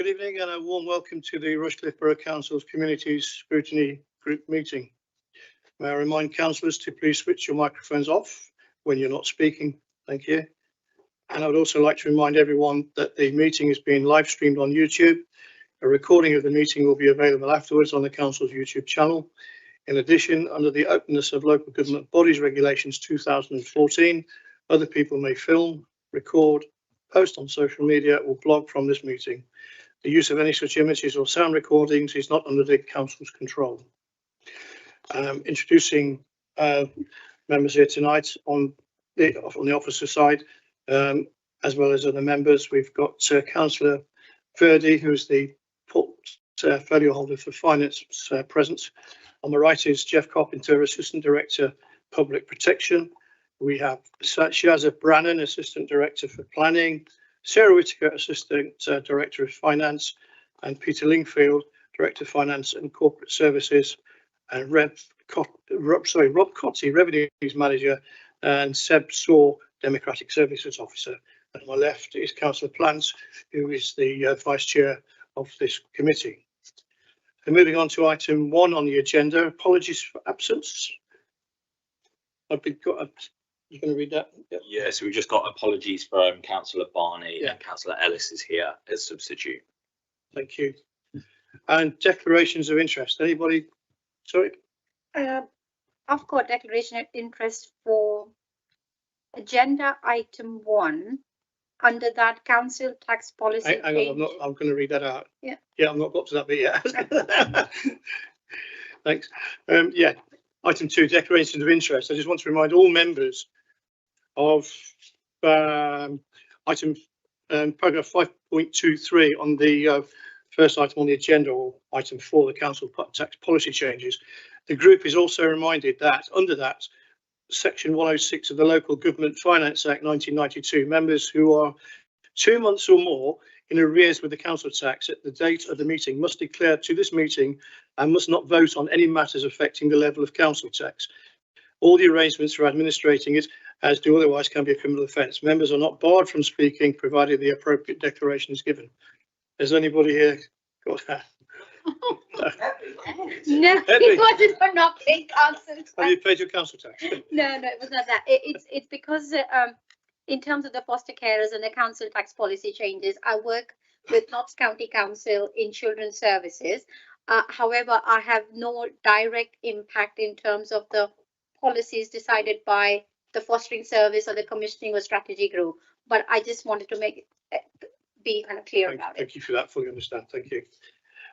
Good evening and a warm welcome to the Rushcliffe Borough Council's Communities Scrutiny Group meeting. May I remind councillors to please switch your microphones off when you're not speaking. Thank you. And I would also like to remind everyone that the meeting is being live streamed on YouTube. A recording of the meeting will be available afterwards on the Council's YouTube channel. In addition, under the Openness of Local Government Bodies Regulations 2014, other people may film, record, post on social media or blog from this meeting. The use of any such images or sound recordings is not under the Council's control. Introducing members here tonight on the officer side, as well as other members. We've got Councillor Verdi, who's the portfolio holder for finance, present. On the right is Jeff Carpenter, Assistant Director, Public Protection. We have Shazza Brannan, Assistant Director for Planning, Sarah Whitaker, Assistant Director of Finance, and Peter Lingfield, Director of Finance and Corporate Services, and Rob Cotty, Revenues Manager, and Seb Saw, Democratic Services Officer. And on my left is Councillor Plants, who is the Vice Chair of this committee. So moving on to item 1 on the agenda, apologies for absence. You're going to read that? Yep. Yeah, so we've just got apologies from Councillor Barney, and Councillor Ellis is here as substitute. Thank you. And declarations of interest. Anybody? Sorry. I've got declaration of interest for agenda item 1. Under that, council tax policy. Hang on, I'm going to read that out. Yeah. Yeah, I'm not got to that bit yet. Thanks. Yeah. Item 2, declarations of interest. I just want to remind all members of item paragraph 5.23 on the first item on the agenda, or item 4, the council tax policy changes. The group is also reminded that under that, section 106 of the Local Government Finance Act 1992, members who are 2 months or more in arrears with the council tax at the date of the meeting must declare to this meeting and must not vote on any matters affecting the level of council tax. All the arrangements for administrating it, as do otherwise, can be a criminal offence. Members are not barred from speaking, provided the appropriate declaration is given. Has anybody here got that? No, it wasn't for not paying council tax. Have you paid your council tax? No, it was not that. It's because in terms of the foster carers and the council tax policy changes, I work with Notts County Council in children's services. However, I have no direct impact in terms of the policies decided by the fostering service or the commissioning or strategy group. But I just wanted to be kind of clear about it. Thank you for that. Fully understand. Thank you.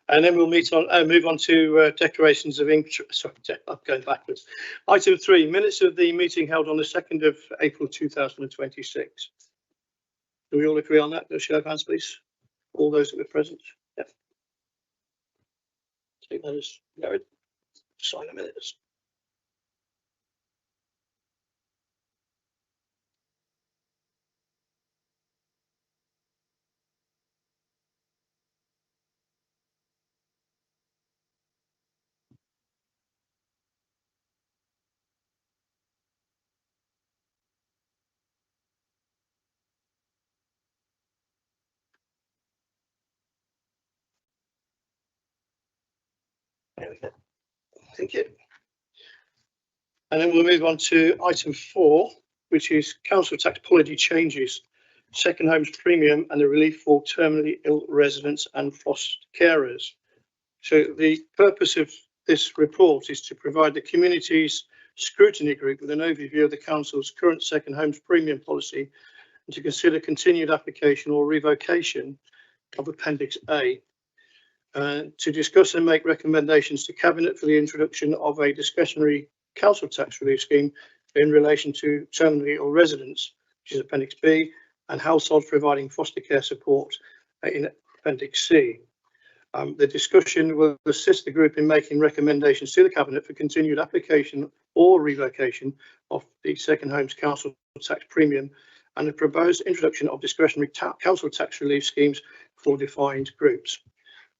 And then we'll move on to declarations of interest. Sorry, I'm going backwards. Item 3, minutes of the meeting held on the 2nd of April 2026. Do we all agree on that? Show of hands, please. All those that were present. Yep. Take that as carried. Sign the minutes. Thank you. And then we'll move on to item 4, which is council tax policy changes, second homes premium and the relief for terminally ill residents and foster carers. So the purpose of this report is to provide the community's scrutiny group with an overview of the council's current second homes premium policy and to consider continued application or revocation of Appendix A. To discuss and make recommendations to Cabinet for the introduction of a discretionary council tax relief scheme in relation to terminally ill residents, which is Appendix B, and households providing foster care support in Appendix C. The discussion will assist the group in making recommendations to the Cabinet for continued application or revocation of the second homes council tax premium and the proposed introduction of discretionary council tax relief schemes for defined groups.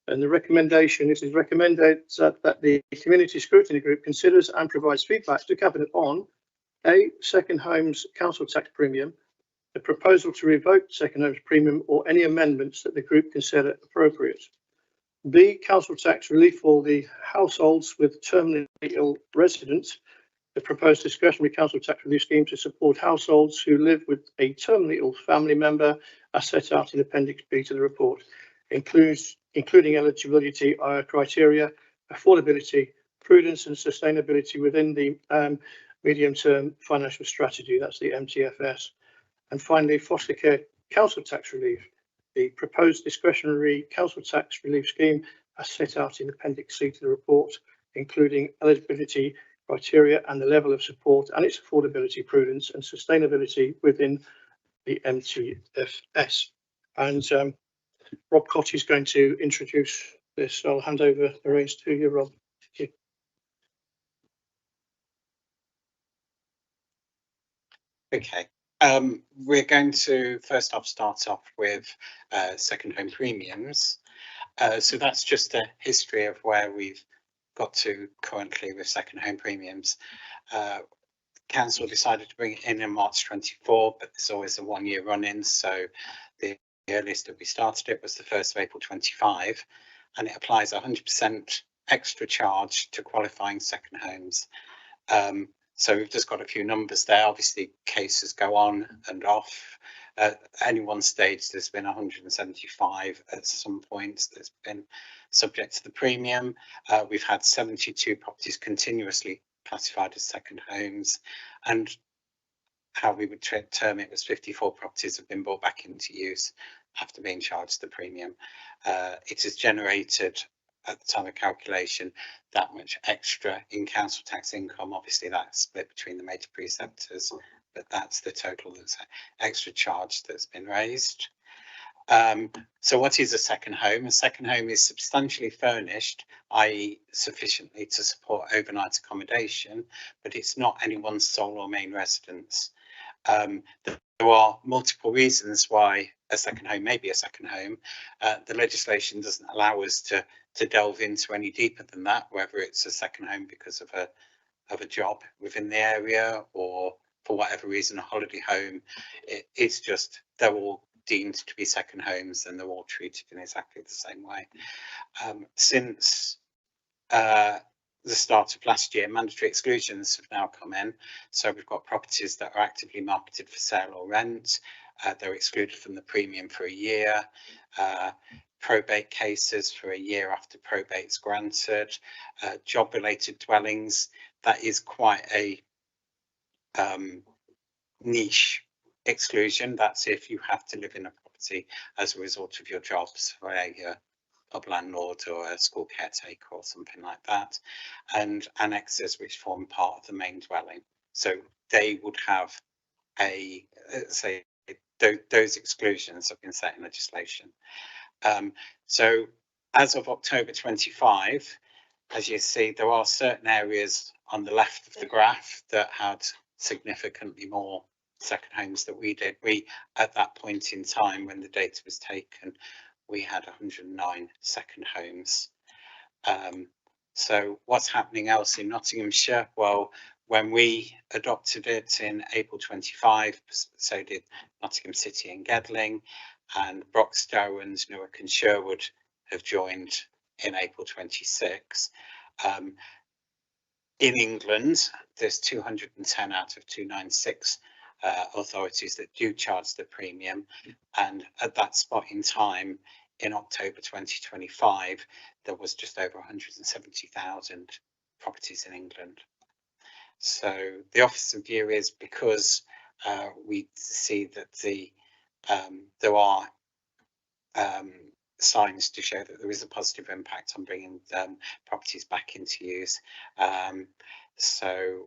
And the recommendation, it is recommended that the Community Scrutiny Group considers and provides feedback to Cabinet on A, second homes council tax premium, the proposal to revoke second homes premium or any amendments that the group consider appropriate. B, council tax relief for the households with terminally ill residents. The proposed discretionary council tax relief scheme to support households who live with a terminally ill family member, as set out in Appendix B to the report, including eligibility criteria, affordability, prudence and sustainability within the medium-term financial strategy, that's the MTFS. And finally, foster care council tax relief. The proposed discretionary council tax relief scheme as set out in Appendix C to the report, including eligibility criteria and the level of support and its affordability, prudence and sustainability within the MTFS. And Rob Cotty is going to introduce this. I'll hand over the reins to you, Rob. Thank you. Okay, we're going to first off start off with second home premiums. So that's just a history of where we've got to currently with second home premiums. Council decided to bring it in March 24, but there's always a 1 year run in. So the earliest that we started it was the 1st of April 25, and it applies 100% extra charge to qualifying second homes. So we've just got a few numbers there. Obviously, cases go on and off. At any one stage, there's been 175 at some points that's been subject to the premium. We've had 72 properties continuously classified as second homes, and how we would term it was 54 properties have been brought back into use after being charged the premium. It has generated, at the time of calculation, that much extra in council tax income. Obviously that's split between the major preceptors, but that's the total that's extra charge that's been raised. So what is a second home? A second home is substantially furnished, i.e. sufficiently to support overnight accommodation, but it's not anyone's sole or main residence. There are multiple reasons why a second home may be a second home. The legislation doesn't allow us to delve into any deeper than that, whether it's a second home because of a job within the area or for whatever reason a holiday home. It's just they're all deemed to be second homes and they're all treated in exactly the same way. Since the start of last year, mandatory exclusions have now come in. So we've got properties that are actively marketed for sale or rent. They're excluded from the premium for a year. Probate cases for a year after probate's granted. Job related dwellings, that is quite a niche exclusion. That's if you have to live in a property as a result of your jobs, for a pub landlord or a school caretaker or something like that, and annexes which form part of the main dwelling. So they would have a say those exclusions have been set in legislation. So as of October 25, as you see, there are certain areas on the left of the graph that had significantly more second homes that we did. We, at that point in time when the data was taken, we had 109 second homes. So what's happening else in Nottinghamshire? Well, when we adopted it in April 25, so did Nottingham City and Gedling, and Broxtowe and Newark and Sherwood have joined in April 26. In England, there's 210 out of 296 authorities that do charge the premium, and at that spot in time in October 2025 there was just over 170,000 properties in England. So the officer view is, because we see that there are signs to show that there is a positive impact on bringing properties back into use. So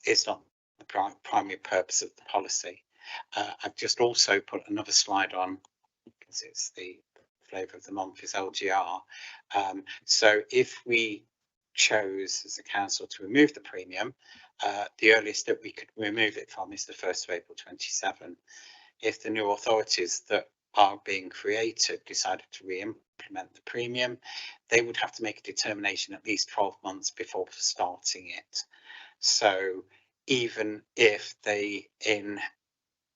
it's not the primary purpose of the policy. I've just also put another slide on because it's the flavour of the month is LGR. So if we chose as a council to remove the premium, the earliest that we could remove it from is the 1st of April 27. If the new authorities that are being created decided to re-implement the premium, they would have to make a determination at least 12 months before starting it. So even if they in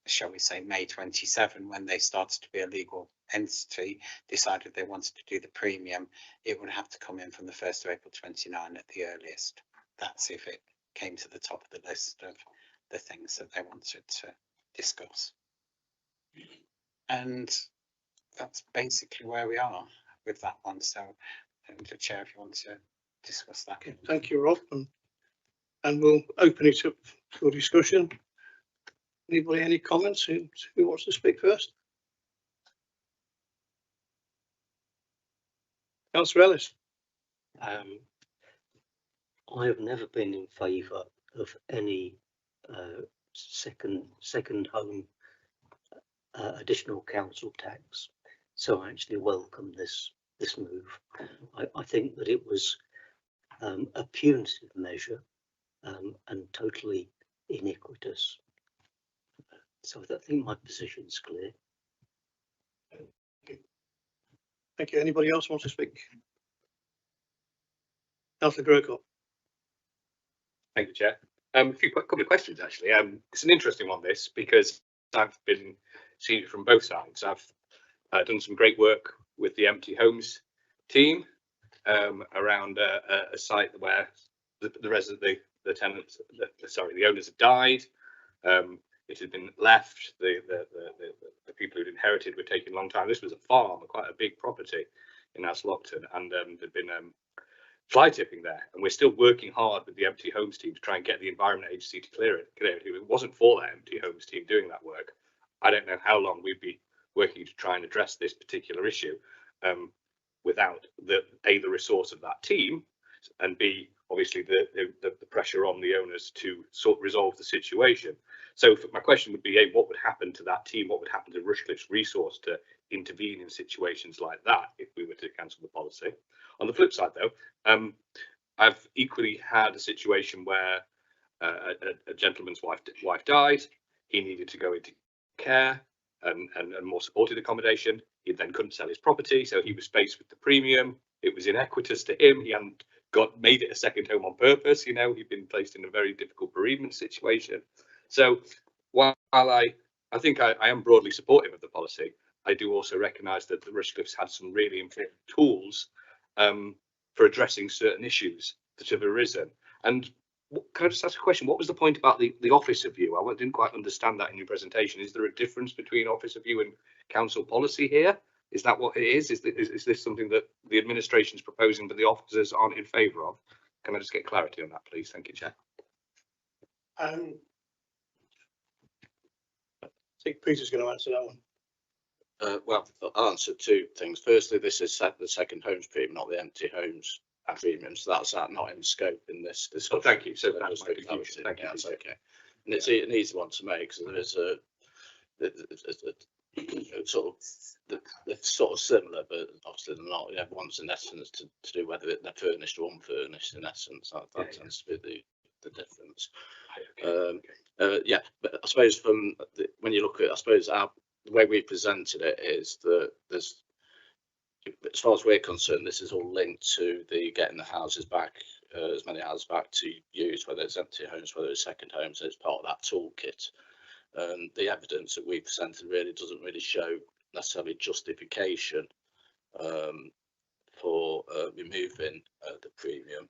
shall we say, May 27, when they started to be a legal entity, decided they wanted to do the premium, it would have to come in from the 1st of April 29 at the earliest. That's if it came to the top of the list of the things that they wanted to discuss. And that's basically where we are with that one. So, the Chair, if you want to discuss that. Okay, thank you, Rob. And we'll open it up for discussion. Anybody, any comments? Who wants to speak first? Councillor Ellis. I have never been in favour of any second home additional council tax, so I actually welcome this move. I think that it was a punitive measure and totally iniquitous. So I think my position's clear. Thank you. Anybody else want to speak? Councillor Grocott. Thank you, Chair. A couple of questions actually. It's an interesting one, this, because I've been seeing it from both sides. I've done some great work with the Empty Homes team around a site where the owners had died. It had been left. The people who'd inherited were taking a long time. This was a farm, quite a big property in Aslockton, and there'd been fly tipping there, and we're still working hard with the Empty Homes team to try and get the Environment Agency to clear it. If it wasn't for that Empty Homes team doing that work, I don't know how long we'd be working to try and address this particular issue without the resource of that team, and B, obviously the pressure on the owners to resolve the situation. So my question would be, A, what would happen to that team? What would happen to Rushcliffe's resource to intervene in situations like that if we were to cancel the policy? On the flip side, though, I've equally had a situation where a gentleman's wife died. He needed to go into care and more supported accommodation. He then couldn't sell his property, so he was faced with the premium. It was iniquitous to him. He hadn't made it a second home on purpose. He'd been placed in a very difficult bereavement situation. So while I think I am broadly supportive of the policy, I do also recognise that the Rushcliffe's had some really important tools for addressing certain issues that have arisen. And can I just ask a question? What was the point about the officer view? I didn't quite understand that in your presentation. Is there a difference between officer view and council policy here? Is that what it is? Is this something that the administration's proposing but the officers aren't in favour of? Can I just get clarity on that, please? Thank you, Chair. I think Peter's going to answer that one. Well, I'll answer two things. Firstly, this is the second homes premium, not the Empty Homes premium, so that's not in scope in this discussion. Oh, thank you. So that's my confusion. Thank you. That's okay. And it's an easy one to make, so there is sort of similar, but obviously they're not. One's in essence to do whether they're furnished or unfurnished. In essence, that tends to be the difference. Yeah, but I suppose when you look at, the way we presented it is that there's, as far as we're concerned, this is all linked to the getting the houses back, as many houses back to use, whether it's empty homes, whether it's second homes. It's part of that toolkit. The evidence that we presented really doesn't really show necessarily justification for removing the premium.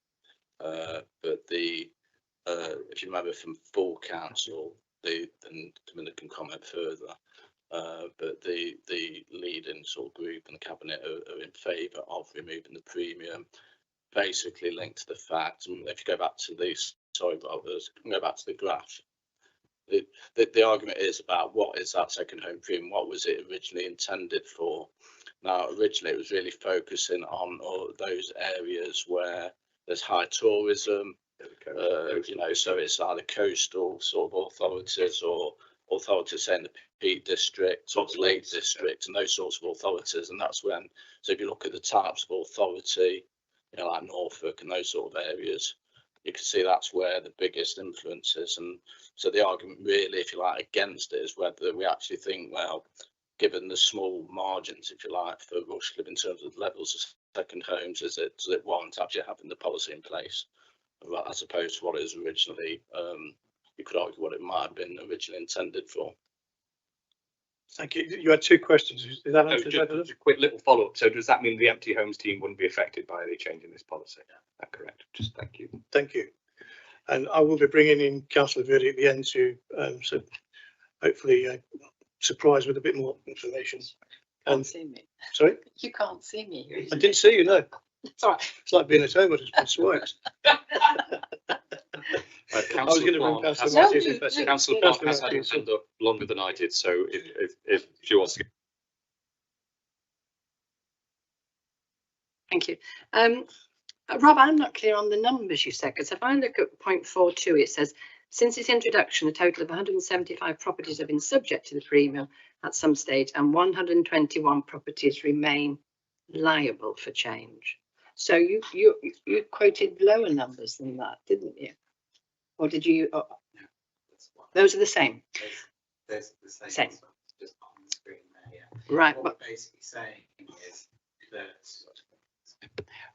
But if you remember from full council, then Camilla can comment further. But the leading sort of group and the cabinet are in favour of removing the premium, basically linked to the fact. And if you go back to go back to the graph. The argument is about what is that second home premium? What was it originally intended for? Now, originally it was really focusing on those areas where there's high tourism. So it's either coastal sort of authorities or authorities say in the Peak District or the Lake District and those sorts of authorities. And that's when, so if you look at the types of authority, like Norfolk and those sort of areas, you can see that's where the biggest influence is. And so the argument really, if you like, against it is whether we actually think, well, given the small margins, if you like, for Rushcliffe in terms of levels of second homes, does it warrant actually having the policy in place, as opposed to what it is originally, you could argue what it might have been originally intended for. Thank you. You had two questions. Is that No, answer? just a quick little follow-up. So does that mean the empty homes team wouldn't be affected by any change in this policy? That correct? Just thank you. Thank you. And I will be bringing in Councillor Verdi at the end to, so hopefully surprise with a bit more information. Can't see me. Sorry? You can't see me. I didn't see you, no. It's all right. It's like being at home, I just been swiped. I was going to bring Councillor No, Matthews you- in first. you- Councillor Councillor Park has had Matthews. her hand up longer than I did, so if she wants to. Thank you. Rob, I'm not clear on the numbers you said, because if I look at point 4.2, it says, since its introduction, a total of 175 properties have been subject to the premium at some stage, and 121 properties remain liable for change. So you quoted lower numbers than that, didn't you? Or did you? Oh, those are the same. There's the same. Same. Stuff, just on the screen there, yeah. Right. What But we're basically saying is that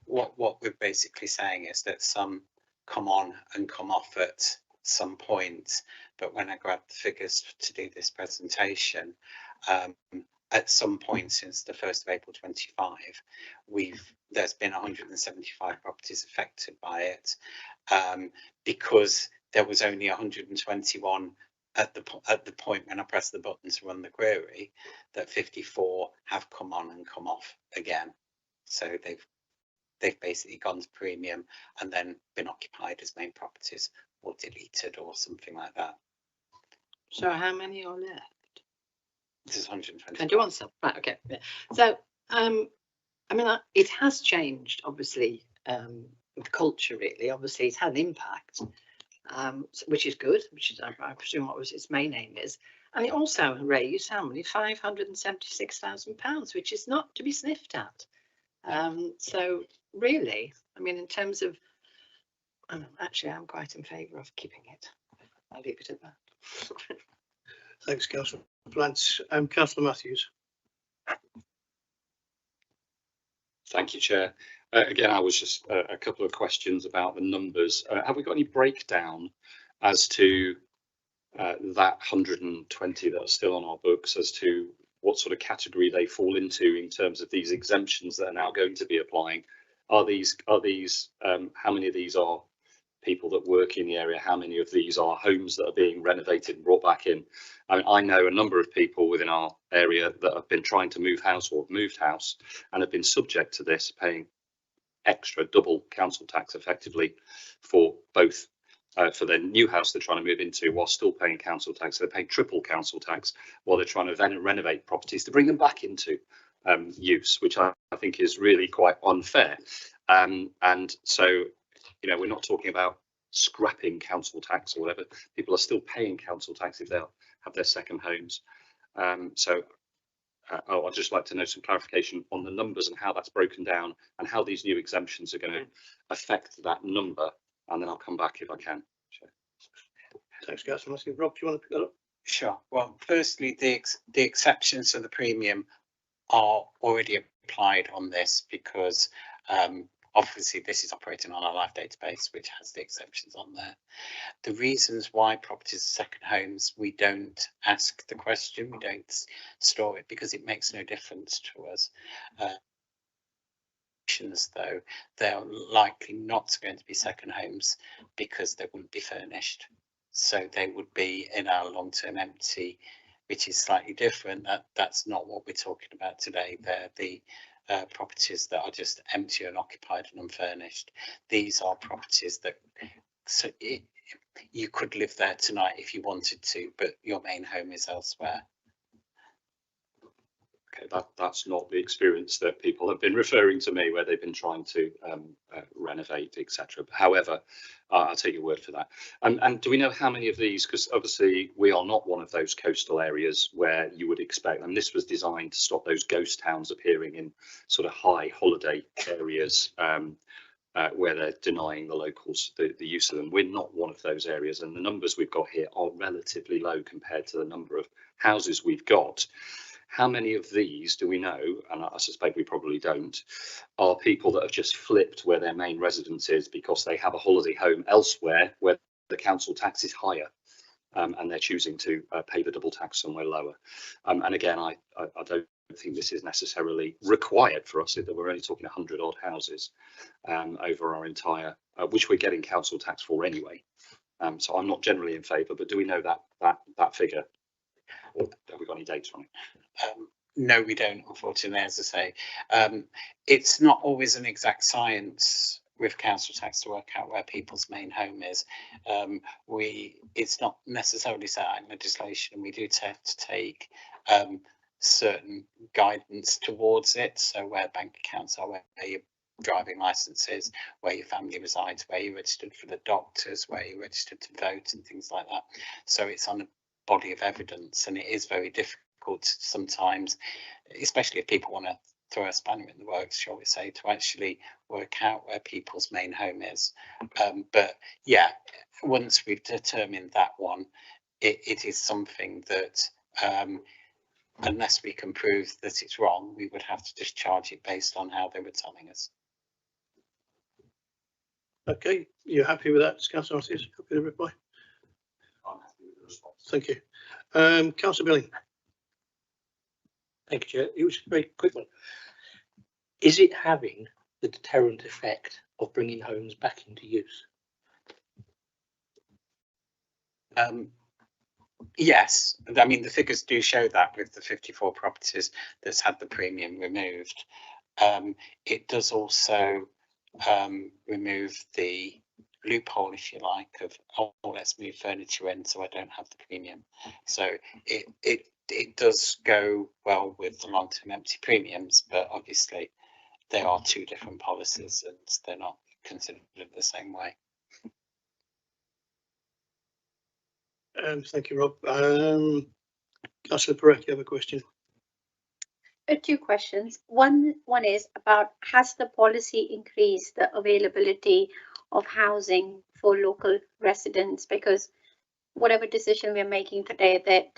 what we're basically saying is that some come on and come off at some point, but when I grabbed the figures to do this presentation, at some point since the 1st of April 25, there's been 175 properties affected by it, because there was only 121 at the point when I pressed the button to run the query, that 54 have come on and come off again. So they've basically gone to premium and then been occupied as main properties or deleted or something like that. so how many are left? This is 120. 21 some. Right. Okay. Yeah. So I mean, it has changed, obviously, the culture really. Obviously, it's had an impact, which is good, which is, I presume, what was its main aim is. And it also raised how many? £576,000, which is not to be sniffed at. So really, I mean, in terms of, actually, I'm quite in favour of keeping it. I'll leave it at that. Thanks, Councillor Plants. Councillor Matthews. Thank you, Chair. Again, I was just a couple of questions about the numbers. Have we got any breakdown as to that 120 that are still on our books, as to what sort of category they fall into in terms of these exemptions that are now going to be applying? How many of these are people that work in the area? How many of these are homes that are being renovated and brought back in? I mean, I know a number of people within our area that have been trying to move house or have moved house and have been subject to this, paying extra double council tax effectively for both for their new house they're trying to move into while still paying council tax. So they're paying triple council tax while they're trying to then renovate properties to bring them back into use, which I think is really quite unfair. And so, you know, we're not talking about scrapping council tax or whatever. People are still paying council tax if they'll have their second homes. I'd just like to know some clarification on the numbers and how that's broken down and how these new exemptions are going to affect that number. And then I'll come back if I can. Sure. Thanks, Councillor Matthews. Rob, do you want to pick that up? Sure. Well, firstly, the exceptions to the premium are already applied on this because obviously this is operating on our live database, which has the exceptions on there. The reasons why properties are second homes, we don't ask the question, we don't store it because it makes no difference to us. Though they're likely not going to be second homes because they wouldn't be furnished, so they would be in our long-term empty, which is slightly different. That's not what we're talking about today. They're the properties that are just empty and occupied and unfurnished. These are properties that you could live there tonight if you wanted to, but your main home is elsewhere. Okay, that's not the experience that people have been referring to me, where they've been trying to renovate, etc. However, I'll take your word for that. And do we know how many of these? Because obviously we are not one of those coastal areas where you would expect, and this was designed to stop those ghost towns appearing in sort of high holiday areas where they're denying the locals the use of them. We're not one of those areas, and the numbers we've got here are relatively low compared to the number of houses we've got. How many of these do we know, and I suspect we probably don't, are people that have just flipped where their main residence is because they have a holiday home elsewhere where the council tax is higher? and they're choosing to pay the double tax somewhere lower. And again, I don't think this is necessarily required for us. We're only talking 100 odd houses over our entire, which we're getting council tax for anyway. So I'm not generally in favour, but do we know that figure? Or have we got any data on it? No, we don't, unfortunately, as I say. It's not always an exact science with council tax to work out where people's main home is. It's not necessarily set out in legislation. We do have to take certain guidance towards it. So where bank accounts are, where your driving licence is, where your family resides, where you're registered for the doctors, where you're registered to vote and things like that. So it's on a body of evidence, and it is very difficult sometimes, especially if people want to throw a spanner in the works, shall we say, to actually work out where people's main home is. But yeah, once we've determined that one, it is something that unless we can prove that it's wrong, we would have to discharge it based on how they were telling us. Okay, you're happy with that, Councillor Artis? Happy with the reply? I'm happy with the response. Thank you. Councillor Billing. Thank you, Chair. It was a very quick one. Is it having the deterrent effect of bringing homes back into use? Yes, I mean the figures do show that with the 54 properties that's had the premium removed. It does also remove the loophole, if you like, of let's move furniture in so I don't have the premium. So it does go well with the long-term empty premiums, but obviously they are two different policies and they're not considered the same way. Thank you, Rob. Councillor Perec, you have a question? Two questions. One is about, has the policy increased the availability of housing for local residents? Because whatever decision we're making today, that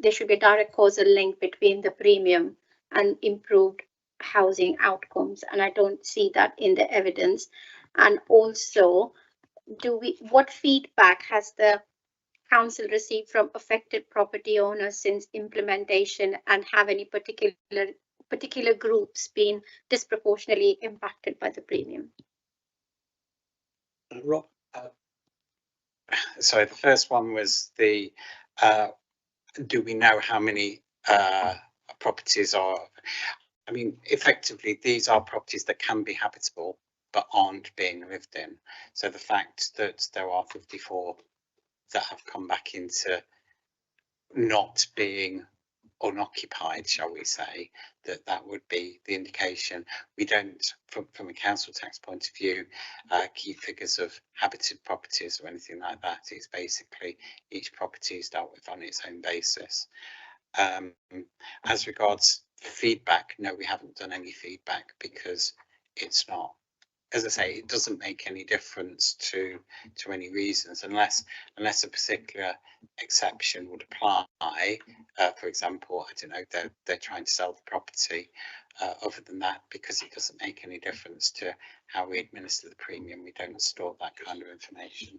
there should be a direct causal link between the premium and improved housing outcomes, and I don't see that in the evidence. And also, what feedback has the council received from affected property owners since implementation, and have any particular groups been disproportionately impacted by the premium? Rob? So the first one was the do we know how many properties are, I mean, effectively these are properties that can be habitable but aren't being lived in. So the fact that there are 54 that have come back into not being unoccupied, shall we say, that would be the indication. We don't, from a council tax point of view, keep figures of habited properties or anything like that. It's basically each property is dealt with on its own basis. As regards feedback, no, we haven't done any feedback because it's not, as I say, it doesn't make any difference to any reasons unless a particular exception would apply. For example, I don't know, they're trying to sell the property. Other than that, because it doesn't make any difference to how we administer the premium, we don't store that kind of information.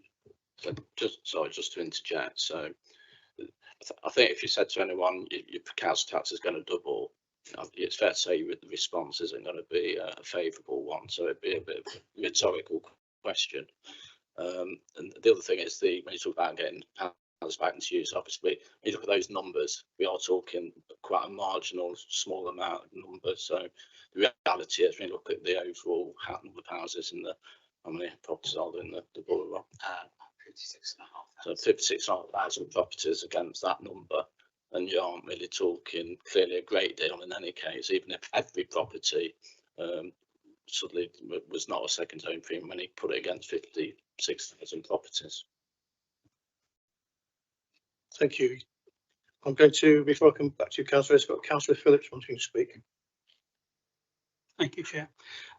So just to interject, so I think if you said to anyone your council tax is going to double, it's fair to say the response isn't going to be a favourable one, so it'd be a bit of a rhetorical question. And the other thing is, when you talk about getting houses back into use, obviously when you look at those numbers, we are talking quite a marginal, small amount of numbers. So the reality is, when you look at the overall number of houses in how many properties are there in the borough? 56,500. So 56,500 properties against that number. And you aren't really talking clearly a great deal in any case, even if every property suddenly was not a second home premium when he put it against 56,000 properties. Thank you. I'm going to, before I come back to you, Councillor, I've got Councillor Phillips wanting to speak. Thank you, Chair.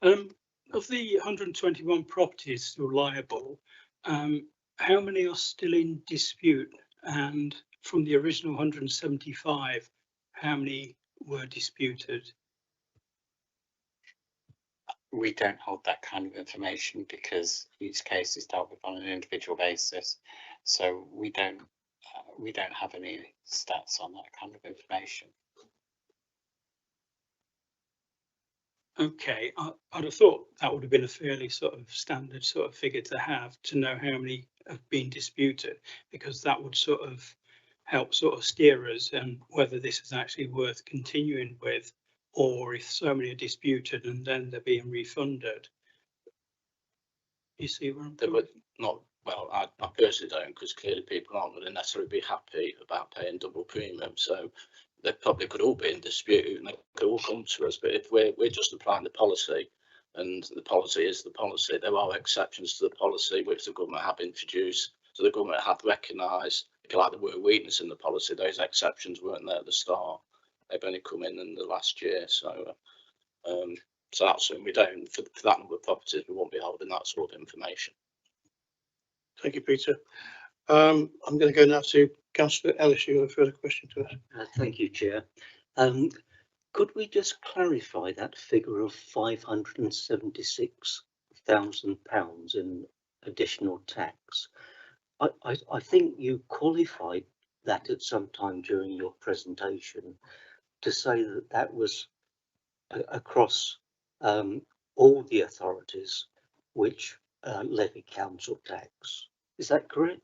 Of the 121 properties still liable, how many are still in dispute? And from the original 175, how many were disputed? We don't hold that kind of information because each case is dealt with on an individual basis. So we don't have any stats on that kind of information. Okay, I'd have thought that would have been a fairly sort of standard sort of figure to know how many have been disputed, because that would sort of help sort of steer us and whether this is actually worth continuing with, or if so many are disputed and then they're being refunded. You see where I'm They coming would not, well, I personally don't, because clearly people aren't going to necessarily be happy about paying double premium. So they probably could all be in dispute and they could all come to us. But if we're just applying the policy, and the policy is the policy, there are exceptions to the policy which the government have introduced. So the government have recognised, if you like, there were a weakness in the policy. Those exceptions weren't there at the start. They've only come in the last year. So so that's something we don't, for that number of properties, we won't be holding that sort of information. Thank you, Peter. I'm going to go now to Councillor Ellis. You have a further question to us? Thank you, Chair. Could we just clarify that figure of £576,000 in additional tax? I think you qualified that at some time during your presentation to say that that was across all the authorities which levy council tax. Is that correct?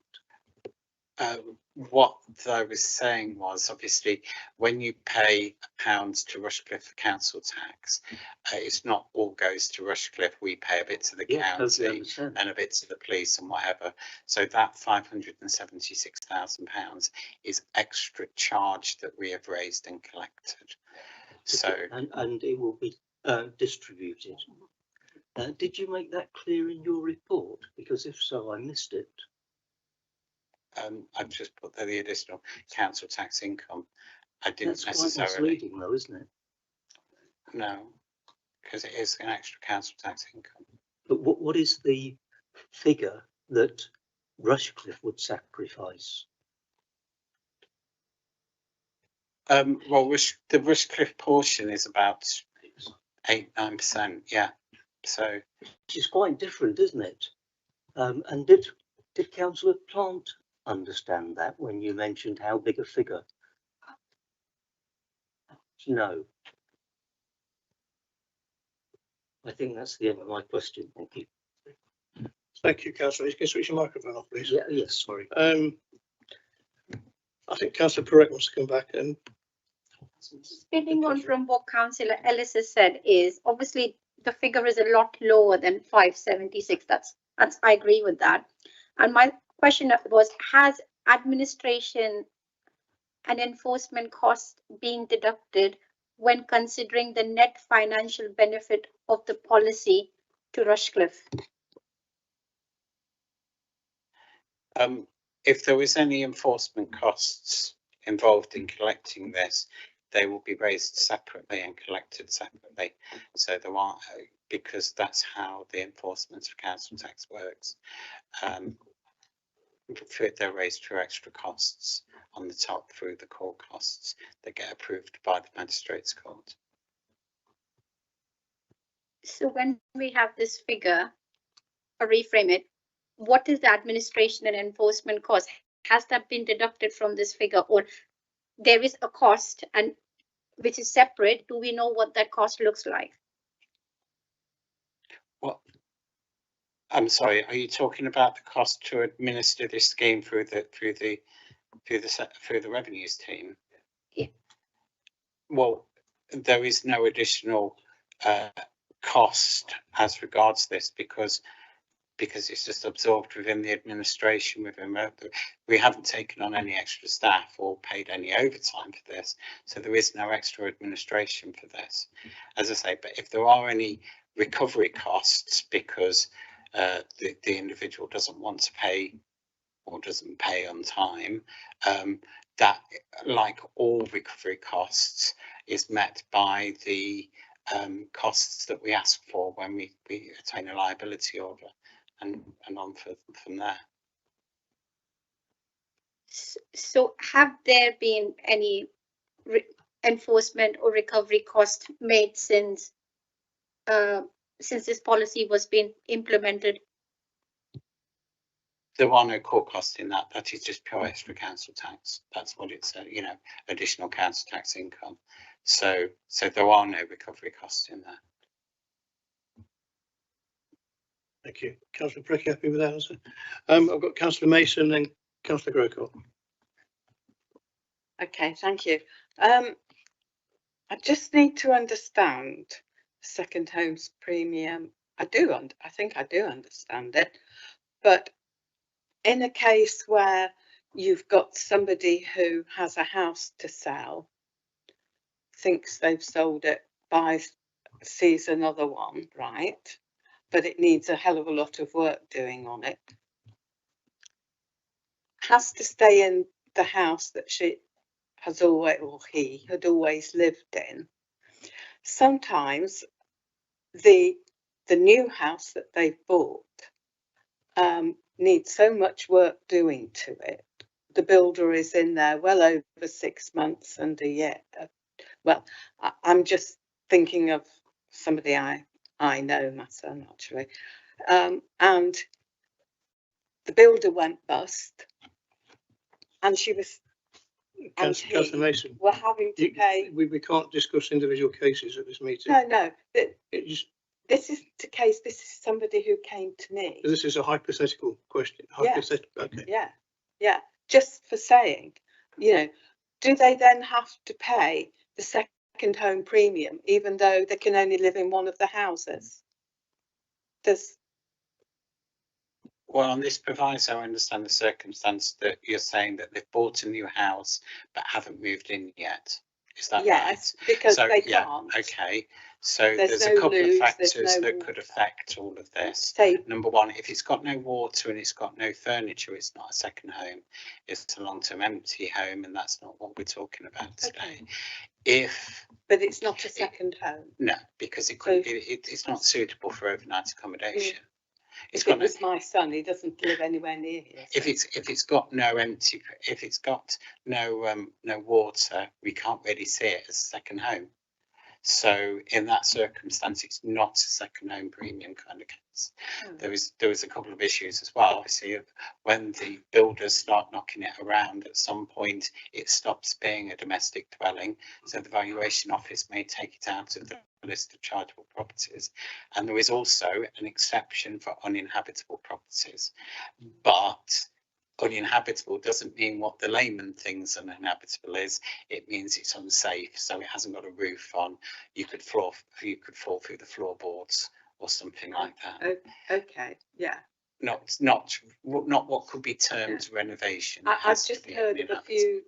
What I was saying was, obviously, when you pay £1 to Rushcliffe for council tax, it's not all goes to Rushcliffe. We pay a bit to the county and a bit to the police and whatever. So that £576,000 is extra charge that we have raised and collected. So and it will be distributed. Did you make that clear in your report? Because if so, I missed it. I've just put there the additional council tax income. I didn't That's necessarily. quite misleading, though, isn't it? No, because it is an extra council tax income. But what is the figure that Rushcliffe would sacrifice? Well, the Rushcliffe portion is about 8-9%. Yeah, so Which is quite different, isn't it? And did Councillor Plant understand that when you mentioned how big a figure? No. I think that's the end of my question. Thank you. Thank you, Councillor. Can you switch your microphone off, please? Yeah, yes, sorry. I think Councillor Perrett wants to come back and. Building on from what Councillor Ellis has said is obviously the figure is a lot lower than 576. That's I agree with that. And my question was, has administration and enforcement costs been deducted when considering the net financial benefit of the policy to Rushcliffe? If there was any enforcement costs involved in collecting this, they will be raised separately and collected separately. So there are, because that's how the enforcement of council tax works. They're raised through extra costs on the top through the court costs that get approved by the magistrates court. So when we have this figure, or reframe it, what is the administration and enforcement cost? Has that been deducted from this figure, or there is a cost and which is separate? Do we know what that cost looks like? Well, I'm sorry, are you talking about the cost to administer this scheme through the revenues team? Yeah. Well, there is no additional cost as regards this because it's just absorbed within the administration. We haven't taken on any extra staff or paid any overtime for this, so there is no extra administration for this, as I say. But if there are any recovery costs because the individual doesn't want to pay or doesn't pay on time, that, like all recovery costs, is met by the costs that we ask for when we attain a liability order, and on from there. So have there been any enforcement or recovery cost made since since this policy was being implemented? There are no court costs in that. That is just pure extra council tax. That's what it's, you know, additional council tax income. So there are no recovery costs in there. Thank you. Councillor Prick, happy with that answer? I've got Councillor Mason and Councillor Grocott. Okay, thank you. I just need to understand second homes premium. I think I do understand it, but in a case where you've got somebody who has a house to sell, thinks they've sold it, sees another one, right? But it needs a hell of a lot of work doing on it, has to stay in the house that she has always, or he had always lived in. Sometimes the new house that they've bought needs so much work doing to it. The builder is in there well over 6 months and a year. Well, I'm just thinking of somebody I know, my son actually, and the builder went bust, and she was. Councillor Mason, we're having to pay. We can't discuss individual cases at this meeting. No. This is somebody who came to me. This is a hypothetical question. Hypothetical. Yeah. Okay. Yeah. Just for saying, you know, do they then have to pay the second home premium, even though they can only live in one of the houses? Well, on this proviso, I understand the circumstance that you're saying that they've bought a new house but haven't moved in yet. Is that right? Yes, because they can't. Okay. So There's there's no a couple loose, of factors there's no that could affect all of this. Say, Number one, if it's got no water and it's got no furniture, it's not a second home. It's a long-term empty home, and that's not what we're talking about today. okay. But it's not a second home. No, because it couldn't be. It's not suitable for overnight accommodation. If it was my son, he doesn't live anywhere near here. So. If it's got no water, we can't really see it as a second home. So in that circumstance, it's not a second home premium kind of case. There was a couple of issues as well. Obviously, when the builders start knocking it around, at some point it stops being a domestic dwelling. So the valuation office may take it out of the list of chargeable properties. And there is also an exception for uninhabitable properties, but uninhabitable doesn't mean what the layman thinks uninhabitable is. It means it's unsafe, so it hasn't got a roof on. You could fall through the floorboards or something like that. Okay, yeah. Not what could be termed renovation. I've just heard of a few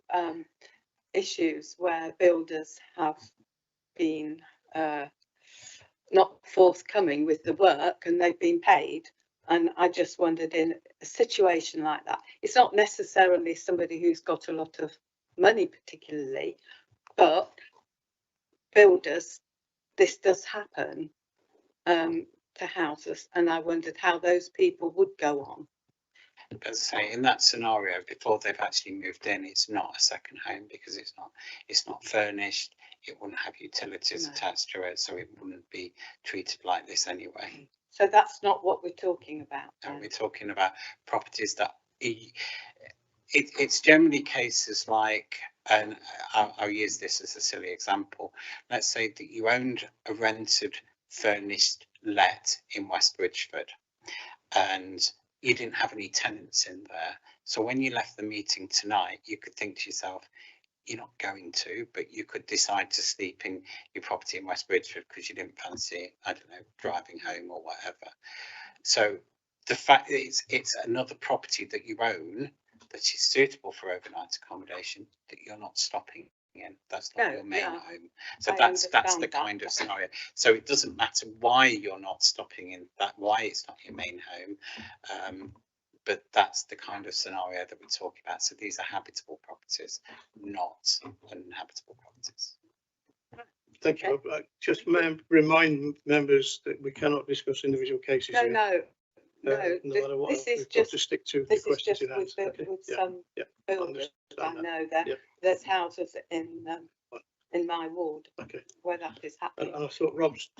issues where builders have been not forthcoming with the work and they've been paid. And I just wondered, in a situation like that, it's not necessarily somebody who's got a lot of money particularly, but builders, this does happen to houses, and I wondered how those people would go on. As I say, in that scenario, before they've actually moved in, it's not a second home because it's not furnished. It wouldn't have utilities attached to it, so it wouldn't be treated like this anyway. So that's not what we're talking about. No, we're talking about properties that it's generally cases like, and I'll use this as a silly example. Let's say that you owned a rented, furnished let in West Bridgford, and you didn't have any tenants in there. So when you left the meeting tonight, you could think to yourself, you're not going to, but you could decide to sleep in your property in West Bridgford because you didn't fancy, I don't know, driving home or whatever. So the fact that it's another property that you own that is suitable for overnight accommodation that you're not stopping in. That's not your main home. So that's the kind of scenario. So it doesn't matter why you're not stopping in that, why it's not your main home. But that's the kind of scenario that we're talking about. So these are habitable properties, not uninhabitable properties. Thank you. Just remind members that we cannot discuss individual cases. No, here. no. No matter what, this is we've just got to stick to this the is just questions with some builders. I know that there's houses in in my ward Okay. where that is happening. And I thought Rob's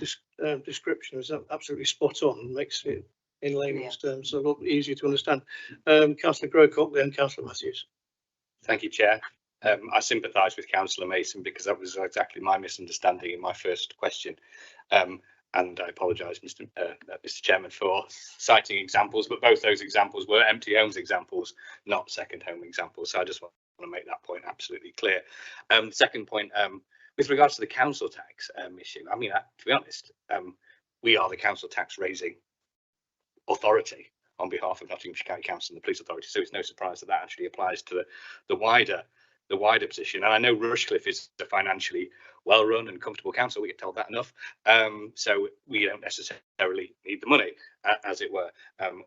description was absolutely spot on and makes it in layman's terms a lot easier to understand. Councillor Grocott, then Councillor Matthews. Thank you, Chair. I sympathise with Councillor Mason because that was exactly my misunderstanding in my first question. And I apologise, Mr. Chairman, for citing examples, but both those examples were empty homes examples, not second home examples. So I just want to make that point absolutely clear. Second point, with regards to the council tax issue, I mean, to be honest, we are the council tax raising authority on behalf of Nottinghamshire County Council and the Police Authority, so it's no surprise that that actually applies to the wider position. And I know Rushcliffe is a financially well-run and comfortable council, we get told that enough, so we don't necessarily need the money, as it were,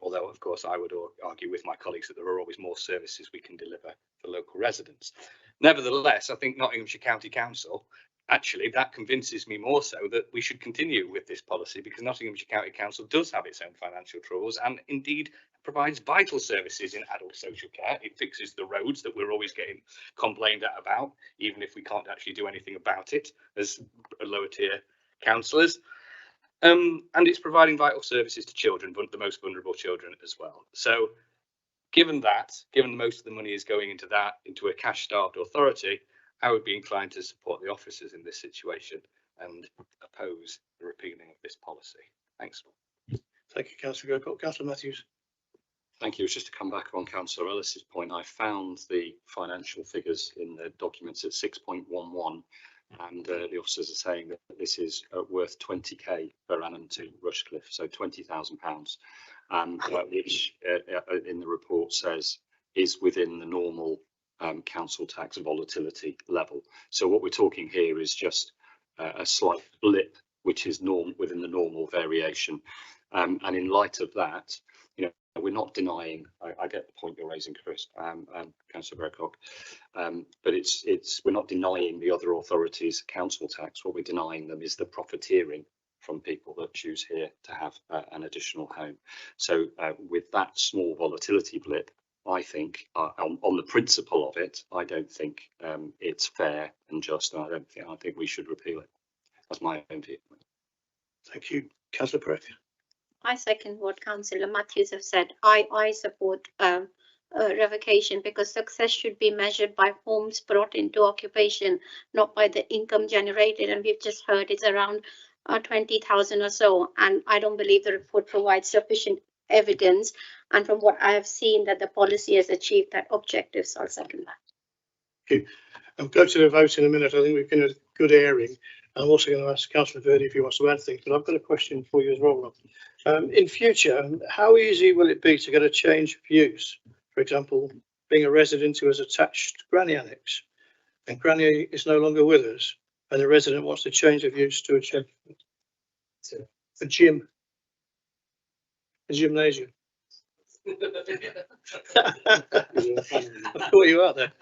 although of course I would argue with my colleagues that there are always more services we can deliver for local residents. Nevertheless, I think Nottinghamshire County Council, actually, that convinces me more so that we should continue with this policy, because Nottinghamshire County Council does have its own financial troubles and indeed provides vital services in adult social care. It fixes the roads that we're always getting complained at about, even if we can't actually do anything about it as lower tier councillors. And it's providing vital services to children, the most vulnerable children as well. So given most of the money is going into that, into a cash-starved authority, I would be inclined to support the officers in this situation and oppose the repealing of this policy. Thanks. Thank you, Councillor Grocott. Councillor Matthews. Thank you. Just to come back on Councillor Ellis's point, I found the financial figures in the documents at 6.11, and the officers are saying that this is worth 20k per annum to Rushcliffe, so £20,000, which in the report says is within the normal council tax volatility level. So what we're talking here is just a slight blip, which is within the normal variation. And in light of that, you know, we're not denying. I get the point you're raising, Chris, Councillor Grocott, but we're not denying the other authorities' council tax. What we're denying them is the profiteering from people that choose here to have an additional home. So with that small volatility blip, I think on the principle of it, I don't think it's fair and just. I think we should repeal it. That's my own view. Thank you, Councillor Perez. I second what Councillor Matthews have said. I support revocation, because success should be measured by homes brought into occupation, not by the income generated. And we've just heard it's around 20,000 or so. And I don't believe the report provides sufficient evidence. And from what I have seen, that the policy has achieved that objective. So I'll second that. Thank you. I'll go to the vote in a minute. I think we've been a good airing. I'm also going to ask Councillor Verdi if he wants to add things, but I've got a question for you as well, Rob. In future, how easy will it be to get a change of use? For example, being a resident who has attached granny annex, and granny is no longer with us, and the resident wants to change of use to a gym, a gymnasium. I thought you were there.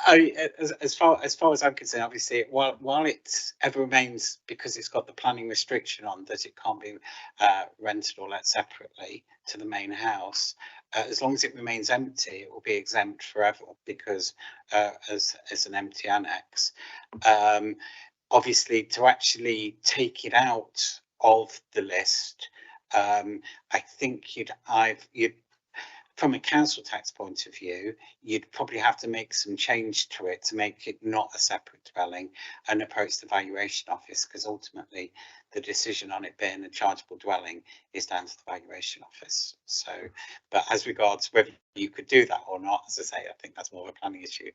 As far as I'm concerned, obviously, while it ever remains, because it's got the planning restriction on that it can't be rented or let separately to the main house, as long as it remains empty, it will be exempt forever, because as an empty annex. Obviously, to actually take it out of the list, I think you'd from a council tax point of view, you'd probably have to make some change to it to make it not a separate dwelling and approach the valuation office, because ultimately the decision on it being a chargeable dwelling is down to the valuation office. So, but as regards whether you could do that or not, as I say, I think that's more of a planning issue.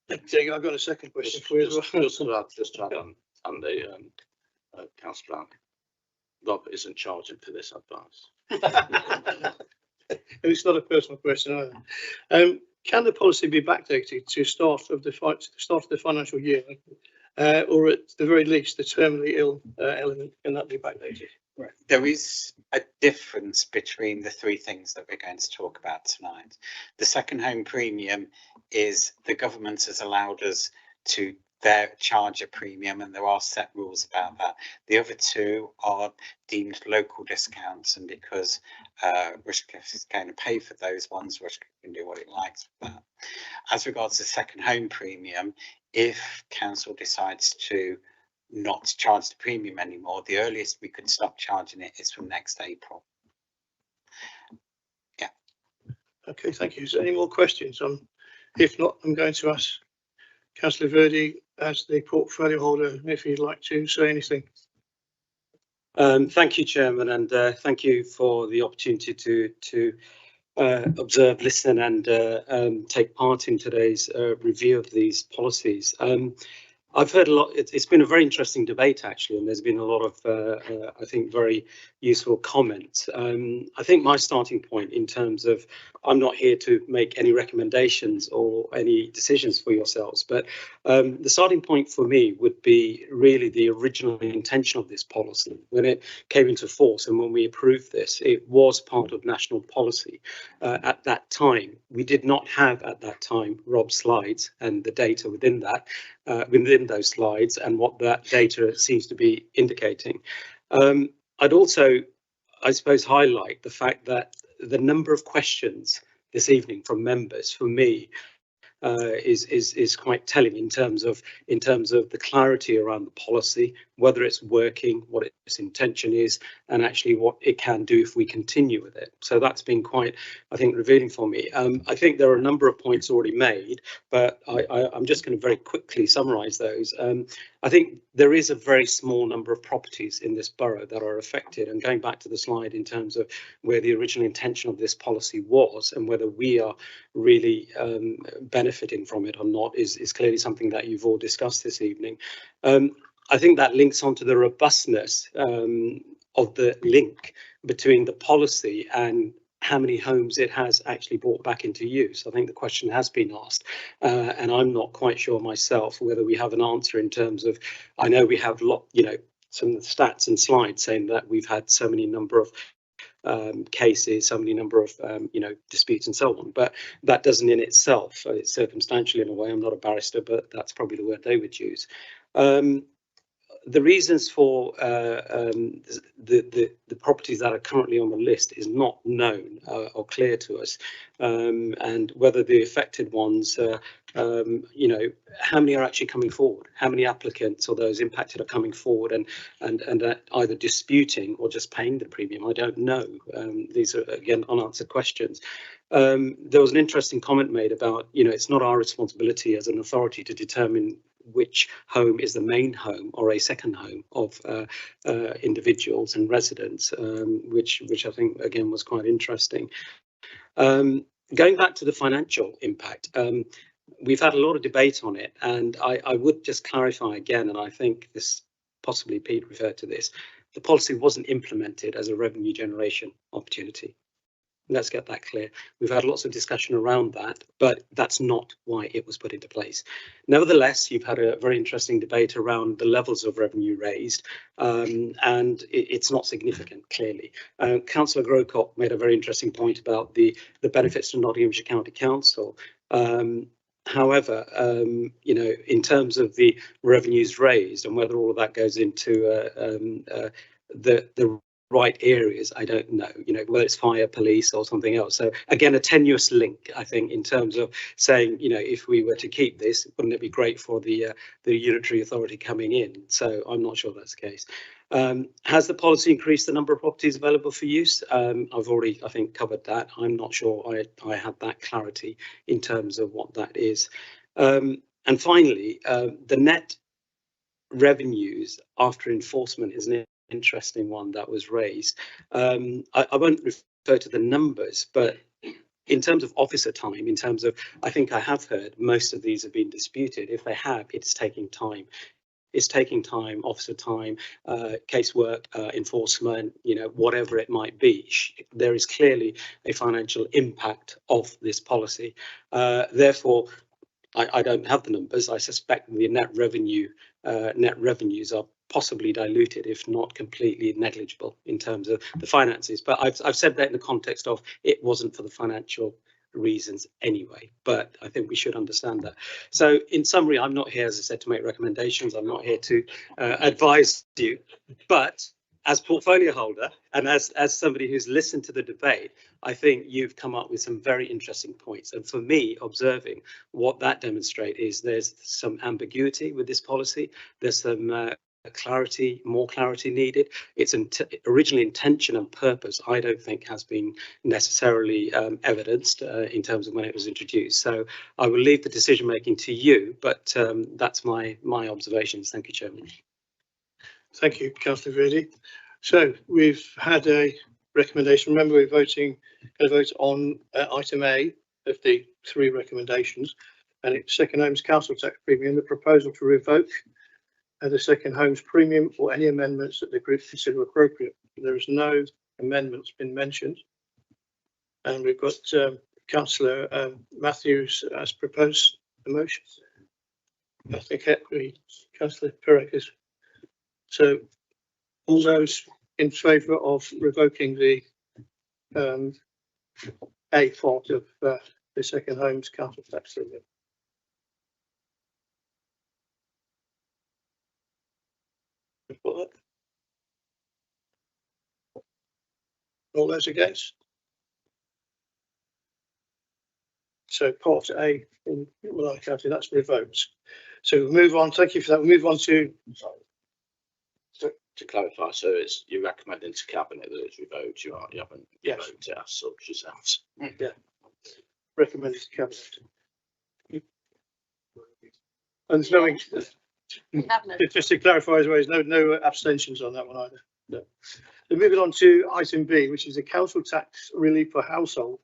I've got a second question for you as well. Just to add on the councillor, Rob isn't charging for this advice. And it's not a personal question either. Can the policy be backdated to start of the financial year, or at the very least the terminally ill element? Can that be backdated? Right. There is a difference between the three things that we're going to talk about tonight. The second home premium is the government has allowed us to charge a premium, and there are set rules about that. The other two are deemed local discounts, and because Rushcliffe is going to pay for those ones, Rushcliffe can do what it likes with that. As regards to second home premium, if council decides to not charge the premium anymore, the earliest we could stop charging it is from next April. Yeah. Okay, thank you. Is there any more questions? If not, I'm going to ask Councillor Verdi as the portfolio holder if he'd like to say anything. Thank you, Chairman, and thank you for the opportunity to observe, listen, and take part in today's review of these policies. I've heard a lot. It's been a very interesting debate, actually, and there's been a lot of, I think, very useful comments. I think my starting point in terms of, I'm not here to make any recommendations or any decisions for yourselves, but the starting point for me would be really the original intention of this policy. When it came into force and when we approved this, it was part of national policy. At that time, we did not have at that time Rob's slides and the data within that. Within those slides and what that data seems to be indicating. I'd also, I suppose, highlight the fact that the number of questions this evening from members, for me, is quite telling in terms of the clarity around the policy, whether it's working, what its intention is, and actually what it can do if we continue with it. So that's been quite, I think, revealing for me. I think there are a number of points already made, but I'm just going to very quickly summarise those. I think there is a very small number of properties in this borough that are affected, and going back to the slide in terms of where the original intention of this policy was and whether we are really benefiting from it or not is clearly something that you've all discussed this evening. I think that links onto the robustness of the link between the policy and how many homes it has actually brought back into use. I think the question has been asked, and I'm not quite sure myself whether we have an answer in terms of, I know we have some stats and slides saying that we've had so many number of cases, so many number of disputes and so on, but that doesn't in itself, it's circumstantial in a way. I'm not a barrister, but that's probably the word they would use. The reasons for the properties that are currently on the list is not known or clear to us, and whether the affected ones, how many are actually coming forward, how many applicants or those impacted are coming forward and either disputing or just paying the premium. I don't know. These are, again, unanswered questions. There was an interesting comment made about, it's not our responsibility as an authority to determine which home is the main home or a second home of individuals and residents, which I think, again, was quite interesting. Going back to the financial impact, we've had a lot of debate on it, and I would just clarify again, and I think this possibly Pete referred to this, the policy wasn't implemented as a revenue generation opportunity. Let's get that clear. We've had lots of discussion around that, but that's not why it was put into place. Nevertheless, you've had a very interesting debate around the levels of revenue raised, and it's not significant, clearly. Councillor Grocott made a very interesting point about the benefits to Nottinghamshire County Council. However, in terms of the revenues raised and whether all of that goes into the right areas, I don't know, whether it's fire, police or something else. So again, a tenuous link, I think, in terms of saying, if we were to keep this, wouldn't it be great for the unitary authority coming in? So I'm not sure that's the case. Has the policy increased the number of properties available for use? I've already, I think, covered that. I'm not sure I had that clarity in terms of what that is. And finally, the net revenues after enforcement is an interesting one that was raised. I won't refer to the numbers, but in terms of officer time, in terms of, I think I have heard most of these have been disputed. If they have, it's taking time. It's taking time, officer time, casework, enforcement, whatever it might be. There is clearly a financial impact of this policy. Therefore, I don't have the numbers. I suspect the net revenues are possibly diluted, if not completely negligible in terms of the finances. But I've said that in the context of it wasn't for the financial reasons anyway, but I think we should understand that. So in summary, I'm not here, as I said, to make recommendations. I'm not here to advise you, but as portfolio holder and as somebody who's listened to the debate, I think you've come up with some very interesting points. And for me, observing what that demonstrates is there's some ambiguity with this policy. There's some more clarity needed. Its original intention and purpose, I don't think, has been necessarily evidenced in terms of when it was introduced. So I will leave the decision making to you, but that's my observations. Thank you, Chairman. Thank you, Councillor Verdi. So we've had a recommendation. Remember, we're going to vote on item A of the 3 recommendations, and it's second homes council tax premium, the proposal to revoke the second homes premium or any amendments that the group consider appropriate. There is no amendments been mentioned, and we've got Councillor Matthews has proposed the motion. I think Councillor Perek is. So all those in favour of revoking the A part of the second homes council tax premium? All those against? So part A in Malala County, that's revoked. So we'll move on. Thank you for that. We'll move on to. To clarify, so it's you're recommending to cabinet that it's revoked. You haven't revoked it as such yourselves. Yeah. Recommended to cabinet. And there's no. Just to clarify as well, there's no abstentions on that one either. No. So moving on to item B, which is the council tax relief for household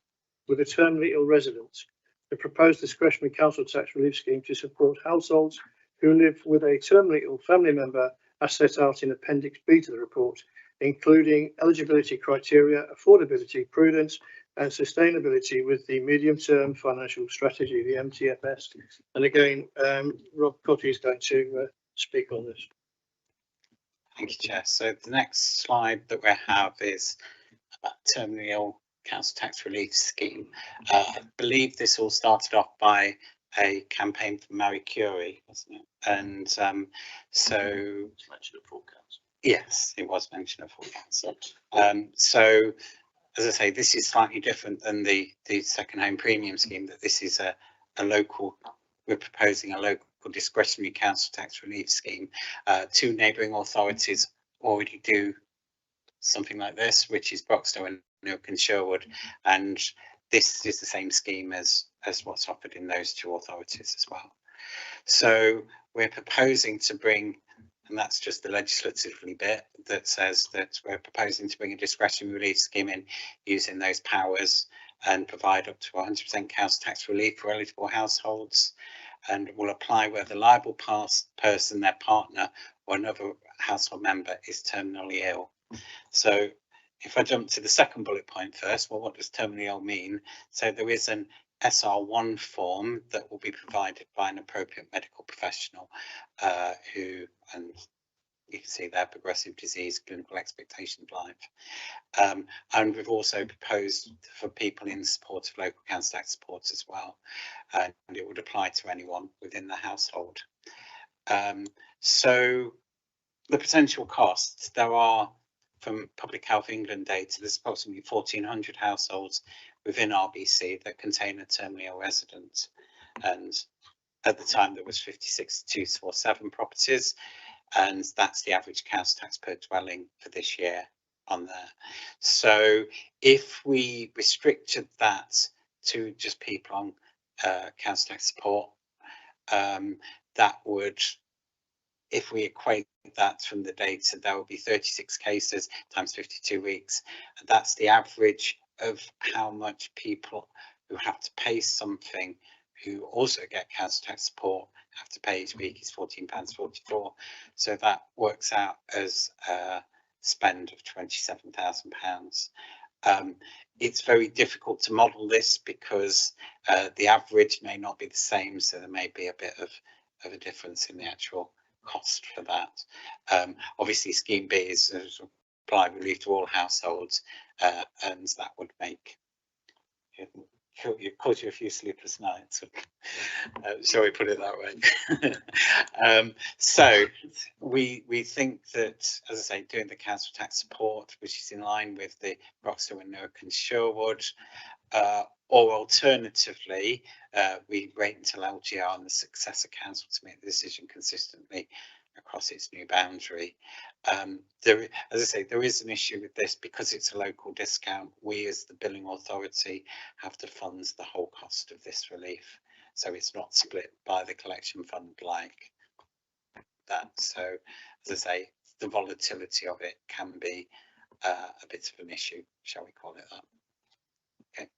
with a terminally ill resident. The proposed discretionary council tax relief scheme to support households who live with a terminally ill family member, as set out in Appendix B to the report, including eligibility criteria, affordability, prudence and sustainability with the medium-term financial strategy, the MTFS. And again, Rob Cotty is going to speak on this. Thank you, Chair. So the next slide that we have is about terminally ill council tax relief scheme. I believe this all started off by a campaign from Marie Curie, wasn't it? And so Mentioned at full council. Yes, it was mentioned at full council. So as I say, this is slightly different than the second home premium scheme, that this is a local, we're proposing a local discretionary council tax relief scheme. 2 neighbouring authorities already do something like this, which is Broxtowe and Newark and Sherwood, and this is the same scheme as what's offered in those 2 authorities as well. So we're proposing to bring, and that's just the legislatively bit that says that we're proposing to bring a discretionary relief scheme in using those powers and provide up to 100% council tax relief for eligible households, and will apply where the liable person, their partner or another household member is terminally ill. So if I jump to the second bullet point first, well, what does terminally ill mean? So there is an SR1 form that will be provided by an appropriate medical professional who, and you can see there, progressive disease, clinical expectation of life. And we've also proposed for people in support of local council tax support as well, and it would apply to anyone within the household. So the potential costs, there are, from Public Health England data, there's approximately 1,400 households within RBC that contain a terminally ill resident, and at the time there was 56,247 properties, and that's the average council tax per dwelling for this year on there. So if we restricted that to just people on council tax support, that would, if we equate that from the data, there will be 36 cases times 52 weeks. And that's the average of how much people who have to pay something who also get council tax support have to pay each week is £14.44. So that works out as a spend of £27,000. It's very difficult to model this because the average may not be the same, so there may be a bit of a difference in the actual cost for that. Obviously scheme B is apply relief to all households, and that would make you caused you a few sleepless nights. Shall we put it that way? So we think that, as I say, doing the council tax support, which is in line with the Broxton and Newark and Sherwood, or alternatively, we wait until LGR and the successor council to make the decision consistently across its new boundary. There, as I say, there is an issue with this because it's a local discount. We, as the billing authority, have to fund the whole cost of this relief, so it's not split by the collection fund like that. So, as I say, the volatility of it can be a bit of an issue, shall we call it that? Okay.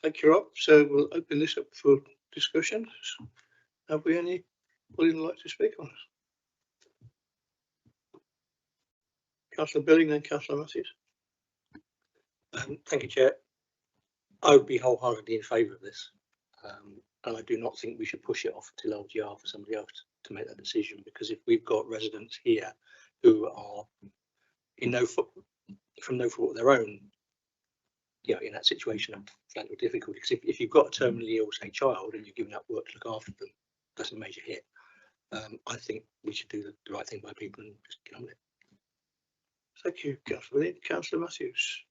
Thank you, Rob. So we'll open this up for discussion. Have we anybody who'd like to speak on this? Councillor Billing, then Councillor Matthews. Thank you, Chair. I would be wholeheartedly in favour of this, and I do not think we should push it off till LGR for somebody else to make that decision, because if we've got residents here who are in no fault of their own, in that situation of financial difficulty, because if you've got a terminally ill, say, child, and you're giving up work to look after them, that's a major hit. I think we should do the right thing by people and just get on with it. Thank you, Councillor Billing. Councillor Matthews.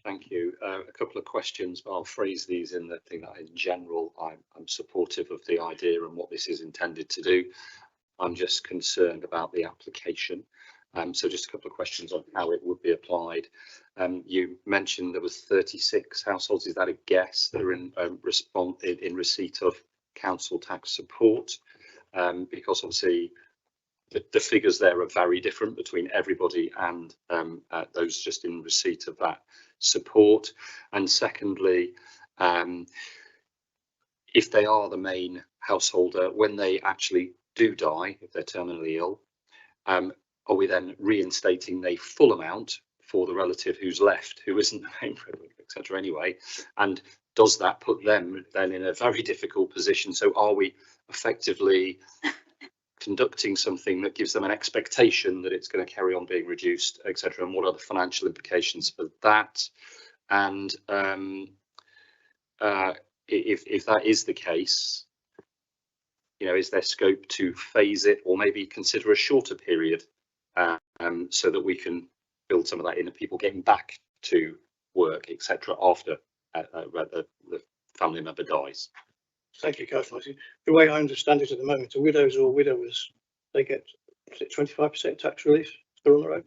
Thank you. A couple of questions, but I'll phrase these in the thing that in general, I'm supportive of the idea and what this is intended to do. I'm just concerned about the application. So just a couple of questions on how it would be applied. You mentioned there was 36 households. Is that a guess that are in receipt of council tax support? Because obviously the figures there are very different between everybody and those just in receipt of that support. And secondly, if they are the main householder, when they actually do die, if they're terminally ill, are we then reinstating the full amount for the relative who's left, who isn't the main breadwinner, etc. anyway? And does that put them then in a very difficult position? So are we effectively conducting something that gives them an expectation that it's going to carry on being reduced, etc., and what are the financial implications for that? And if that is the case, is there scope to phase it or maybe consider a shorter period so that we can build some of that in, people getting back to work, etc., after the family member dies? Thank you, Councillor Matthews. The way I understand it at the moment, the widows or widowers, they get 25% tax relief if they're on their own.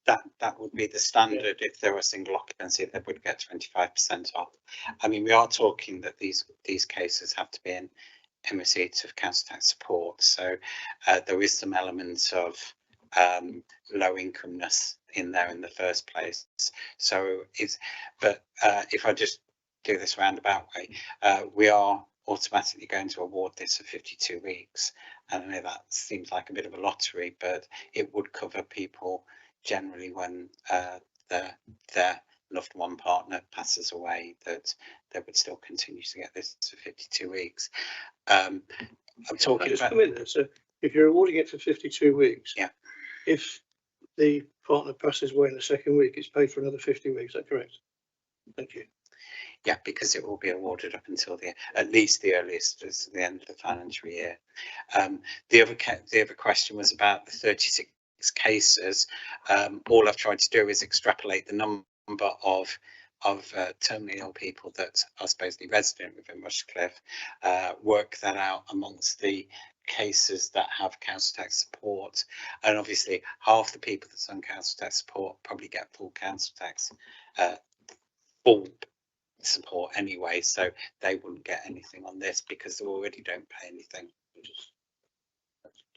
That would be the standard. If there were single occupancy, they would get 25% off. I mean, we are talking that these cases have to be in receipt of council tax support, so there is some elements of low incomeness in there in the first place. So if I just do this roundabout way, we are automatically going to award this for 52 weeks. And I know that seems like a bit of a lottery, but it would cover people generally when their loved one partner passes away, that they would still continue to get this for 52 weeks. I'm talking about. So if you're awarding it for 52 weeks, yeah. If the partner passes away in the second week, it's paid for another 50 weeks. Is that correct? Thank you. Yeah, because it will be awarded up until at least the earliest is the end of the financial year. The other question was about the 36 cases. All I've tried to do is extrapolate the number of terminally ill people that are supposedly resident within Rushcliffe, work that out amongst the cases that have council tax support, and obviously half the people that's on council tax support probably get full council tax full support anyway, so they wouldn't get anything on this because they already don't pay anything.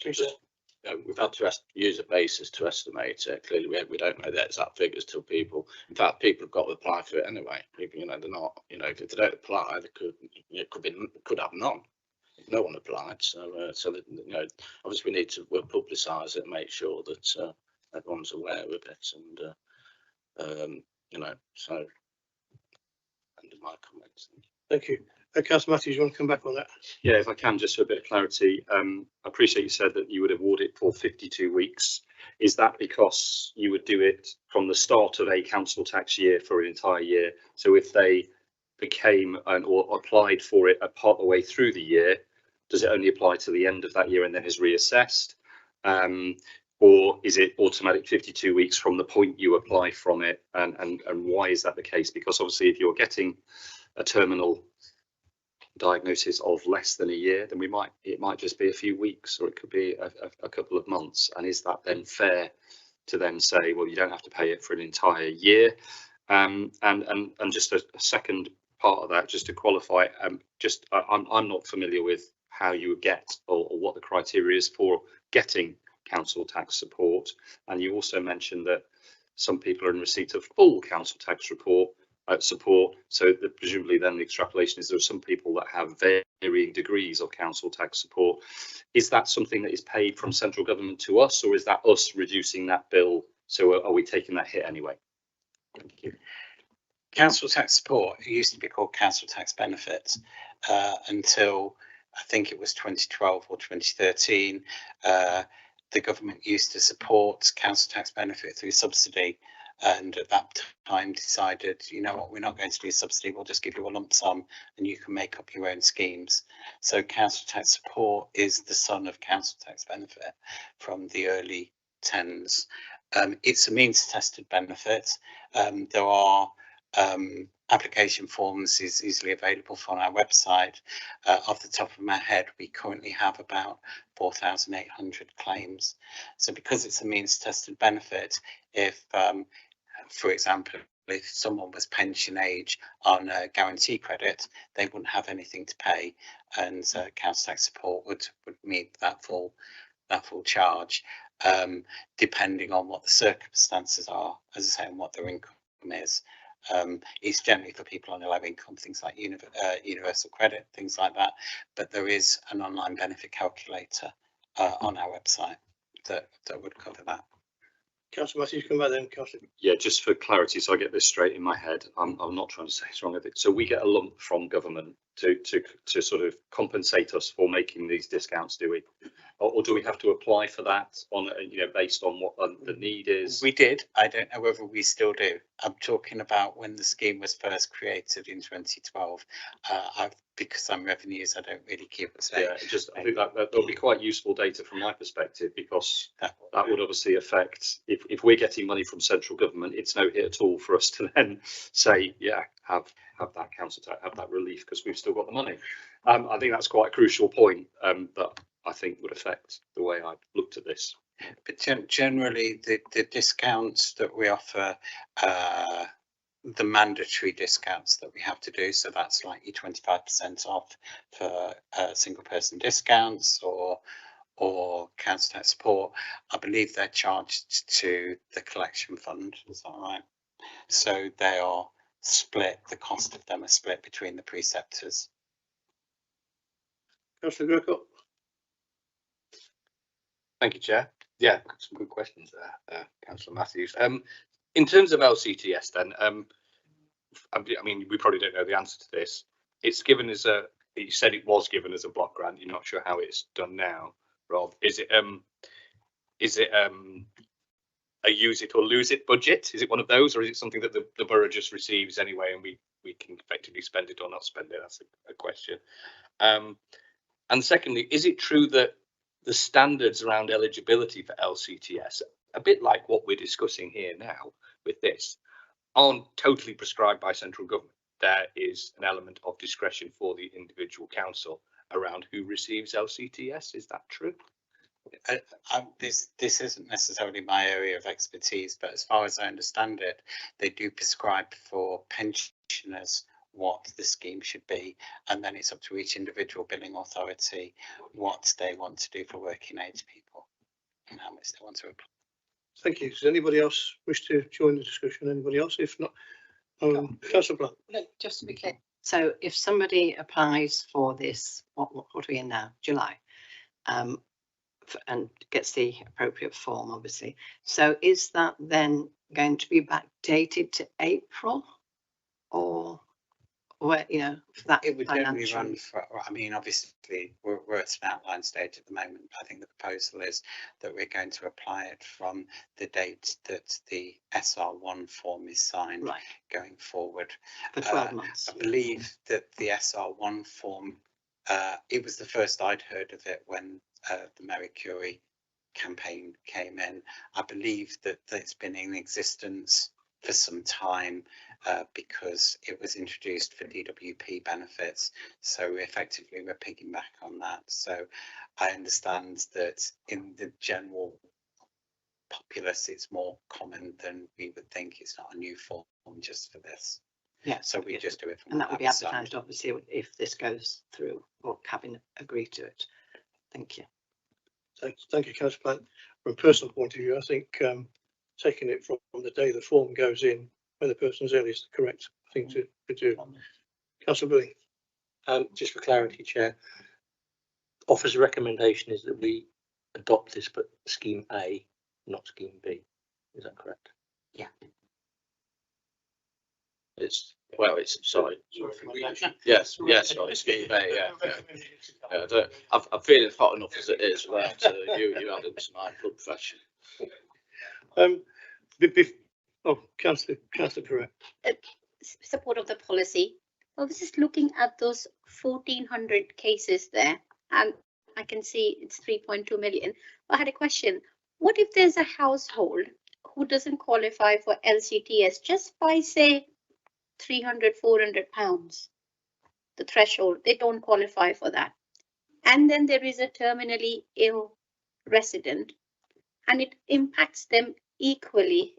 We've had to use a basis to estimate it. Clearly, we don't know the exact figures till people. In fact, people have got to apply for it anyway. They're not. If they don't apply, they could have none. No one applied, so that, obviously we need to publicise it and make sure that everyone's aware of it, and so end of my comments. Thank you. Councillor Matthews, you want to come back on that? Yeah, if I can, just for a bit of clarity. I appreciate you said that you would award it for 52 weeks. Is that because you would do it from the start of a council tax year for an entire year? So if they became or applied for it a part of the way through the year, does it only apply to the end of that year and then is reassessed? Or is it automatic 52 weeks from the point you apply from it? And why is that the case? Because obviously if you're getting a terminal diagnosis of less than a year, then it might just be a few weeks, or it could be a couple of months. And is that then fair to then say, well, you don't have to pay it for an entire year? And just a second part of that, just to qualify, I'm not familiar with how you would get or what the criteria is for getting council tax support. And you also mentioned that some people are in receipt of full council tax support. So presumably then the extrapolation is there are some people that have varying degrees of council tax support. Is that something that is paid from central government to us, or is that us reducing that bill? So are we taking that hit anyway? Thank you. Council tax support, it used to be called council tax benefits until I think it was 2012 or 2013. The government used to support council tax benefit through subsidy, and at that time decided, you know what, we're not going to do subsidy, we'll just give you a lump sum and you can make up your own schemes. So council tax support is the son of council tax benefit from the early 10s. It's a means tested benefit. There are application forms is easily available from our website. Off the top of my head, we currently have about 4,800 claims. So because it's a means tested benefit, if for example, if someone was pension age on a guarantee credit, they wouldn't have anything to pay, and council tax support would meet that full charge, depending on what the circumstances are, as I say, and what their income is. It's generally for people on a low income, things like universal credit, things like that. But there is an online benefit calculator on our website that would cover that. Councillor Matthews, come back then, Councillor. Yeah, just for clarity, so I get this straight in my head. I'm not trying to say it's wrong. So we get a lump from government to sort of compensate us for making these discounts, do we? Or do we have to apply for that on, based on what the need is? We did. I don't know whether we still do. I'm talking about when the scheme was first created in 2012. Because I'm revenues, I don't really keep it safe. Yeah, I think that'll be quite useful data from my perspective, because that would obviously affect, if we're getting money from central government, it's no hit at all for us to then say, yeah, have that council tax, have that relief, because we've still got the money. I think that's quite a crucial point that I think would affect the way I looked at this. But generally, the discounts that we offer, the mandatory discounts that we have to do, so that's like your 25% off for single person discounts or council tax support, I believe they're charged to the collection fund. Is that right? So they are split, the cost of them are split between the preceptors. Councillor Gricott. Thank you, Chair. Yeah, some good questions there, Councillor Matthews. In terms of LCTS then, I mean, we probably don't know the answer to this. It's given as you said it was given as a block grant. You're not sure how it's done now, Rob. Is it a use it or lose it budget? Is it one of those, or is it something that the borough just receives anyway and we can effectively spend it or not spend it? That's a question. And secondly, is it true that the standards around eligibility for LCTS, a bit like what we're discussing here now with this, aren't totally prescribed by central government? There is an element of discretion for the individual council around who receives LCTS. Is that true? This isn't necessarily my area of expertise, but as far as I understand it, they do prescribe for pensioners what the scheme should be, and then it's up to each individual billing authority what they want to do for working age people and how much they want to apply. Thank you. Does anybody else wish to join the discussion? Anybody else? If not, Councillor Blunt. No, just to be clear. So if somebody applies for this, what are we in now? July, and gets the appropriate form, obviously. So is that then going to be backdated to April, or Where, you know, for that It would generally financial. run for, I mean, obviously, we're at an outline stage at the moment. I think the proposal is that we're going to apply it from the date that the SR1 form is signed Right, going forward. for 12 months. I believe that the SR1 form, it was the first I'd heard of it when the Marie Curie campaign came in. I believe that it's been in existence for some time because it was introduced for DWP benefits. So effectively we're piggyback on that. So I understand that in the general populace it's more common than we would think. It's not a new form just for this. Yeah. So we just do it from And that will be side. advertised, obviously, if this goes through or cabinet agree to it. Thank you. Thank you, Councillor Plant. From a personal point of view, I think taking it from the day the form goes in, when the person's ill, is the correct thing to do. Councillor Billy. Just for clarity, Chair, officer's recommendation is that we adopt this, but scheme A, not scheme B. Is that correct? Yeah. It's, well, it's, sorry. Yes, sorry, scheme A, yeah. I'm feeling hot enough as it is without you adding some high blood pressure. Councillor Perret. Support of the policy. I was just looking at those 1,400 cases there, and I can see it's 3.2 million. I had a question. What if there's a household who doesn't qualify for LCTS just by, say, 300, 400 pounds, the threshold, they don't qualify for that. And then there is a terminally ill resident and it impacts them equally,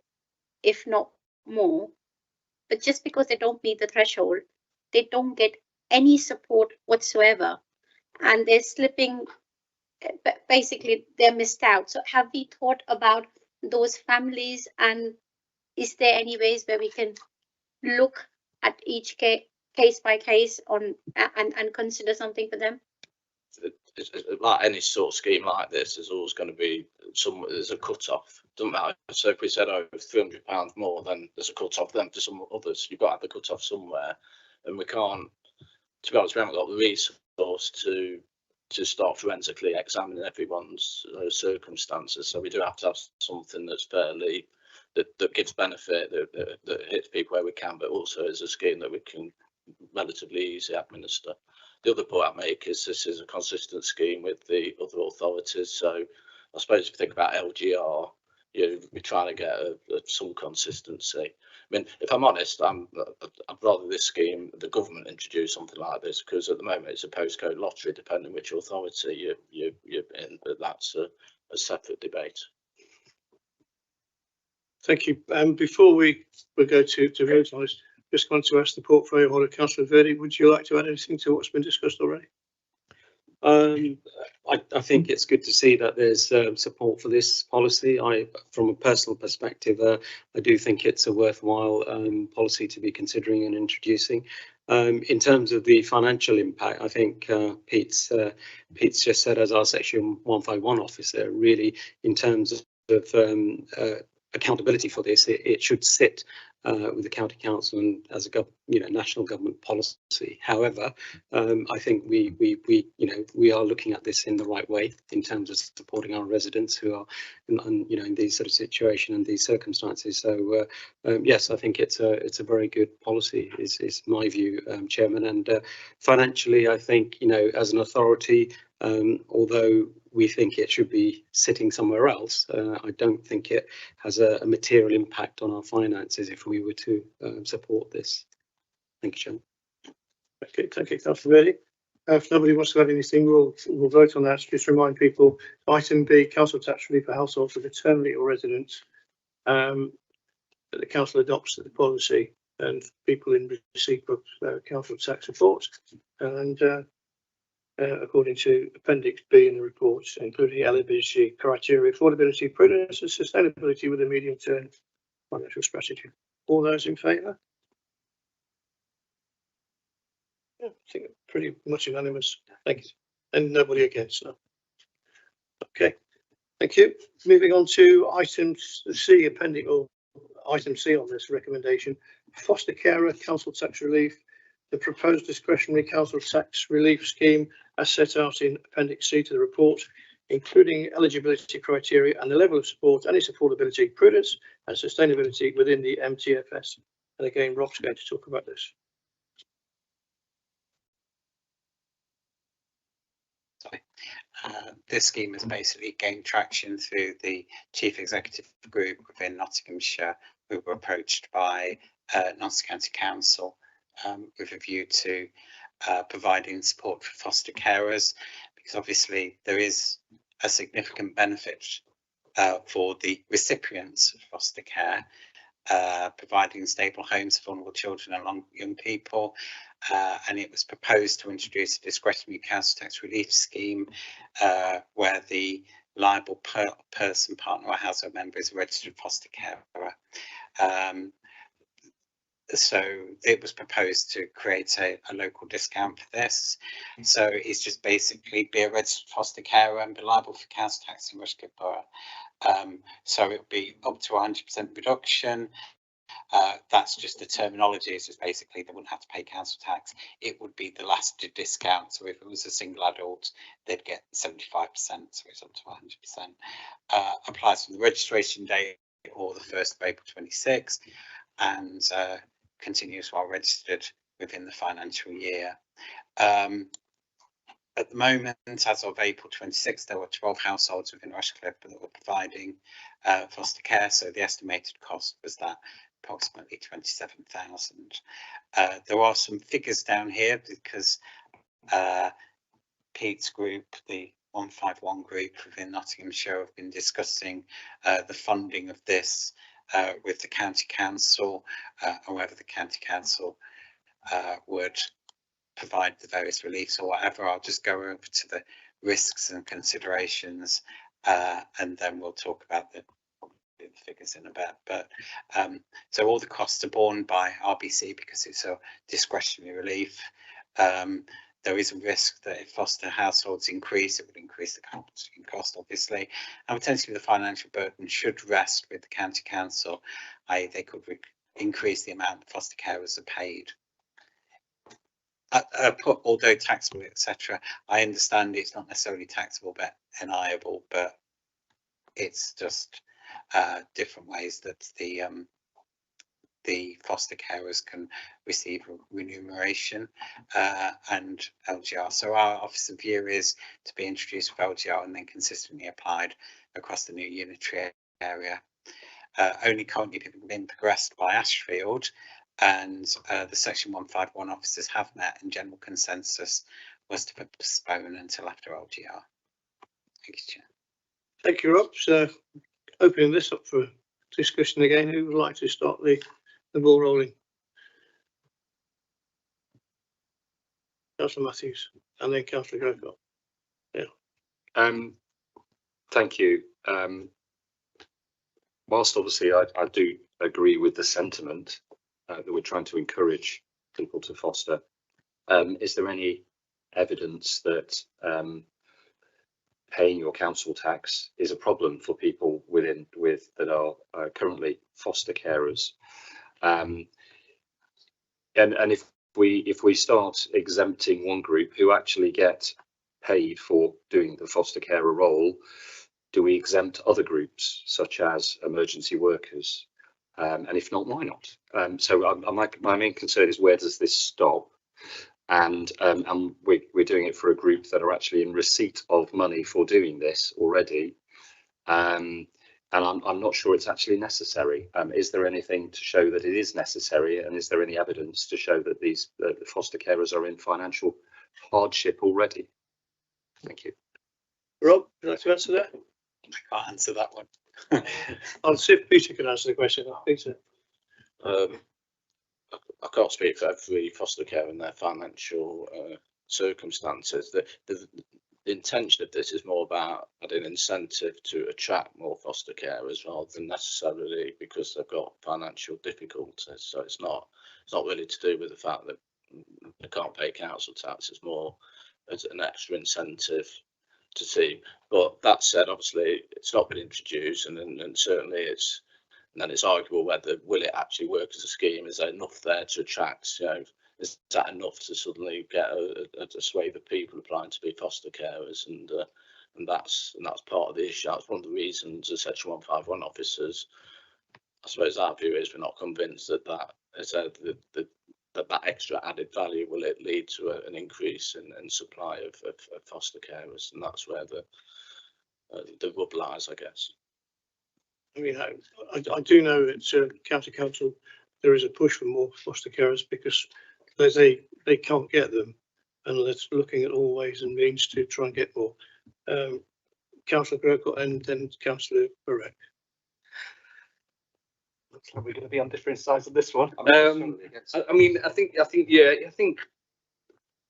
if not more. But just because they don't meet the threshold, they don't get any support whatsoever. And they're slipping, basically they're missed out. So have we thought about those families, and is there any ways where we can look at each case by case on and consider something for them? It's like any sort of scheme like this, there's always going to be there's a cut off. Doesn't matter. So if we said over £300 more, then there's a cut off. Then for some others, you've got to have the cut off somewhere, and we can't. To be honest, we haven't got the resource to start forensically examining everyone's circumstances. So we do have to have something that's fairly that gives benefit, that hits people where we can, but also is a scheme that we can relatively easily administer. The other point I make is this is a consistent scheme with the other authorities. So I suppose if you think about LGR, we're trying to get some consistency. I mean, if I'm honest, I'd rather this scheme, the government introduce something like this, because at the moment it's a postcode lottery, depending which authority you're in, but that's a separate debate. Thank you. Before we go to vote on this, just want to ask the portfolio holder, Councillor Verdi, would you like to add anything to what's been discussed already? I think it's good to see that there's support for this policy. From a personal perspective, I do think it's a worthwhile policy to be considering and introducing. In terms of the financial impact, I think Pete's just said, as our Section 151 officer, really in terms of accountability for this, it should sit with the county council and as a national government policy. However, I think we are looking at this in the right way in terms of supporting our residents who are in these sort of situation and these circumstances. So yes, I think it's a very good policy is my view, Chairman. And financially, I think as an authority, although we think it should be sitting somewhere else, I don't think it has a material impact on our finances if we were to support this. Thank you, Chairman. Okay, thank you, Councillor Verdi. If nobody wants to add anything, we'll vote on that. Just remind people, item B, council tax relief for households with a terminally ill resident, that the council adopts the policy and people in receipt of council tax reports, and according to Appendix B in the report, including eligibility criteria, affordability, prudence and sustainability with a medium-term financial strategy. All those in favour? Yeah, I think pretty much unanimous. Thank you. And nobody against. No. Okay, thank you. Moving on to item C, item C on this recommendation, foster carer council tax relief the proposed discretionary council tax relief scheme as set out in Appendix C to the report, including eligibility criteria and the level of support and its affordability, prudence and sustainability within the MTFS. And again, Rob's going to talk about this. This scheme has basically gained traction through the chief executive group within Nottinghamshire, who were approached by Notts County Council with a view to providing support for foster carers, because obviously there is a significant benefit for the recipients of foster care, providing stable homes for vulnerable children and young people. And it was proposed to introduce a discretionary council tax relief scheme where the liable person, partner or household member is a registered foster carer. So it was proposed to create a local discount for this. So it's just basically be a registered foster carer and be liable for council tax in Rushcliffe Borough. So it would be up to 100% reduction. That's just the terminology. It's just basically they wouldn't have to pay council tax. It would be the last discount. So if it was a single adult, they'd get 75%. So it's up to 100%. Applies from the registration date or the 1st of April 26, and continues while registered within the financial year. At the moment, as of April 26, there were 12 households within Rushcliffe that were providing foster care. So the estimated cost was that approximately 27,000. There are some figures down here because Pete's group, the 151 group within Nottinghamshire, have been discussing the funding of this with the county council, or whether the county council would provide the various reliefs or whatever. I'll just go over to the risks and considerations, and then we'll talk about the figures in a bit. But so all the costs are borne by RBC because it's a discretionary relief. There is a risk that if foster households increase, it would increase the cost, obviously, and potentially the financial burden should rest with the county council, i.e. they could increase the amount that foster carers are paid. Although taxable, etc., I understand it's not necessarily taxable but deniable, but it's just different ways that the foster carers can receive remuneration and LGR. So our officer view is to be introduced with LGR and then consistently applied across the new unitary area. Only currently been progressed by Ashfield, and the Section 151 officers have met, and general consensus was to postpone until after LGR. Thank you, Chair. Thank you, Rob. So opening this up for discussion again, who would like to start the ball rolling? Councillor Matthews and then Councillor Grocott. Yeah. Thank you. Whilst obviously I do agree with the sentiment that we're trying to encourage people to foster, is there any evidence that paying your council tax is a problem for people that are currently foster carers? And if we start exempting one group who actually get paid for doing the foster carer role, do we exempt other groups such as emergency workers? And if not, why not? So my main concern is, where does this stop? And we're doing it for a group that are actually in receipt of money for doing this already. And I'm not sure it's actually necessary. Is there anything to show that it is necessary? And is there any evidence to show that the foster carers are in financial hardship already? Thank you. Rob, would you like to answer that? I can't answer that one. I'll see if Peter can answer the question. Peter. I can't speak for every foster care and their financial circumstances. The intention of this is more about adding incentive to attract more foster carers rather than necessarily because they've got financial difficulties. So it's not really to do with the fact that they can't pay council tax. It's more as an extra incentive to see. But that said, obviously it's not been introduced, and certainly it's arguable whether will it actually work as a scheme. Is there enough there to attract is that enough to suddenly get a swathe of people applying to be foster carers? And that's part of the issue. That's one of the reasons the Section 151 officers, I suppose our view is, we're not convinced that that extra added value will it lead to an increase in supply of foster carers, and that's where the rub lies, I guess. I mean, I do know that county council, there is a push for more foster carers because they can't get them, and it's looking at all ways and means to try and get more. Councillor Grocott and then Councillor Barrett. Looks like we're going to be on different sides of this one. I mean, I think,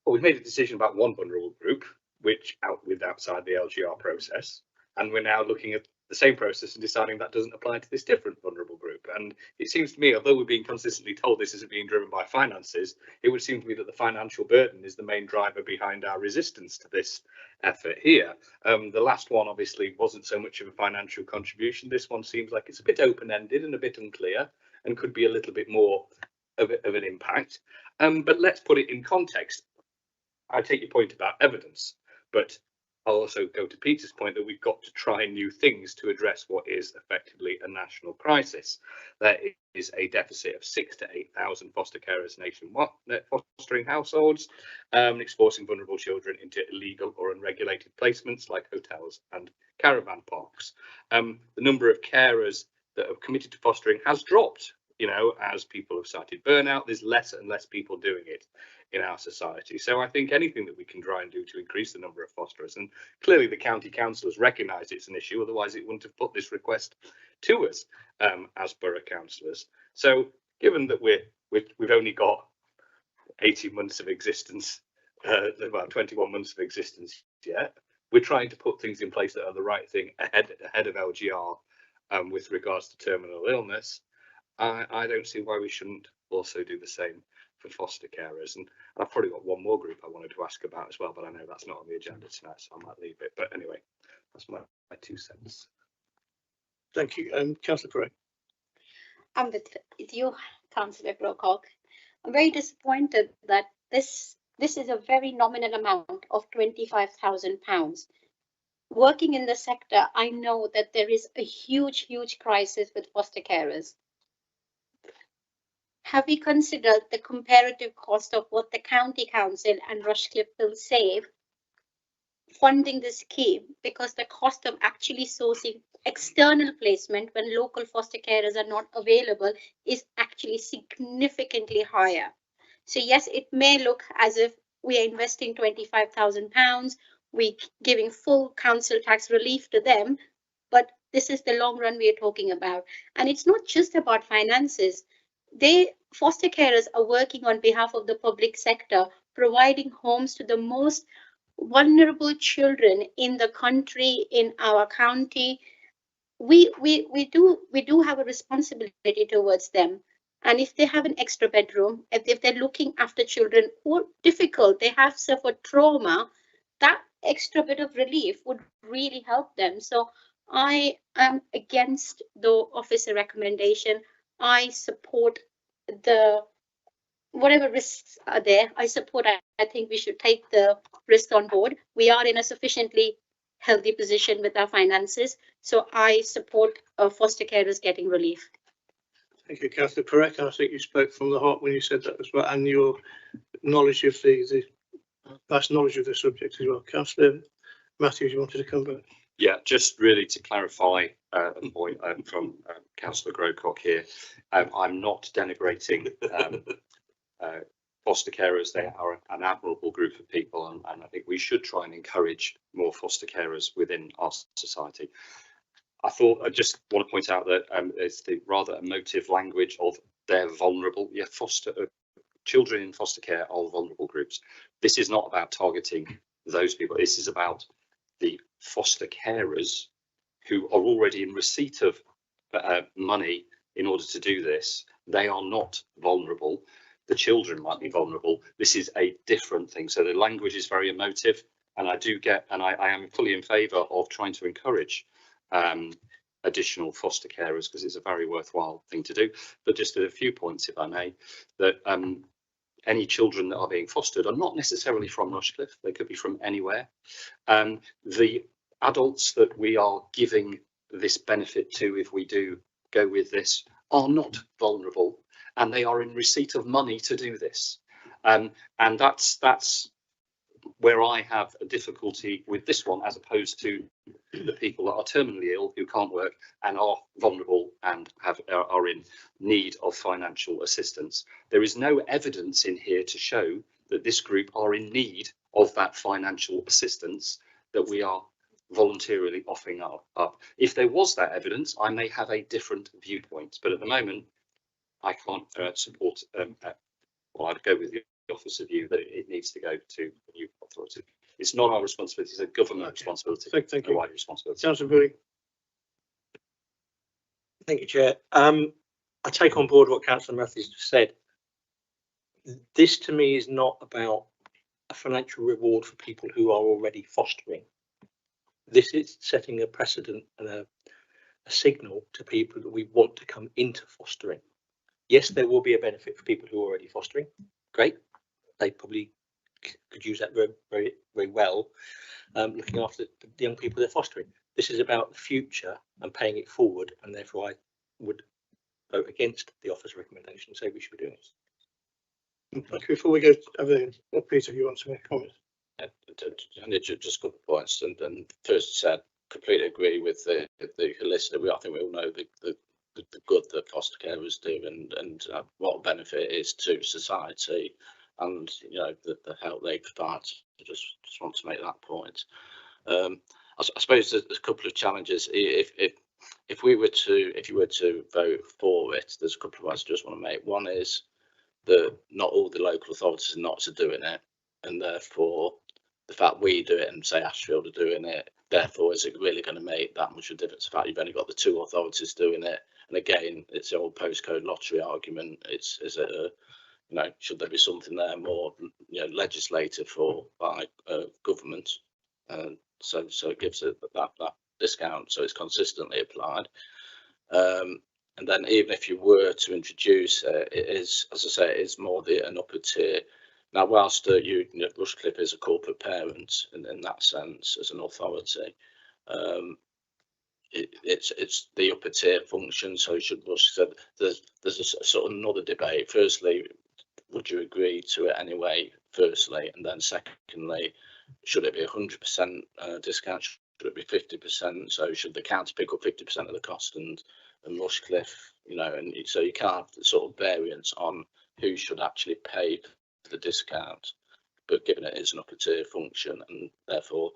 well, we've made a decision about one vulnerable group, which outside the LGR process, and we're now looking at the same process and deciding that doesn't apply to this different vulnerable group. And it seems to me, although we're being consistently told this isn't being driven by finances, it would seem to me that the financial burden is the main driver behind our resistance to this effort here. The last one obviously wasn't so much of a financial contribution. This one seems like it's a bit open-ended and a bit unclear and could be a little bit more of an impact. But let's put it in context. I take your point about evidence, but I'll also go to Peter's point that we've got to try new things to address what is effectively a national crisis. There is a deficit of 6,000 to 8,000 foster carers nationwide, fostering households, exporting vulnerable children into illegal or unregulated placements like hotels and caravan parks. The number of carers that are committed to fostering has dropped. You know, as people have started burnout, there's less and less people doing it in our society. So I think anything that we can try and do to increase the number of fosterers, and clearly the county council has recognised it's an issue, otherwise it wouldn't have put this request to us as borough councillors. So given that we've only got 18 months of existence, about 21 months of existence yet, we're trying to put things in place that are the right thing ahead of LGR with regards to terminal illness. I don't see why we shouldn't also do the same for foster carers. And I've probably got one more group I wanted to ask about as well, but I know that's not on the agenda tonight, so I might leave it. But anyway, that's my 2 cents. Thank you. Councillor Perret. I'm with you, Councillor Grocott. I'm very disappointed that this is a very nominal amount of £25,000. Working in the sector, I know that there is a huge crisis with foster carers. Have we considered the comparative cost of what the County Council and Rushcliffe will save funding the scheme? Because the cost of actually sourcing external placement when local foster carers are not available is actually significantly higher. So yes, it may look as if we are investing £25,000, we're giving full council tax relief to them, but this is the long run we are talking about. And it's not just about finances. Foster carers are working on behalf of the public sector, providing homes to the most vulnerable children in the country, in our county. We do have a responsibility towards them. And if they have an extra bedroom, if they're looking after children who are difficult, they have suffered trauma, that extra bit of relief would really help them. So I am against the officer recommendation. I support whatever risks are there. I think we should take the risk on board. We are in a sufficiently healthy position with our finances. So I support foster carers getting relief. Thank you, Councillor Perret. I think you spoke from the heart when you said that as well, and your knowledge of the vast knowledge of the subject as well. Councillor Matthews, you wanted to come back? Yeah, just really to clarify a point from Councillor Grocott here. I'm not denigrating foster carers. They are an admirable group of people, and I think we should try and encourage more foster carers within our society. I just want to point out that it's the rather emotive language of they're vulnerable. Yeah, children in foster care are vulnerable groups. This is not about targeting those people. This is about the foster carers who are already in receipt of money in order to do this. They are not vulnerable. The children might be vulnerable. This is a different thing. So the language is very emotive, and I am fully in favour of trying to encourage additional foster carers, because it's a very worthwhile thing to do. But just a few points, if I may, that any children that are being fostered are not necessarily from Rushcliffe. They could be from anywhere. The adults that we are giving this benefit to, if we do go with this, are not vulnerable, and they are in receipt of money to do this. And that's where I have a difficulty with this one, as opposed to the people that are terminally ill who can't work and are vulnerable and are in need of financial assistance. There is no evidence in here to show that this group are in need of that financial assistance that we are voluntarily offering up. If there was that evidence, I may have a different viewpoint, but at the moment I can't support. Well, I'd go with the officer view that it needs to go to the new authority. It's not our responsibility; it's a government responsibility. Thank you. A wider responsibility. Councillor Billy. Thank you, Chair. I take on board what Councillor Murphy's just said. This to me is not about a financial reward for people who are already fostering. This is setting a precedent and a signal to people that we want to come into fostering. Yes, there will be a benefit for people who are already fostering. Great. They probably could use that very well, looking after the young people they're fostering. This is about the future and paying it forward, and therefore I would vote against the officer's recommendation and say we should be doing this. Okay, before we go to everything, Peter, you want to make a comment? And just a couple of points, and first said, completely agree with the holistic. I think we all know the good that foster carers do, and what benefit it is to society, and you know the help they provide. I just want to make that point. I suppose there's a couple of challenges. If you were to vote for it, there's a couple of points I just want to make. One is that not all the local authorities are not doing it, and therefore the fact we do it and say Ashfield are doing it, therefore is it really going to make that much of a difference? The fact you've only got the two authorities doing it, and again, it's the old postcode lottery argument. Is it a, you know, should there be something there more, you know, legislated for by government? So it gives it that discount, so it's consistently applied. And then even if you were to introduce it, it is, as I say, it is more an upper tier. Now, whilst Rushcliffe is a corporate parent in that sense as an authority, it's the upper tier function. So should there's a sort of another debate. Firstly, would you agree to it anyway? Firstly, and then secondly, should it be 100% discount? Should it be 50%? So should the county pick up 50% of the cost and Rushcliffe, you know, and so you can't have the sort of variance on who should actually pay for the discount, but given it is an upper tier function, and therefore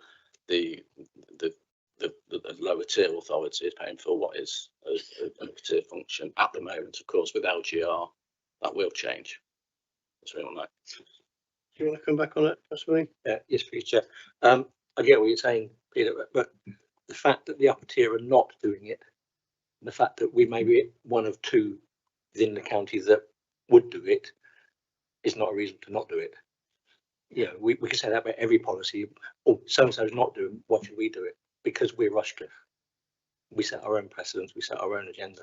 the lower tier authority is paying for what is an upper tier function at the moment. Of course, with LGR, that will change, as we all know. Do you want to come back on it, Councillor? Yeah, yes, please, Chair. I get what you're saying, Peter, but the fact that the upper tier are not doing it, the fact that we may be one of two within the counties that would do it, is not a reason to not do it. You know, we can say that about every policy. Oh, so and so's not doing, why should we do it? Because we're Rushcliffe. We set our own precedents, we set our own agenda.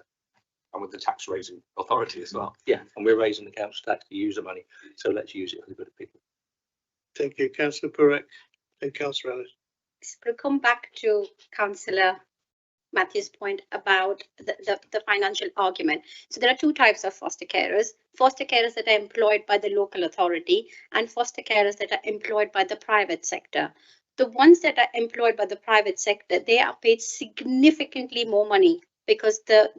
And with the tax raising authority as well. Yeah, and we're raising the council tax to use the money, so let's use it for the good of people. Thank you, Councillor Purek and Councillor Ellis. To come back to Councillor Matthew's point about the financial argument. So there are two types of foster carers that are employed by the local authority and foster carers that are employed by the private sector. The ones that are employed by the private sector, they are paid significantly more money because the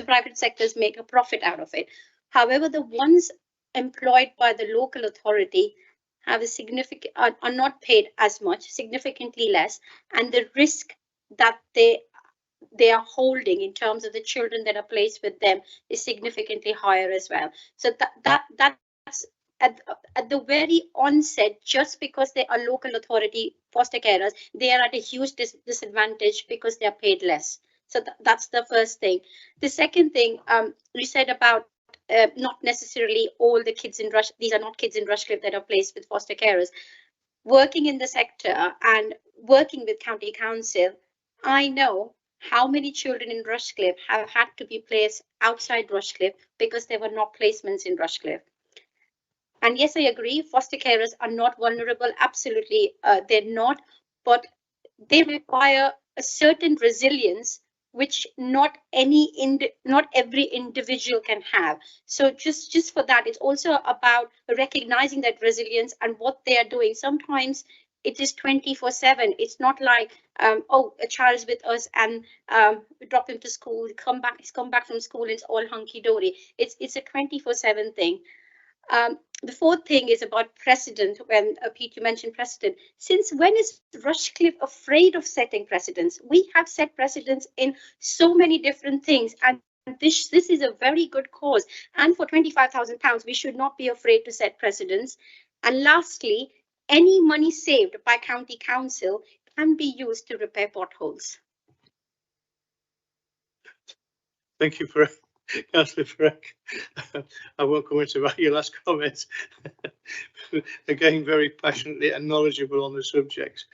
private sectors make a profit out of it. However, the ones employed by the local authority have a significant are not paid as much, significantly less, and the risk that they are holding in terms of the children that are placed with them is significantly higher as well. So that's at the very onset, just because they are local authority foster carers, they are at a huge disadvantage because they are paid less. So that's the first thing. The second thing you said about not necessarily all the kids in these are not kids in Rushcliffe that are placed with foster carers. Working in the sector and working with county council, I know how many children in Rushcliffe have had to be placed outside Rushcliffe because there were not placements in Rushcliffe. And yes, I agree, foster carers are not vulnerable. Absolutely, they're not, but they require a certain resilience which not every individual can have. So just for that, it's also about recognizing that resilience and what they are doing. Sometimes it is 24/7. It's not like oh, a child is with us and we drop him to school, he's come back from school, it's all hunky-dory. It's a 24/7 thing. The fourth thing is about precedent. When Pete, you mentioned precedent. Since when is Rushcliffe afraid of setting precedents? We have set precedents in so many different things, and this is a very good cause. And for £25,000, we should not be afraid to set precedents. And lastly, any money saved by county council can be used to repair potholes. Thank you for Councillor Freck. I won't come into your last comment. Again, very passionately and knowledgeable on the subject.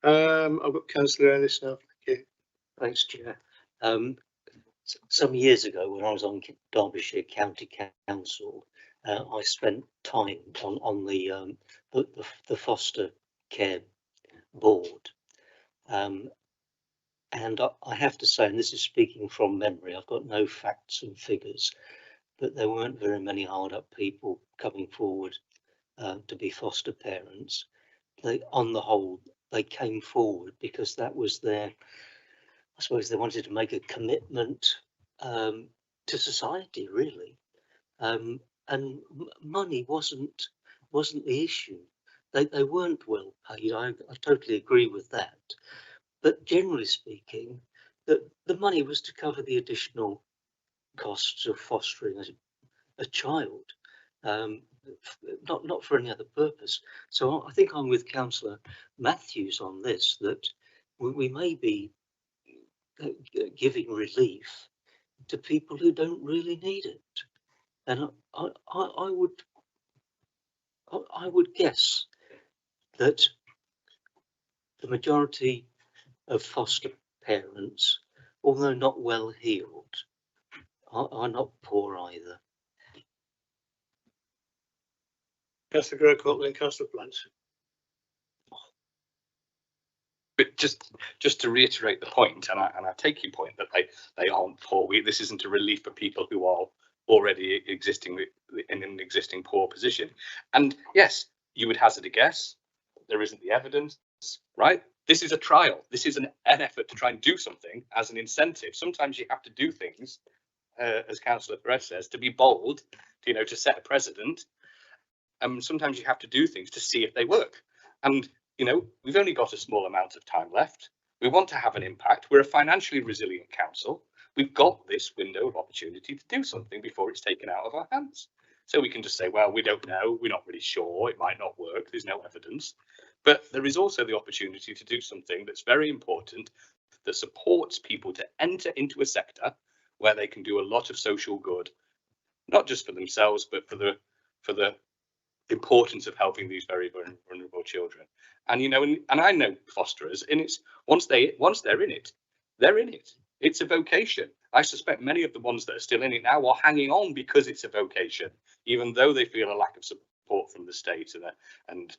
I've got Councillor Ellis now. Thank you. Thanks, Chair. Some years ago, when I was on Derbyshire County Council, I spent time on the foster care board. And I have to say, and this is speaking from memory, I've got no facts and figures, but there weren't very many hard up people coming forward to be foster parents. On the whole, they came forward because that was I suppose they wanted to make a commitment to society, really. And money wasn't the issue. They weren't well paid. I totally agree with that. But generally speaking, the money was to cover the additional costs of fostering a child, not for any other purpose. So I think I'm with Councillor Matthews on this, that we may be giving relief to people who don't really need it. And I would guess that the majority of foster parents, although not well heeled, are not poor either. Councillor Grocott, then Councillor Plant. But just to reiterate the point, and I take your point that they aren't poor. This isn't a relief for people who are already existing in an existing poor position. And yes, you would hazard a guess. There isn't the evidence, right? This is a trial. This is an effort to try and do something as an incentive. Sometimes you have to do things, as Councillor Perez says, to be bold, to set a precedent. Sometimes you have to do things to see if they work. And we've only got a small amount of time left. We want to have an impact. We're a financially resilient council. We've got this window of opportunity to do something before it's taken out of our hands. So we can just say, well, we don't know. We're not really sure. It might not work. There's no evidence. But there is also the opportunity to do something that's very important, that supports people to enter into a sector where they can do a lot of social good, not just for themselves, but for the importance of helping these very vulnerable children. And and I know fosterers, and it's once they're in it, they're in it. It's a vocation. I suspect many of the ones that are still in it now are hanging on because it's a vocation, even though they feel a lack of support from the state and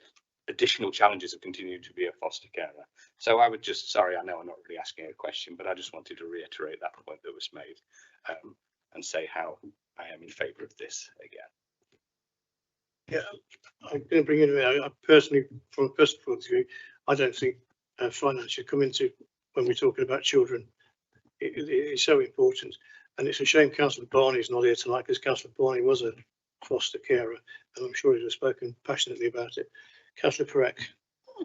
additional challenges of continuing to be a foster carer. So I would sorry, I know I'm not really asking a question, but I just wanted to reiterate that point that was made and say how I am in favour of this again. Yeah, I'm going to bring in I personally, from a personal point of view, I don't think finance should come into when we're talking about children. It is so important, and it's a shame Councillor Barney's not here tonight, because Councillor Barney was a foster carer, and I'm sure he'd have spoken passionately about it. Councillor Perec,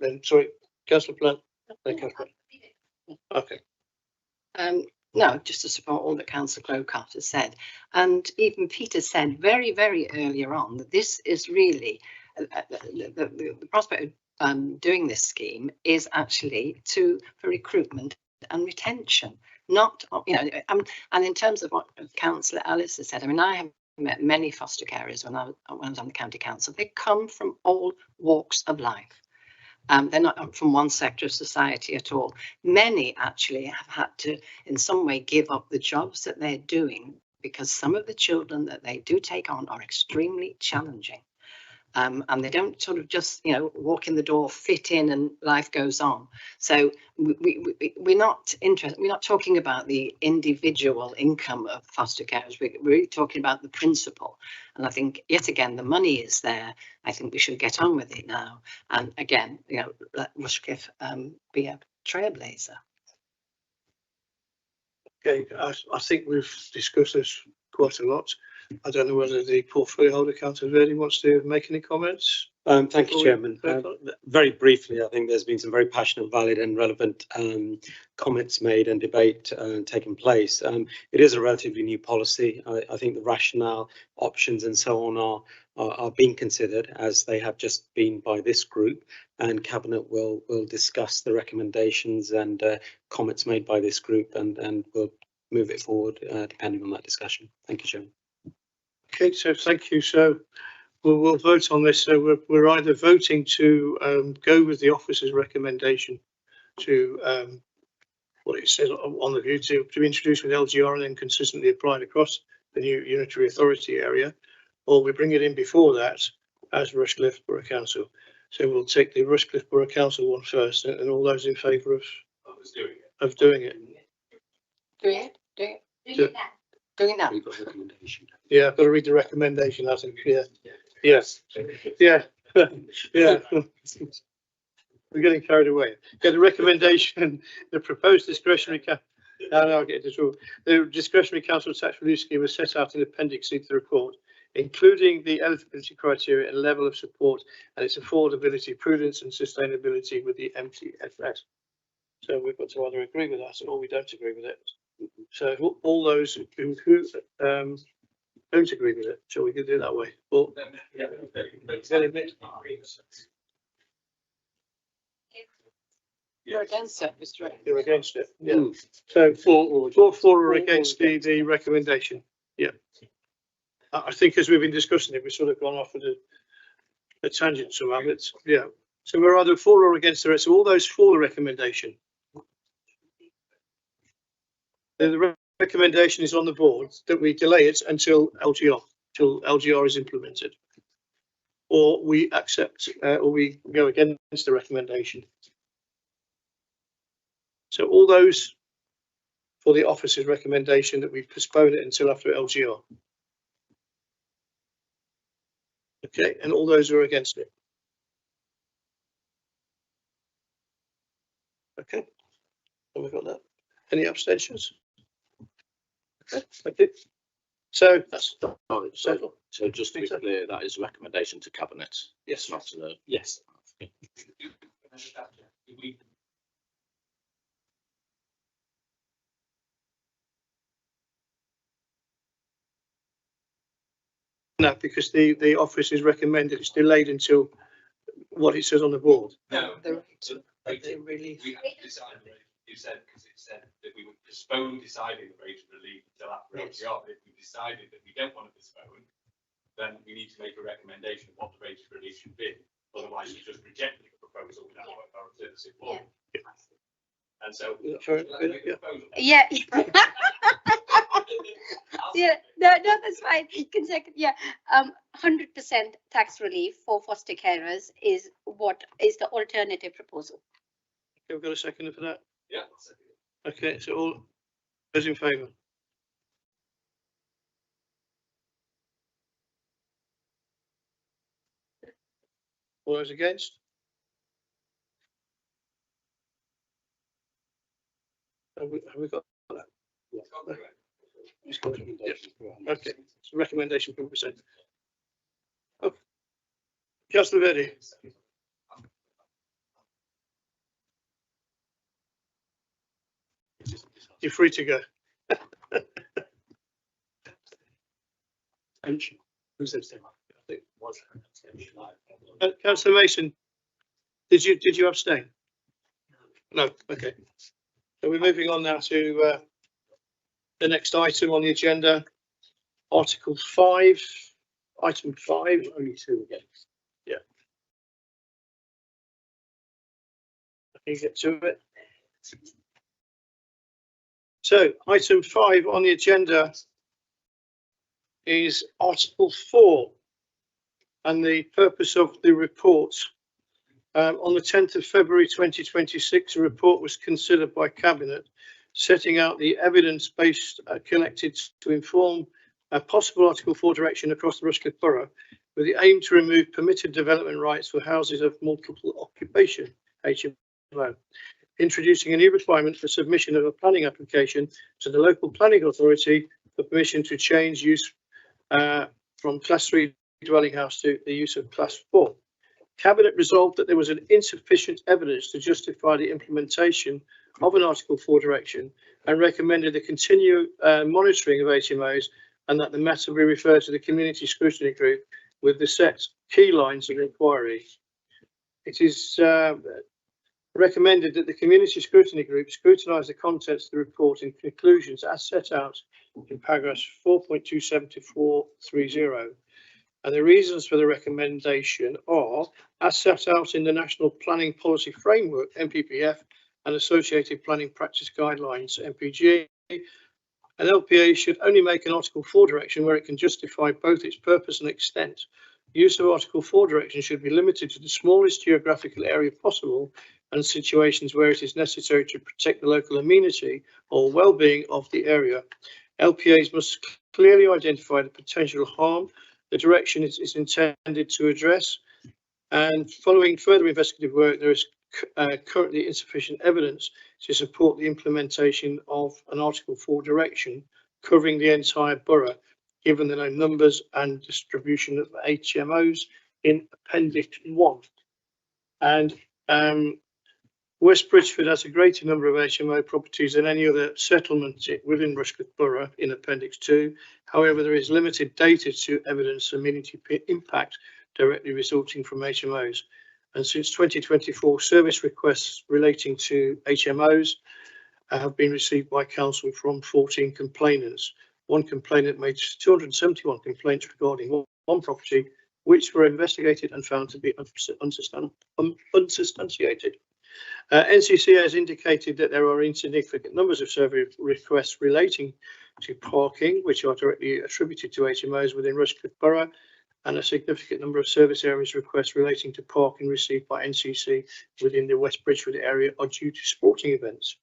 then sorry, Councillor Plant, then Councillor. Okay. No, just to support all that Councillor Grocott has said, and even Peter said very, very earlier on that this is really the prospect of doing this scheme is actually for recruitment and retention, not and in terms of what Councillor Ellis has said, I mean, I have met many foster carers when I was on the county council. They come from all walks of life. They're not from one sector of society at all. Many actually have had to, in some way, give up the jobs that they're doing because some of the children that they do take on are extremely challenging. and they don't sort of just, you know, walk in the door, fit in, and life goes on. So we're not interested. We're not talking about the individual income of foster carers. We're really talking about the principle. And I think yet again the money is there. I think we should get on with it now. And again, you know, let Rushcliffe be a trailblazer. Okay, I think we've discussed this quite a lot. I don't know whether the portfolio holder, Councillor Verdi, wants to make any comments. Thank you, Chairman. Very briefly, I think there's been some very passionate, valid and relevant comments made and debate taking place. It is a relatively new policy. I think the rationale, options and so on are being considered, as they have just been by this group, and Cabinet will discuss the recommendations and comments made by this group, and we'll move it forward depending on that discussion. Thank you, Chairman. Okay, so thank you. So we'll vote on this. So we're either voting to go with the officer's recommendation to what it says on the view to introduce with LGR and then consistently applied across the new unitary authority area, or we bring it in before that as Rushcliffe Borough Council. So we'll take the Rushcliffe Borough Council one first, and all those in favour of doing it. Doing it now. Yeah, I've got to read the recommendation. I think. Yeah. Yes. Yeah. Yeah. We're getting carried away. Okay, the recommendation, the proposed discretionary I'll get this all. The discretionary council tax relief scheme was set out in Appendix C to the report, including the eligibility criteria and level of support and its affordability, prudence and sustainability with the MTFS. So we've got to either agree with that or we don't agree with it. So all those who don't agree with it, shall we do it that way? Or, You're against it, Mr. You're against it. Yeah. So for or against the recommendation. Yeah. I think as we've been discussing it, we've sort of gone off with a tangent somehow. But yeah. So we're either for or against the rest. So all those for the recommendation. The recommendation is on the board that we delay it until LGR is implemented, or we accept or we go against the recommendation. So all those for the officer's recommendation that we postpone it until after LGR. Okay, and all those who are against it. Okay, have we got that? Any abstentions? Okay, thank you. So that's so just to be clear, that is a recommendation to Cabinet. Yes, not to the. Yes. No, because the office is recommended it's delayed until what it says on the board. No, The relief. we have decided. You said because it said that we would postpone deciding the rate of relief until after LGR. If we decided that we don't want to postpone, then we need to make a recommendation of what the rate of relief should be. Otherwise, you just reject the proposal without our support. Yeah. And so, Yeah. Yeah, no, that's fine. Yeah, 100% tax relief for foster carers is what is the alternative proposal. Okay, we've got a second for that. yeah. Okay, so all those in favour? All those against? Have we got that? Yeah. It's got it. Yeah. Okay, so recommendation for percent. Okay. Councillor Verdi. You're free to go. Who's abstaining? Councillor Mason, did you abstain? No. Okay. So we're moving on now to the next item on the agenda, Article 5, Item 5. Only 2 against. Yeah. Can you get to it? So Item 5 on the agenda is Article 4. and the purpose of the report. On the 10th of February 2026, a report was considered by Cabinet, setting out the evidence based collected to inform a possible Article 4 direction across the Rushcliffe Borough, with the aim to remove permitted development rights for houses of multiple occupation, HMO, introducing a new requirement for submission of a planning application to the local planning authority for permission to change use from Class 3 dwelling house to the use of Class 4. Cabinet resolved that there was insufficient evidence to justify the implementation of an Article 4 direction and recommended the continued monitoring of HMOs, and that the matter be referred to the Community Scrutiny Group with the set key lines of inquiry. It is recommended that the Community Scrutiny Group scrutinise the contents of the report and conclusions as set out in paragraphs 4.27 to 430. And the reasons for the recommendation are, as set out in the National Planning Policy Framework, NPPF, and associated planning practice guidelines, NPG, an LPA should only make an Article 4 direction where it can justify both its purpose and extent. Use of Article 4 direction should be limited to the smallest geographical area possible and situations where it is necessary to protect the local amenity or well-being of the area. LPAs must clearly identify the potential harm the direction is intended to address, and following further investigative work, there is currently insufficient evidence to support the implementation of an Article 4 direction covering the entire borough, given the known numbers and distribution of HMOs in Appendix 1. And West Bridgford has a greater number of HMO properties than any other settlement within Rushcliffe Borough in Appendix 2. However, there is limited data to evidence amenity impact directly resulting from HMOs. And since 2024, service requests relating to HMOs have been received by Council from 14 complainants. One complainant made 271 complaints regarding one property, which were investigated and found to be unsubstantiated. NCC has indicated that there are insignificant numbers of survey requests relating to parking, which are directly attributed to HMOs within Rushcliffe Borough, and a significant number of service areas requests relating to parking received by NCC within the West Bridgford area are due to sporting events.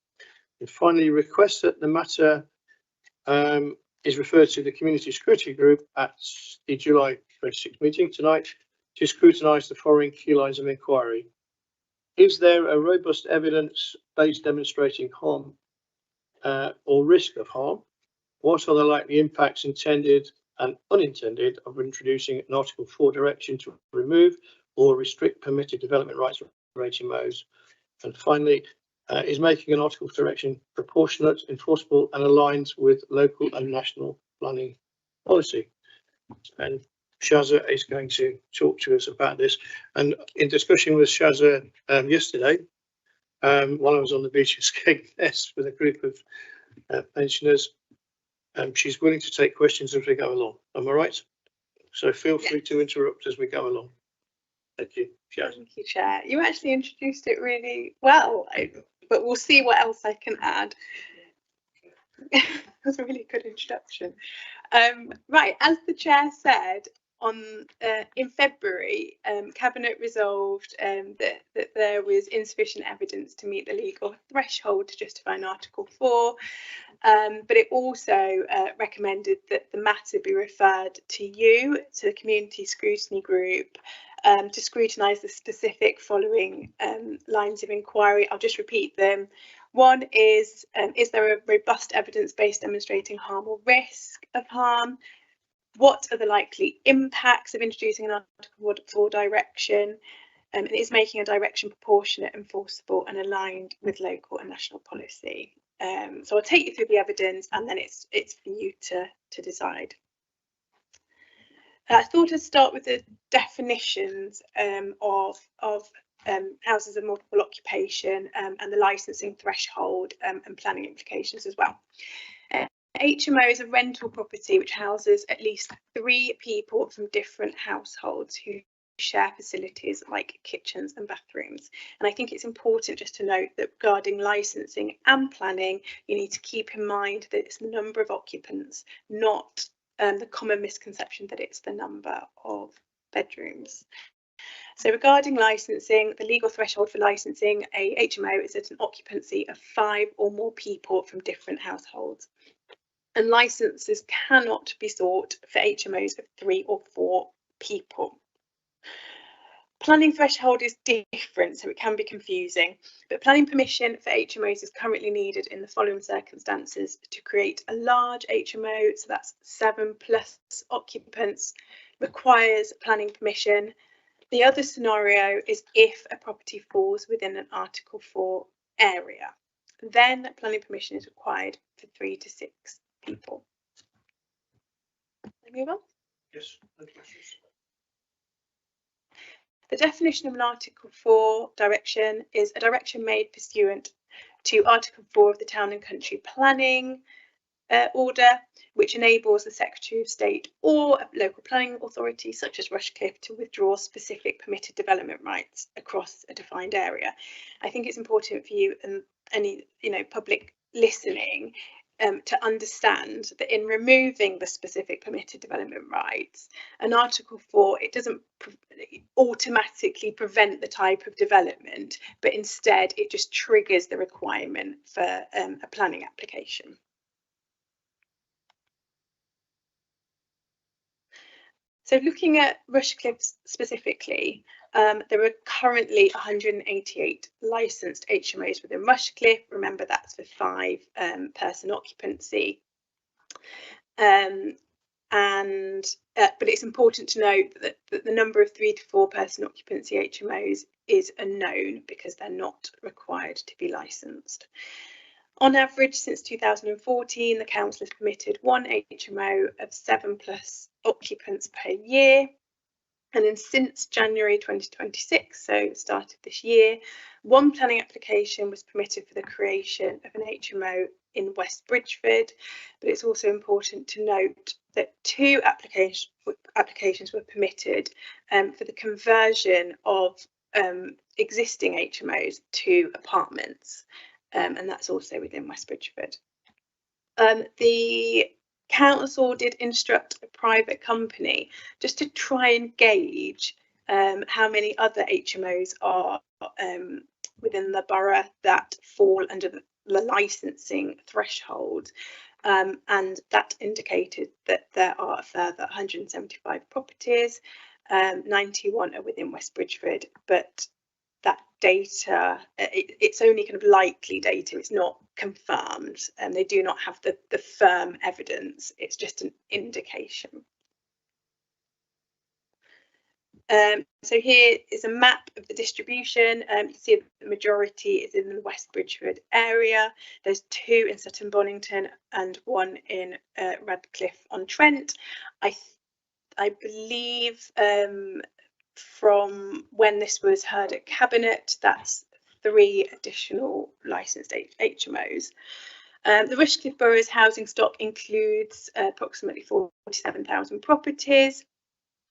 And finally, requests that the matter is referred to the Community Scrutiny Group at the July 26th meeting tonight to scrutinise the following key lines of inquiry. Is there a robust evidence-based demonstrating harm or risk of harm? What are the likely impacts intended and unintended of introducing an Article 4 direction to remove or restrict permitted development rights for HMOs? And finally, is making an Article 4 direction proportionate, enforceable and aligned with local and national planning policy? And Shazza is going to talk to us about this. And in discussion with Shazza yesterday, while I was on the beach at Skegness with a group of pensioners, she's willing to take questions as we go along. Am I right? So feel free to interrupt as we go along. Thank you, Shazza. Thank you, Chair. You actually introduced it really well, but we'll see what else I can add. That was a really good introduction. Right, as the Chair said, in February, Cabinet resolved that there was insufficient evidence to meet the legal threshold to justify an Article 4, but it also recommended that the matter be referred to the Community Scrutiny Group, to scrutinise the specific following lines of inquiry. I'll just repeat them. One is there a robust evidence-based demonstrating harm or risk of harm? What are the likely impacts of introducing an Article 4 direction? And is making a direction proportionate, enforceable and aligned with local and national policy? So I'll take you through the evidence and then it's for you to decide. I thought I'd start with the definitions of houses of multiple occupation and the licensing threshold and planning implications as well. HMO is a rental property which houses at least 3 people from different households who share facilities like kitchens and bathrooms. And I think it's important just to note that regarding licensing and planning, you need to keep in mind that it's the number of occupants, not the common misconception that it's the number of bedrooms. So regarding licensing, the legal threshold for licensing a HMO is at an occupancy of 5 or more people from different households. And licenses cannot be sought for HMOs of 3 or 4 people. Planning threshold is different, so it can be confusing, but planning permission for HMOs is currently needed in the following circumstances: to create a large HMO, so that's 7+ occupants, requires planning permission. The other scenario is if a property falls within an Article 4 area, then planning permission is required for 3 to 6 people. Move on. Yes. The definition of an Article 4 direction is a direction made pursuant to Article 4 of the Town and Country Planning Order, which enables the Secretary of State or a local planning authority such as Rushcliffe to withdraw specific permitted development rights across a defined area. I think it's important for you and any public listening to understand that in removing the specific permitted development rights, an Article 4, it doesn't automatically prevent the type of development, but instead it just triggers the requirement for a planning application. So looking at Rushcliffe specifically, there are currently 188 licensed HMOs within Rushcliffe. Remember, that's for 5 person occupancy. But it's important to note that the number of 3 to 4 person occupancy HMOs is unknown because they're not required to be licensed. On average, since 2014, the council has permitted 1 HMO of 7+ occupants per year. And then since January 2026, so the start of this year, 1 planning application was permitted for the creation of an HMO in West Bridgford. But it's also important to note that 2 applications were permitted for the conversion of existing HMOs to apartments. And that's also within West Bridgford. The council did instruct a private company just to try and gauge how many other HMOs are within the borough that fall under the licensing threshold. And that indicated that there are a further 175 properties, 91 are within West Bridgford, but that data, it's only kind of likely data, it's not confirmed, and they do not have the firm evidence, it's just an indication. So here is a map of the distribution. You can see that the majority is in the West Bridgford area. There's 2 in Sutton Bonington and 1 in Radcliffe-on-Trent. I believe from when this was heard at Cabinet, that's 3 additional licensed HMOs. The Rushcliffe Borough's housing stock includes approximately 47,000 properties,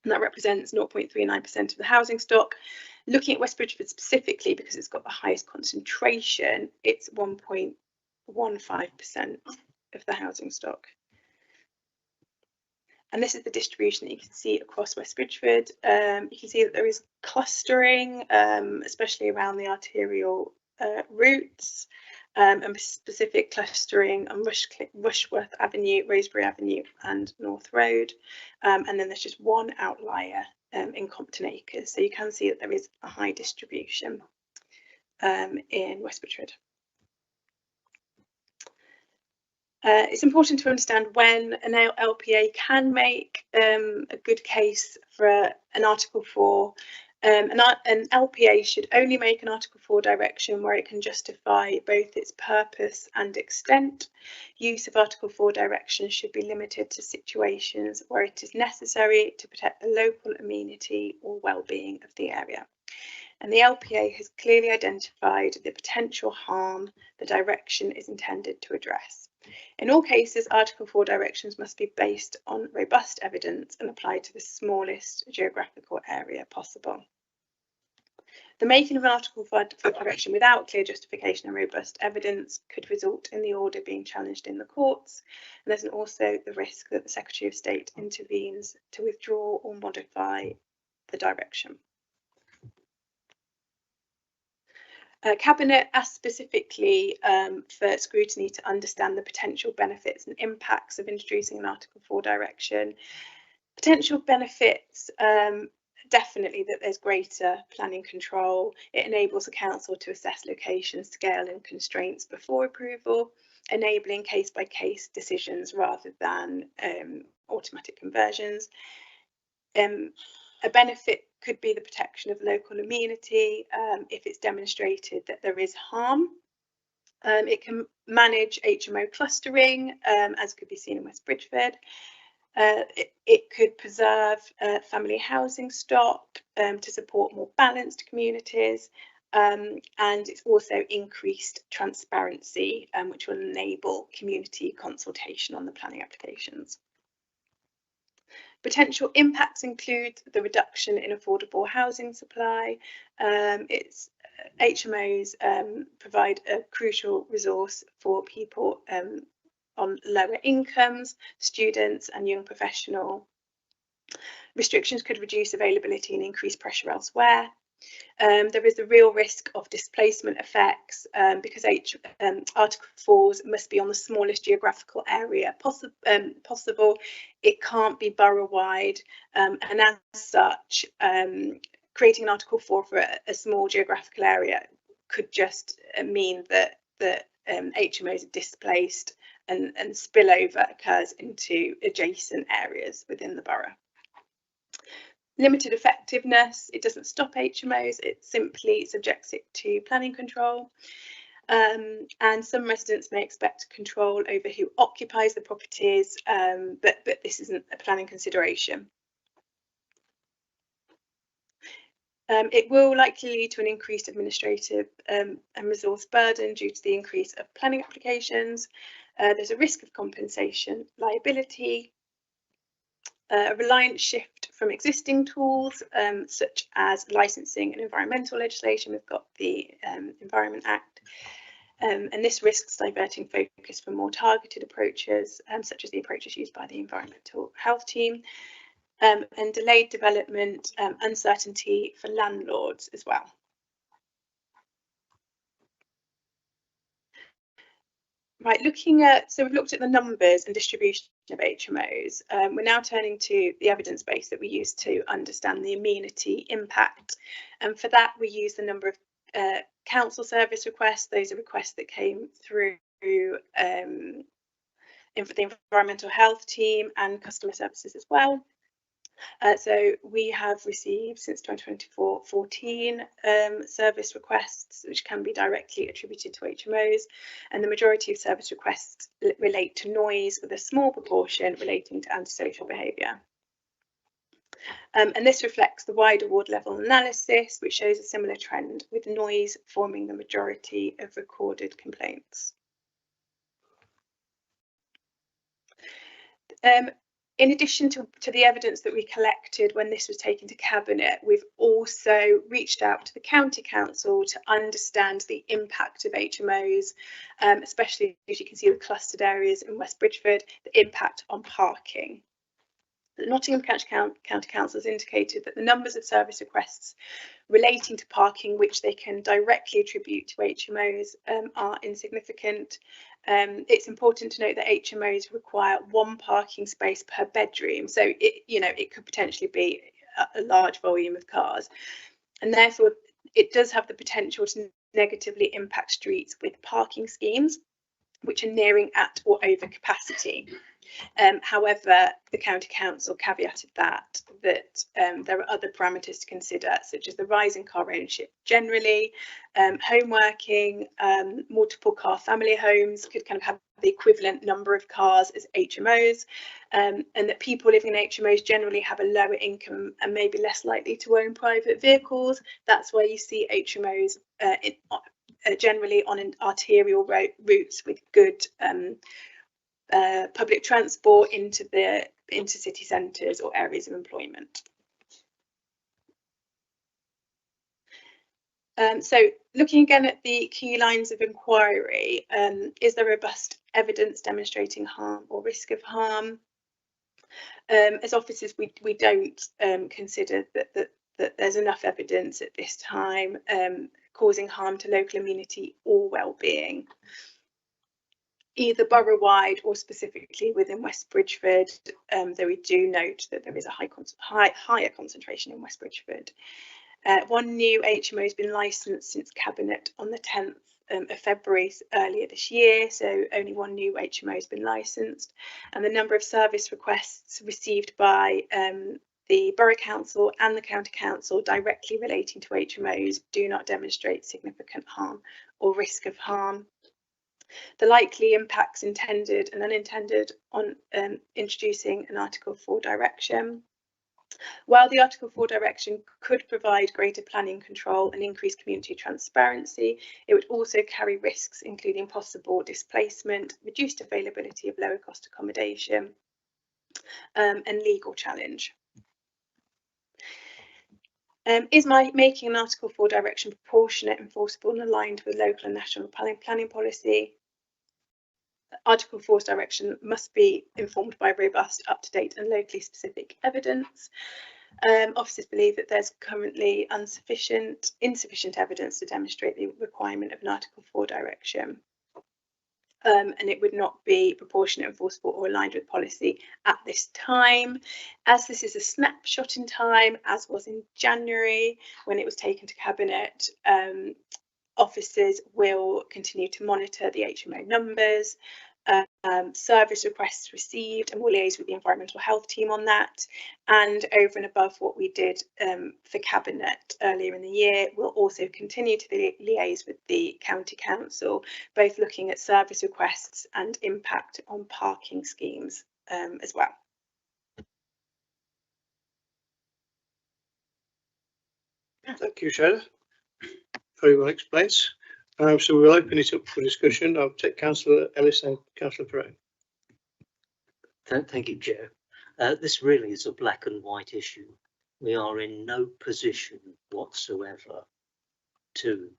and that represents 0.39% of the housing stock. Looking at West Bridgford specifically, because it's got the highest concentration, it's 1.15% of the housing stock. And this is the distribution that you can see across West Bridgford. You can see that there is clustering, especially around the arterial routes, and specific clustering on Rushworth Avenue, Rosebery Avenue and North Road. And then there's just 1 outlier in Compton Acres. So you can see that there is a high distribution in West Bridgford. It's important to understand when an LPA can make a good case for an Article 4. An LPA should only make an Article 4 direction where it can justify both its purpose and extent. Use of Article 4 direction should be limited to situations where it is necessary to protect the local amenity or well-being of the area. And the LPA has clearly identified the potential harm the direction is intended to address. In all cases, Article 4 directions must be based on robust evidence and applied to the smallest geographical area possible. The making of an Article 4 direction without clear justification and robust evidence could result in the order being challenged in the courts. And there's also the risk that the Secretary of State intervenes to withdraw or modify the direction. Cabinet asked specifically for scrutiny to understand the potential benefits and impacts of introducing an Article 4 direction. Potential benefits, definitely that there's greater planning control. It enables the council to assess location, scale and constraints before approval, enabling case-by-case decisions rather than automatic conversions. A benefit could be the protection of local amenity if it's demonstrated that there is harm. It can manage HMO clustering, as could be seen in West Bridgford. It could preserve family housing stock to support more balanced communities, and it's also increased transparency, which will enable community consultation on the planning applications. Potential impacts include the reduction in affordable housing supply. HMOs provide a crucial resource for people on lower incomes, students and young professionals. Restrictions could reduce availability and increase pressure elsewhere. There is a real risk of displacement effects because Article 4s must be on the smallest geographical area possible. It can't be borough-wide, and as such, creating an Article 4 for a small geographical area could just mean that HMOs are displaced and spillover occurs into adjacent areas within the borough. Limited effectiveness, it doesn't stop HMOs, it simply subjects it to planning control. And some residents may expect control over who occupies the properties, but this isn't a planning consideration. It will likely lead to an increased administrative and resource burden due to the increase of planning applications. There's a risk of compensation liability, a reliant shift from existing tools such as licensing and environmental legislation. We've got the Environment Act, and this risks diverting focus from more targeted approaches, such as the approaches used by the Environmental Health Team, and delayed development, uncertainty for landlords as well. Right, so we've looked at the numbers and distribution of HMOs. We're now turning to the evidence base that we use to understand the amenity impact. And for that, we use the number of council service requests. Those are requests that came through the Environmental Health Team and customer services as well. So we have received since 2024 14 service requests which can be directly attributed to HMOs, and the majority of service requests relate to noise, with a small proportion relating to antisocial behaviour. And this reflects the wider ward level analysis, which shows a similar trend, with noise forming the majority of recorded complaints. In addition to the evidence that we collected when this was taken to Cabinet, we've also reached out to the County Council to understand the impact of HMOs, especially, as you can see, the clustered areas in West Bridgford, the impact on parking. The Nottingham County Council has indicated that the numbers of service requests relating to parking, which they can directly attribute to HMOs, are insignificant. It's important to note that HMOs require one parking space per bedroom, so it could potentially be a large volume of cars, and therefore it does have the potential to negatively impact streets with parking schemes which are nearing at or over capacity. However, the County Council caveated that there are other parameters to consider, such as the rise in car ownership generally, home working, multiple car family homes could kind of have the equivalent number of cars as HMOs, and that people living in HMOs generally have a lower income and may be less likely to own private vehicles. That's where you see HMOs generally on arterial routes with good public transport into city centres or areas of employment. So looking again at the key lines of inquiry, is there robust evidence demonstrating harm or risk of harm? As officers, we don't consider that that there's enough evidence at this time causing harm to local amenity or well-being, either borough-wide or specifically within West Bridgford, though we do note that there is a higher concentration in West Bridgford. One new HMO has been licensed since Cabinet on the 10th of February earlier this year, so only one new HMO has been licensed, and the number of service requests received by the Borough Council and the County Council directly relating to HMOs do not demonstrate significant harm or risk of harm. The likely impacts intended and unintended on introducing an Article 4 direction. While the Article 4 direction could provide greater planning control and increased community transparency, it would also carry risks, including possible displacement, reduced availability of lower cost accommodation, and legal challenge. Is making an Article 4 direction proportionate, enforceable and aligned with local and national planning policy? Article 4's direction must be informed by robust, up-to-date and locally specific evidence. Officers believe that there's currently insufficient evidence to demonstrate the requirement of an Article 4 direction. And it would not be proportionate, enforceable or aligned with policy at this time. As this is a snapshot in time, as was in January when it was taken to Cabinet, officers will continue to monitor the HMO numbers, service requests received, and will liaise with the environmental health team on that. And over and above what we did for Cabinet earlier in the year, we'll also continue to liaise with the County Council, both looking at service requests and impact on parking schemes as well. Thank you, Sharon. Very well explained. So we'll open it up for discussion. I'll take Councillor Ellis and Councillor Perrott. Thank you, Chair. This really is a black and white issue. We are in no position whatsoever to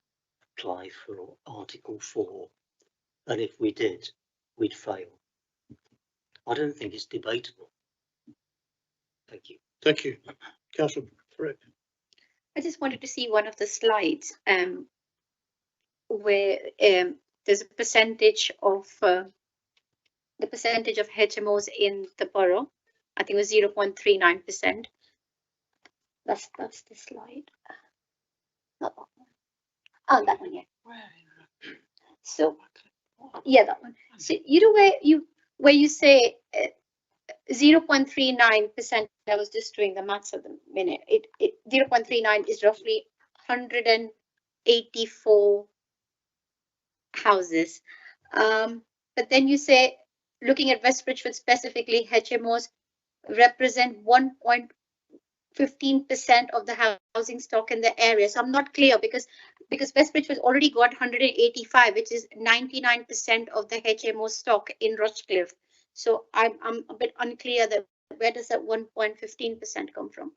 apply for Article 4, and if we did, we'd fail. I don't think it's debatable. Thank you. Thank you. Councillor Perrott. I just wanted to see one of the slides where there's a percentage of HMOs in the borough. I think it was 0.39%. That's the slide. Not that one. Oh, that one, yeah. So yeah, that one. So you know where you say 0.39%. I was just doing the maths at the minute. 0.39 is roughly 184 houses. But then you say, looking at West Bridgford specifically, HMOs represent 1.15% of the housing stock in the area. So I'm not clear because West Bridgford already got 185, which is 99% of the HMO stock in Rushcliffe. So I'm a bit unclear that where does that 1.15% come from?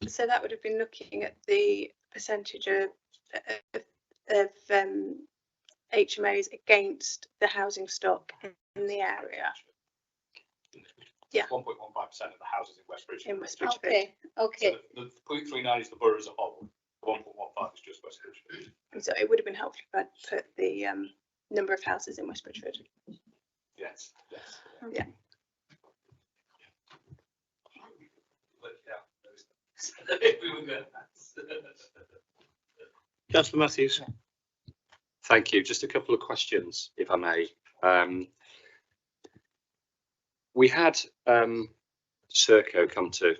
So that would have been looking at the percentage of HMOs against the housing stock in the area. Yeah. 1.15% of the houses in West Bridgford. In West Bridgford. Okay. Okay. So the 0.39 is the borough as a whole. 1.15 is just West Bridgford. So it would have been helpful if I'd put the number of houses in West Bridgford. Yes. Yeah. Councillor Matthews. Thank you. Just a couple of questions, if I may. We had Serco come to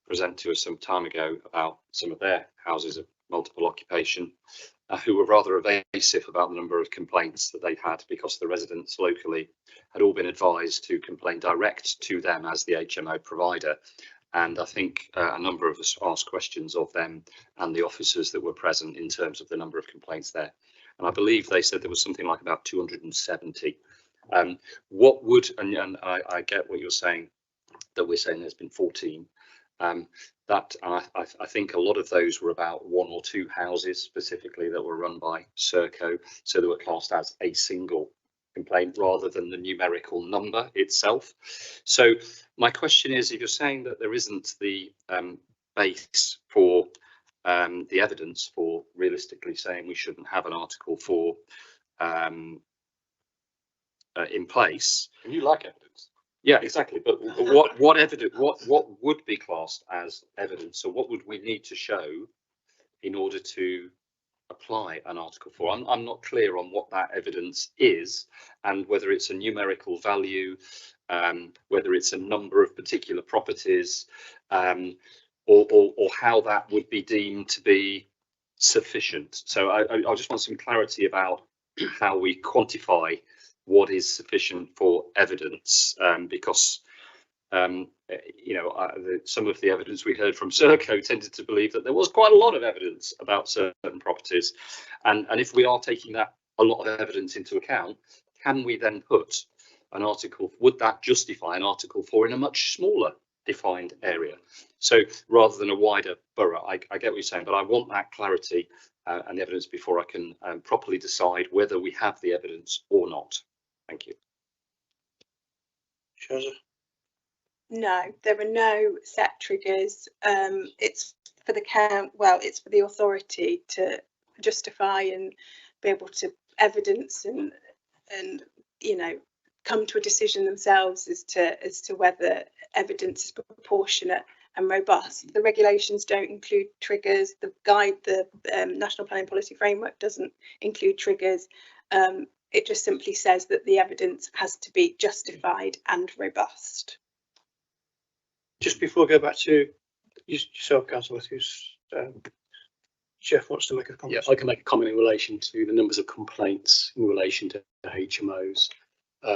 present to us some time ago about some of their houses of multiple occupation, who were rather evasive about the number of complaints that they had because the residents locally had all been advised to complain direct to them as the HMO provider. And I think a number of us asked questions of them and the officers that were present in terms of the number of complaints there. And I believe they said there was something like about 270. What would, and I get what you're saying, that we're saying there's been 14. I think a lot of those were about one or two houses specifically that were run by Serco, so they were classed as a single complaint rather than the numerical number itself. So my question is, if you're saying that there isn't the base for the evidence for realistically saying we shouldn't have an article 4 in place. And you like evidence. Yeah, exactly. But what evidence? What would be classed as evidence? So what would we need to show in order to apply an article 4? I'm not clear on what that evidence is, and whether it's a numerical value, whether it's a number of particular properties, or how that would be deemed to be sufficient. So I just want some clarity about how we quantify what is sufficient for evidence, because you know, some of the evidence we heard from Serco tended to believe that there was quite a lot of evidence about certain properties, and if we are taking that a lot of evidence into account, can we then put an article? Would that justify an article 4 in a much smaller defined area? So rather than a wider borough, I get what you're saying, but I want that clarity and the evidence before I can properly decide whether we have the evidence or not. Thank you. Shazza? No, there are no set triggers. It's for the it's for the authority to justify and be able to evidence and you know, come to a decision themselves as to whether evidence is proportionate and robust. The regulations don't include triggers. The National Planning Policy Framework doesn't include triggers. It just simply says that the evidence has to be justified and robust. Just before I go back to yourself, Councillor Matthews, Jeff wants to make a comment. Yeah, I can make a comment in relation to the numbers of complaints in relation to HMOs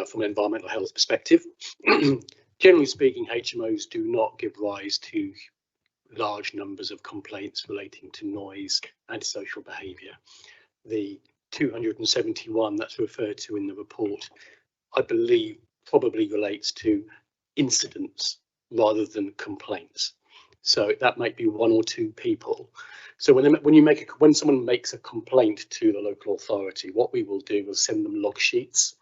from an environmental health perspective. Generally speaking, HMOs do not give rise to large numbers of complaints relating to noise and social behaviour. The 271 that's referred to in the report, I believe, probably relates to incidents rather than complaints. So that might be 1 or 2 people. So when someone makes a complaint to the local authority, what we will do is send them log sheets,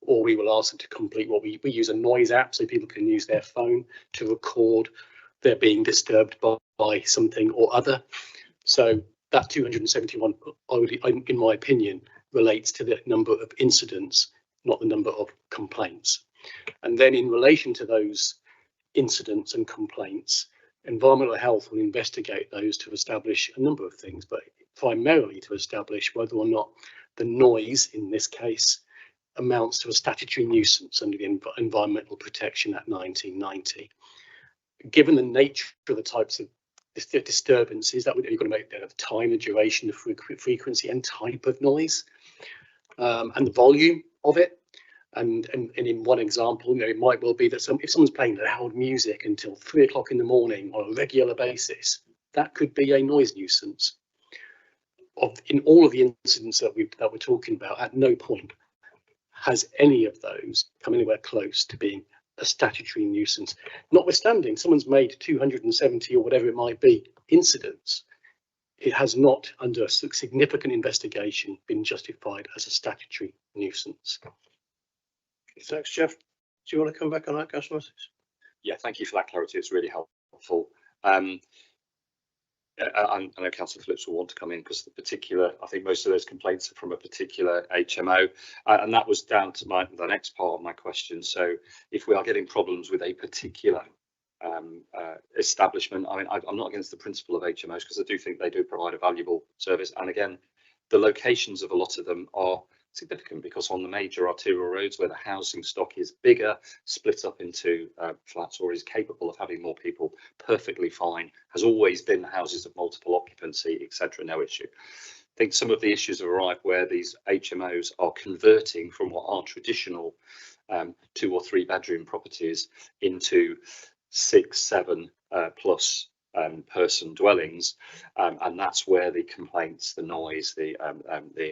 or we will ask them to complete what we use a noise app, so people can use their phone to record they're being disturbed by something or other. So that 271, in my opinion, relates to the number of incidents, not the number of complaints. And then in relation to those incidents and complaints, environmental health will investigate those to establish a number of things, but primarily to establish whether or not the noise in this case amounts to a statutory nuisance under the Environmental Protection Act 1990. Given the nature of the types of disturbances, that you've got to make the time, the duration, the frequency and type of noise, and the volume of it. And in one example, you know, it might well be that if someone's playing loud music until 3 o'clock in the morning on a regular basis, that could be a noise nuisance. In all of the incidents that we're talking about, at no point has any of those come anywhere close to being a statutory nuisance. Notwithstanding, someone's made 270 or whatever it might be incidents, it has not, under a significant investigation, been justified as a statutory nuisance. Thanks, Jeff. Do you want to come back on that, Councillor Matthews? Yeah, thank you for that clarity. It's really helpful. I know Councillor Phillips will want to come in because I think most of those complaints are from a particular HMO, and that was down to the next part of my question. So if we are getting problems with a particular establishment, I mean, I'm not against the principle of HMOs because I do think they do provide a valuable service. And again, the locations of a lot of them are significant because on the major arterial roads where the housing stock is bigger, split up into flats, or is capable of having more people, perfectly fine, has always been houses of multiple occupancy, etc., no issue. I think some of the issues have arrived where these HMOs are converting from what are traditional 2 or 3 bedroom properties into 6, 7 plus person dwellings, and that's where the complaints, the noise, the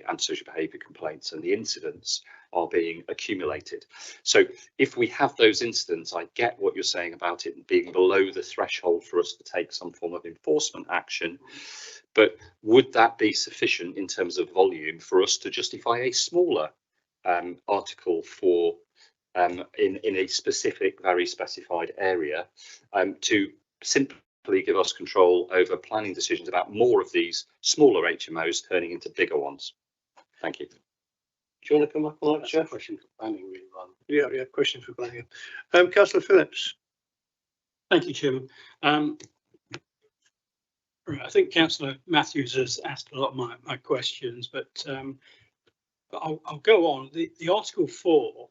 antisocial behaviour complaints and the incidents are being accumulated. So if we have those incidents, I get what you're saying about it being below the threshold for us to take some form of enforcement action, but would that be sufficient in terms of volume for us to justify a smaller article for in a specific, very specified area to simply give us control over planning decisions about more of these smaller HMOs turning into bigger ones. Thank you. Do you want to come back on that, That's a Jeff? question for planning, really, rather. Yeah, question for planning. Councillor Phillips. Thank you, Chairman. Right, I think Councillor Matthews has asked a lot of my questions, but I'll go on. The Article 4,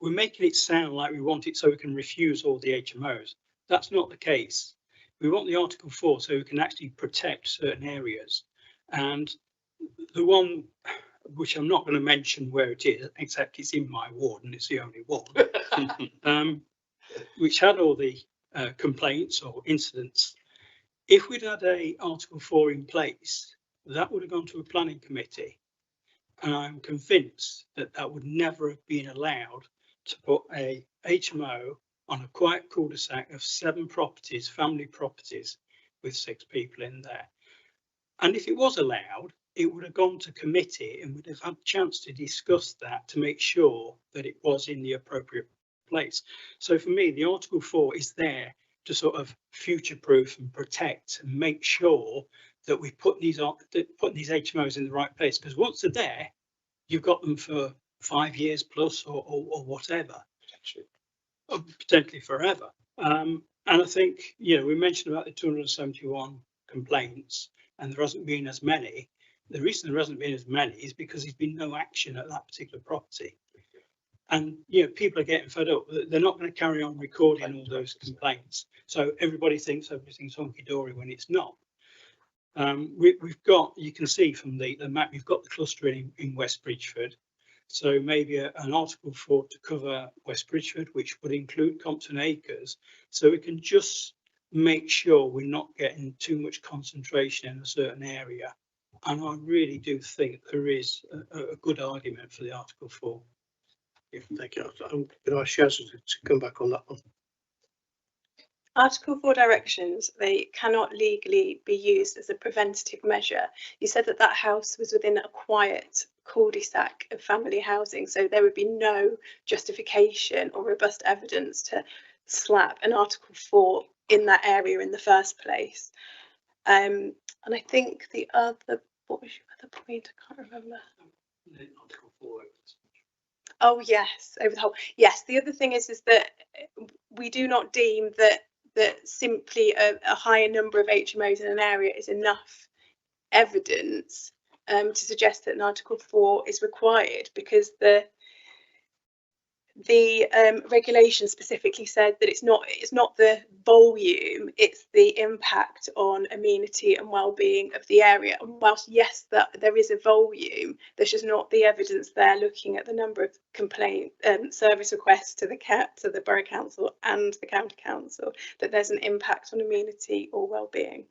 we're making it sound like we want it so we can refuse all the HMOs. That's not the case. We want the Article 4 so we can actually protect certain areas. And the one which I'm not going to mention where it is, except it's in my ward and it's the only one, which had all the complaints or incidents. If we'd had a Article 4 in place, that would have gone to a planning committee. And I'm convinced that that would never have been allowed to put a HMO on a quiet cul-de-sac of 7 properties, family properties, with 6 people in there. And if it was allowed, it would have gone to committee and would have had a chance to discuss that to make sure that it was in the appropriate place. So for me, the Article 4 is there to sort of future-proof and protect and make sure that we put these HMOs in the right place. Because once they're there, you've got them for 5 years plus or whatever, potentially forever. And I think, you know, we mentioned about the 271 complaints, and there hasn't been as many. The reason there hasn't been as many is because there's been no action at that particular property. And, you know, people are getting fed up. They're not going to carry on recording all those complaints. So everybody thinks everything's hunky-dory when it's not. We've got, you can see from the map, we've got the clustering in West Bridgeford. So maybe an Article 4 to cover West Bridgeford, which would include Compton Acres. So we can just make sure we're not getting too much concentration in a certain area. And I really do think there is a good argument for the Article 4. Yeah, thank you. I'm going to ask Shaz to come back on that one. Article 4 directions, they cannot legally be used as a preventative measure. You said that that house was within a quiet cul-de-sac of family housing, so there would be no justification or robust evidence to slap an Article 4 in that area in the first place. And I think the other, what was your other point? I can't remember. Article 4. Oh yes, over the whole. Yes, the other thing is that we do not deem that simply a higher number of HMOs in an area is enough evidence to suggest that an Article 4 is required, because the regulation specifically said that it's not the volume, it's the impact on amenity and well-being of the area. And whilst yes, that there is a volume, there's just not the evidence there looking at the number of complaint service requests to the Borough Council and the County Council that there's an impact on amenity or well-being.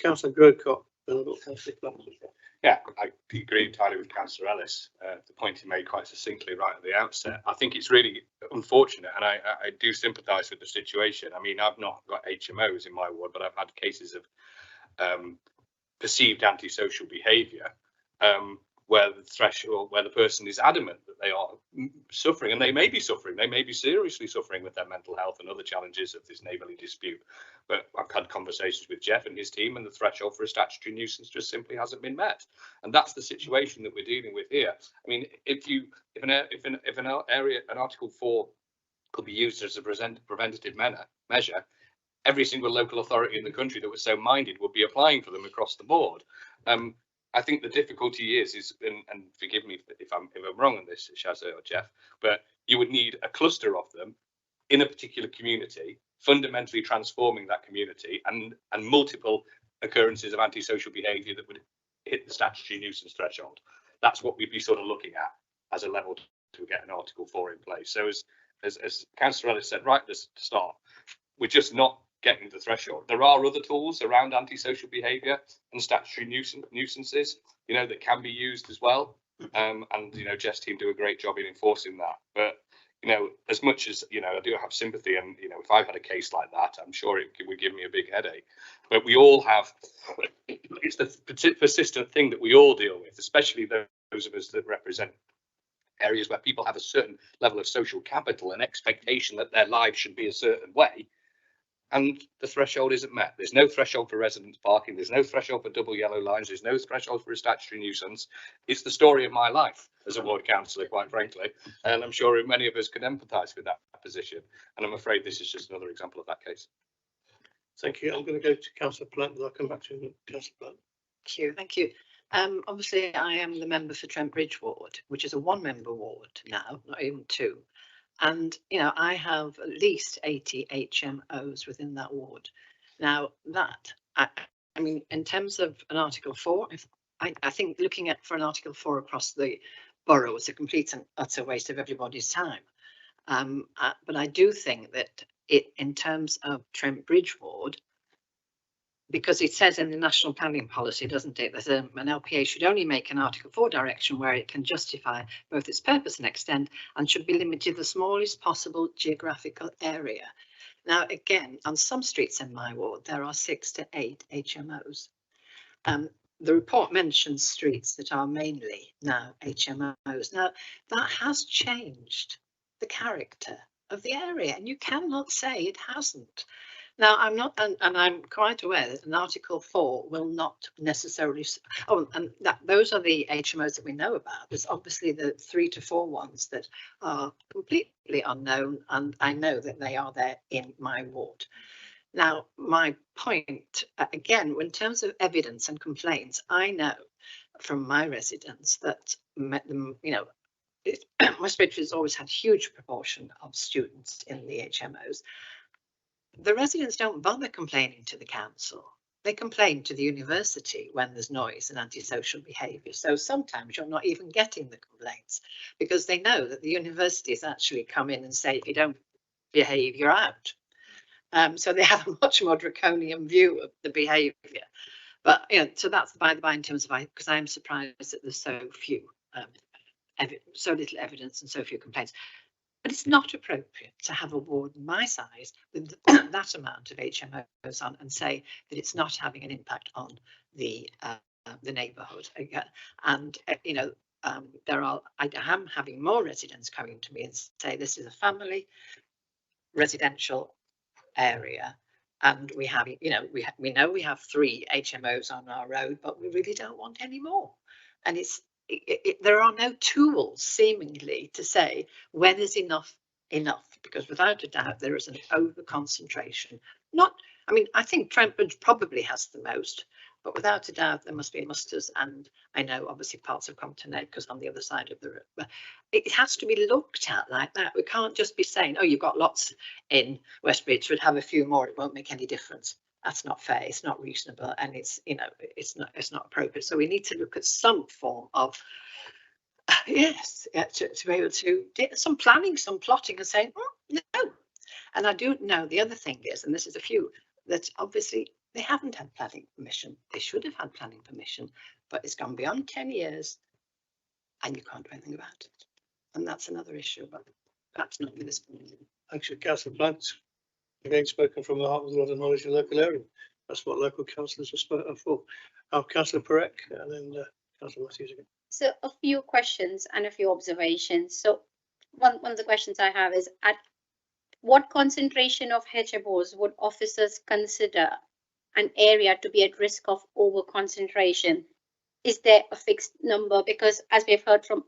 Councillor Grocott. Yeah, I agree entirely with Councillor Ellis. The point he made quite succinctly right at the outset. I think it's really unfortunate, and I do sympathise with the situation. I mean, I've not got HMOs in my ward, but I've had cases of perceived antisocial behaviour where the threshold, where the person is adamant that they are suffering, and they may be suffering, they may be seriously suffering with their mental health and other challenges of this neighbourly dispute. But I've had conversations with Jeff and his team, and the threshold for a statutory nuisance just simply hasn't been met, and that's the situation that we're dealing with here. I mean, if an Article 4 could be used as a preventative measure, every single local authority in the country that was so minded would be applying for them across the board. I think the difficulty is, and forgive me if I'm wrong on this, Shaz or Jeff, but you would need a cluster of them in a particular community, fundamentally transforming that community, and multiple occurrences of antisocial behaviour that would hit the statutory nuisance threshold. That's what we'd be sort of looking at as a level to get an Article 4 in place. So as Councillor Ellis said right at the start, we're just not getting the threshold. There are other tools around antisocial behaviour and statutory nuisances, you know, that can be used as well. And, you know, Jeff's team do a great job in enforcing that. But, you know, as much as, you know, I do have sympathy, and, you know, if I've had a case like that, I'm sure it would give me a big headache. But we all have, it's the persistent thing that we all deal with, especially those of us that represent areas where people have a certain level of social capital and expectation that their lives should be a certain way, and the threshold isn't met. There's no threshold for residence parking, there's no threshold for double yellow lines, there's no threshold for a statutory nuisance. It's the story of my life as a ward councillor, quite frankly, and I'm sure many of us can empathise with that position, and I'm afraid this is just another example of that case. Thank you. I'm going to go to Councillor Plant, and I'll come back to Councillor Plant. Thank you. Obviously, I am the member for Trent Bridge Ward, which is a one-member ward now, not even two. And, you know, I have at least 80 HMOs within that ward. Now, that, I mean, in terms of an Article 4, I think looking at for an Article 4 across the borough is a complete and utter waste of everybody's time. But I do think that in terms of Trent Bridge Ward, because it says in the national planning policy, doesn't it, that an LPA should only make an Article 4 direction where it can justify both its purpose and extent, and should be limited to the smallest possible geographical area. Now, again, on some streets in my ward, there are 6 to 8 HMOs. The report mentions streets that are mainly now HMOs. Now, that has changed the character of the area, and you cannot say it hasn't. Now, I'm not, and I'm quite aware that an Article 4 will not necessarily, and those are the HMOs that we know about. There's obviously the 3 to 4 ones that are completely unknown, and I know that they are there in my ward. Now, my point, again, in terms of evidence and complaints, I know from my residents that, you know, Westbridge has always had a huge proportion of students in the HMOs. The residents don't bother complaining to the council. They complain to the university when there's noise and antisocial behaviour. So sometimes you're not even getting the complaints because they know that the universities actually come in and say, if you don't behave, you're out. So they have a much more draconian view of the behaviour. But, you know, so that's by the by in terms of, because I'm surprised that there's so few, so little evidence and so few complaints. But it's not appropriate to have a ward my size with that amount of HMOs on and say that it's not having an impact on the neighbourhood. And you know, I am having more residents coming to me and say this is a family residential area, and we have, you know, we know we have 3 HMOs on our road, but we really don't want any more. And there are no tools seemingly to say when is enough, because without a doubt there is an over concentration. I mean, I think Trent Bridge probably has the most, but without a doubt there must be musters, and I know obviously parts of Compton Egg because on the other side of the river. It has to be looked at like that. We can't just be saying, oh, you've got lots in Westbridge, we'd have a few more, it won't make any difference. That's not fair, it's not reasonable, and it's, you know, it's not appropriate. So we need to look at some form of to be able to do some planning, some plotting, and saying, oh, no. And I do know the other thing is, and this is a few, that obviously they haven't had planning permission. They should have had planning permission, but it's gone beyond 10 years and you can't do anything about it. And that's another issue, but perhaps not with this point. Thanks, Councillor Plant. Again, spoken from the heart with a lot of knowledge of the local area. That's what local councillors are spoken for. Councillor Perek, and then Councillor Matthews again. So a few questions and a few observations. So one of the questions I have is, at what concentration of HMOs would officers consider an area to be at risk of over concentration? Is there a fixed number? Because as we've heard from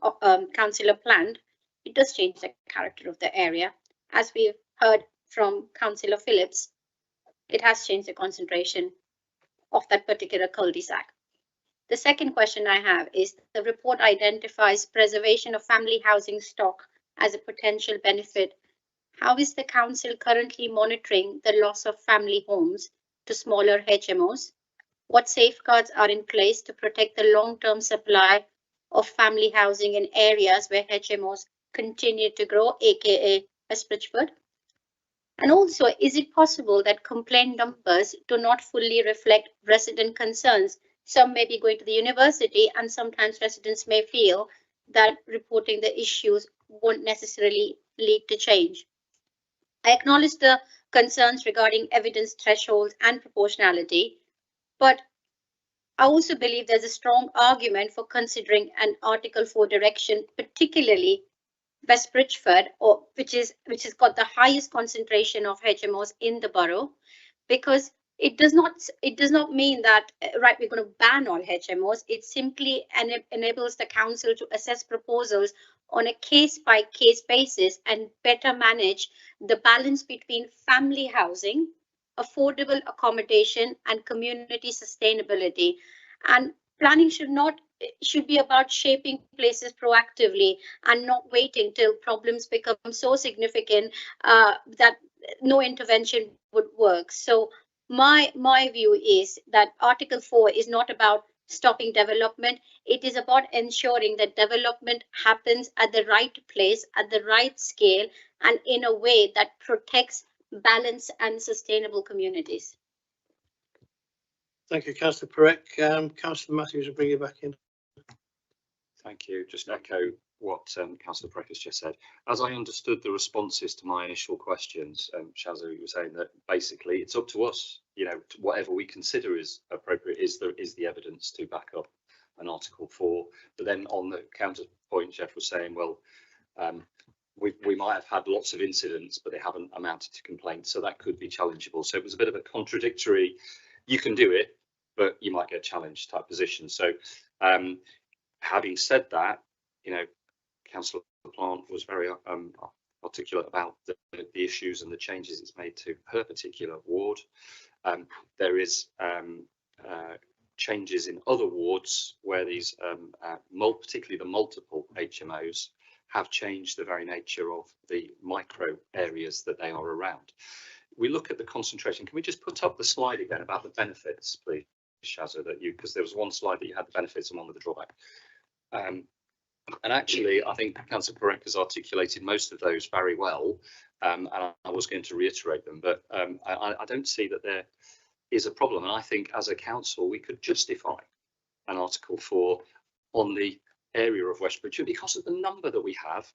Councillor Plant, it does change the character of the area. As we've heard from Councillor Phillips, it has changed the concentration of that particular cul-de-sac. The second question I have is, the report identifies preservation of family housing stock as a potential benefit. How is the council currently monitoring the loss of family homes to smaller HMOs? What safeguards are in place to protect the long-term supply of family housing in areas where HMOs continue to grow, aka West Bridgeford? And also, is it possible that complaint numbers do not fully reflect resident concerns? Some may be going to the university, and sometimes residents may feel that reporting the issues won't necessarily lead to change. I acknowledge the concerns regarding evidence thresholds and proportionality, but I also believe there's a strong argument for considering an Article 4 direction, particularly West Bridgford, or which has got the highest concentration of HMOs in the borough, because it does not mean that right, we're going to ban all HMOs. It simply enables the council to assess proposals on a case by case basis and better manage the balance between family housing, affordable accommodation, and community sustainability. And planning should be about shaping places proactively and not waiting till problems become so significant that no intervention would work. So my view is that Article 4 is not about stopping development. It is about ensuring that development happens at the right place, at the right scale, and in a way that protects balanced and sustainable communities. Thank you, Councillor Perek. Councillor Matthews will bring you back in. Thank you. Just echo what Councillor Perek has just said. As I understood the responses to my initial questions, Shazza, you were saying that basically it's up to us, you know, whatever we consider is appropriate is the evidence to back up an Article 4. But then on the counterpoint, Jeff was saying, well, we might have had lots of incidents, but they haven't amounted to complaints, so that could be challengeable. So it was a bit of a contradictory, you can do it, but you might get challenged type position. So having said that, you know, Councillor Plant was very articulate about the issues and the changes it's made to her particular ward. There is changes in other wards where these, particularly the multiple HMOs, have changed the very nature of the micro areas that they are around. We look at the concentration. Can we just put up the slide again about the benefits, please, Shazza, because there was one slide that you had the benefits and one with the drawback. And actually, I think Councillor Perek has articulated most of those very well, and I was going to reiterate them, but I don't see that there is a problem. And I think as a council, we could justify an Article 4 on the area of West Bridgford because of the number that we have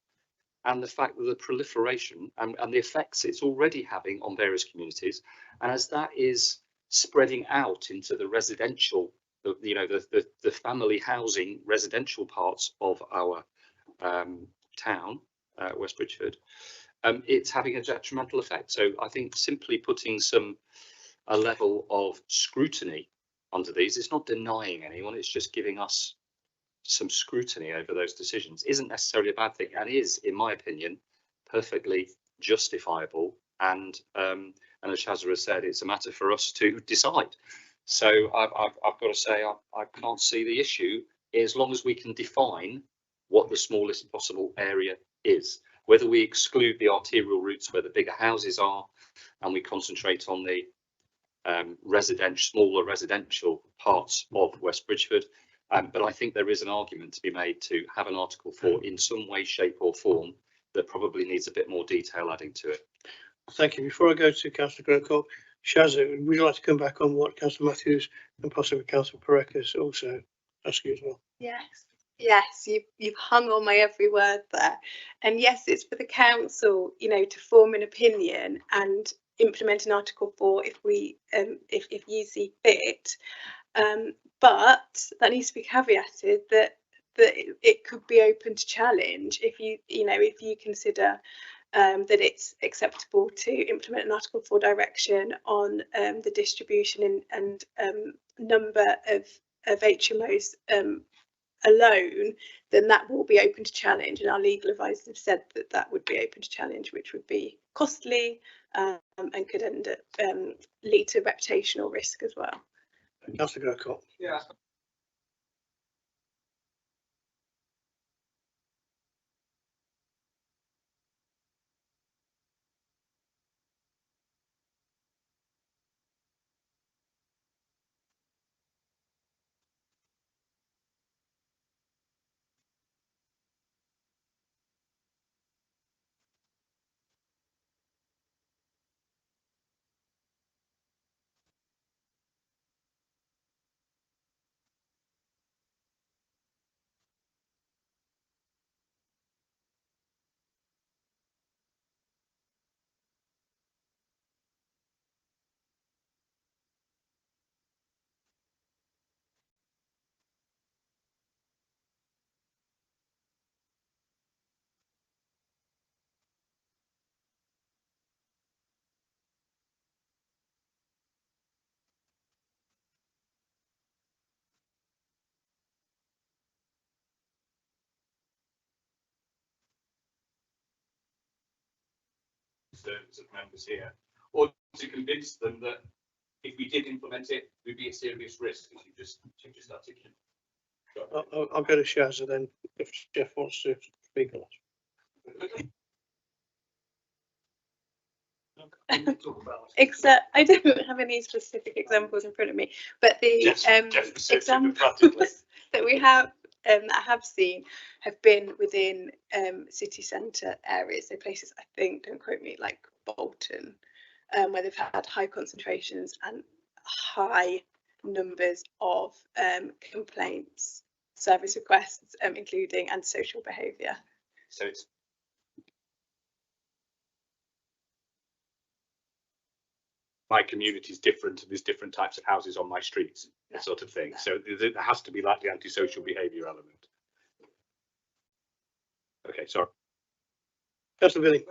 and the fact that the proliferation and the effects it's already having on various communities. And as that is spreading out into the residential, the family housing residential parts of our town, West Bridgford, it's having a detrimental effect. So I think simply putting a level of scrutiny under these, it's not denying anyone, it's just giving us some scrutiny over those decisions, isn't necessarily a bad thing, and is, in my opinion, perfectly justifiable. And as Shazza has said, it's a matter for us to decide. So I've got to say I can't see the issue as long as we can define what the smallest possible area is. Whether we exclude the arterial routes where the bigger houses are and we concentrate on the smaller residential parts of West Bridgford. But I think there is an argument to be made to have an Article 4 in some way, shape or form that probably needs a bit more detail adding to it. Thank you. Before I go to Councillor Grocott, Shazza, would you like to come back on what Councillor Matthews and possibly Councillor Perek has also asked you as well? Yes, you've hung on my every word there. And yes, it's for the council, to form an opinion and implement an Article 4 if you see fit. But that needs to be caveated that it could be open to challenge if you consider that it's acceptable to implement an Article 4 direction on the distribution and number of HMOs alone, then that will be open to challenge. And our legal advisors have said that would be open to challenge, which would be costly and could end up lead to reputational risk as well. Councillor Grocott. Yeah. concerns of members here, or to convince them that if we did implement it, we'd be a serious risk, as you just articulated. I'll go to Shaz and then if Jeff wants to speak on it. Except I don't have any specific examples in front of me, but the examples that we have that I have seen have been within city centre areas, so places, I think, don't quote me, like Bolton, where they've had high concentrations and high numbers of complaints, service requests, including antisocial behaviour. So it's my community is different and there's different types of houses on my streets, that sort of thing. So there has to be like the antisocial behaviour element. Okay, sorry. Councillor Billy.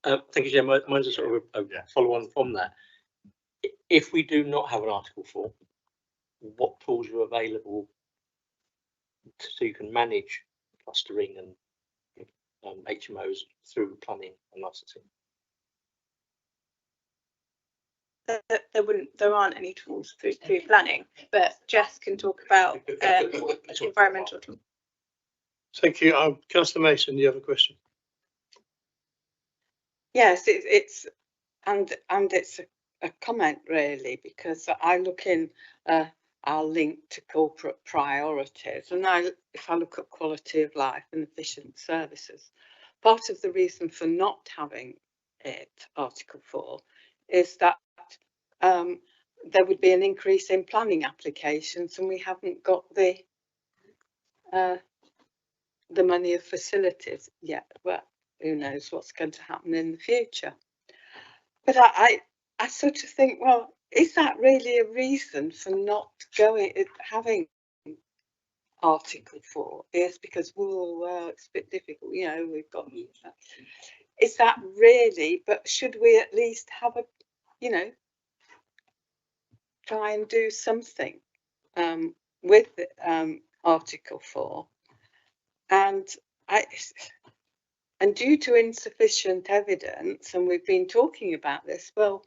Thank you, Chair. Mine's a sort of a follow on from that. If we do not have an Article 4, what tools are available so you can manage clustering and HMOs through planning and licensing? There aren't any tools through planning, but Jess can talk about environmental tools. Thank you. Councillor Mason, you have a question? Yes, it's a comment really, because I look in our link to corporate priorities, and if I look at quality of life and efficient services, part of the reason for not having it, Article 4, is that there would be an increase in planning applications, and we haven't got the money of facilities yet. Well, who knows what's going to happen in the future? But I sort of think, well, is that really a reason for not having Article 4? Is because, well, it's a bit difficult, you know, we've got. Is that really? But should we at least have a, you know, try and do something with Article 4, and due to insufficient evidence, and we've been talking about this, well,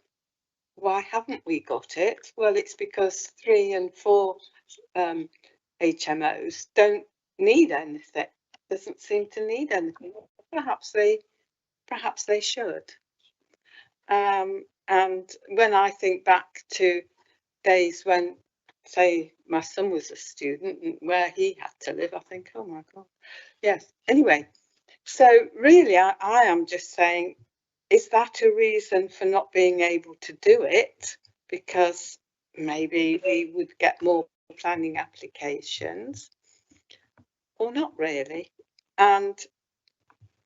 why haven't we got it? Well, it's because 3 and 4 HMOs don't need anything. Doesn't seem to need anything. Perhaps they should. And when I think back to days when, say, my son was a student and where he had to live, I think, oh my God, yes. Anyway, so really, I am just saying, is that a reason for not being able to do it? Because maybe we would get more planning applications, or not really. And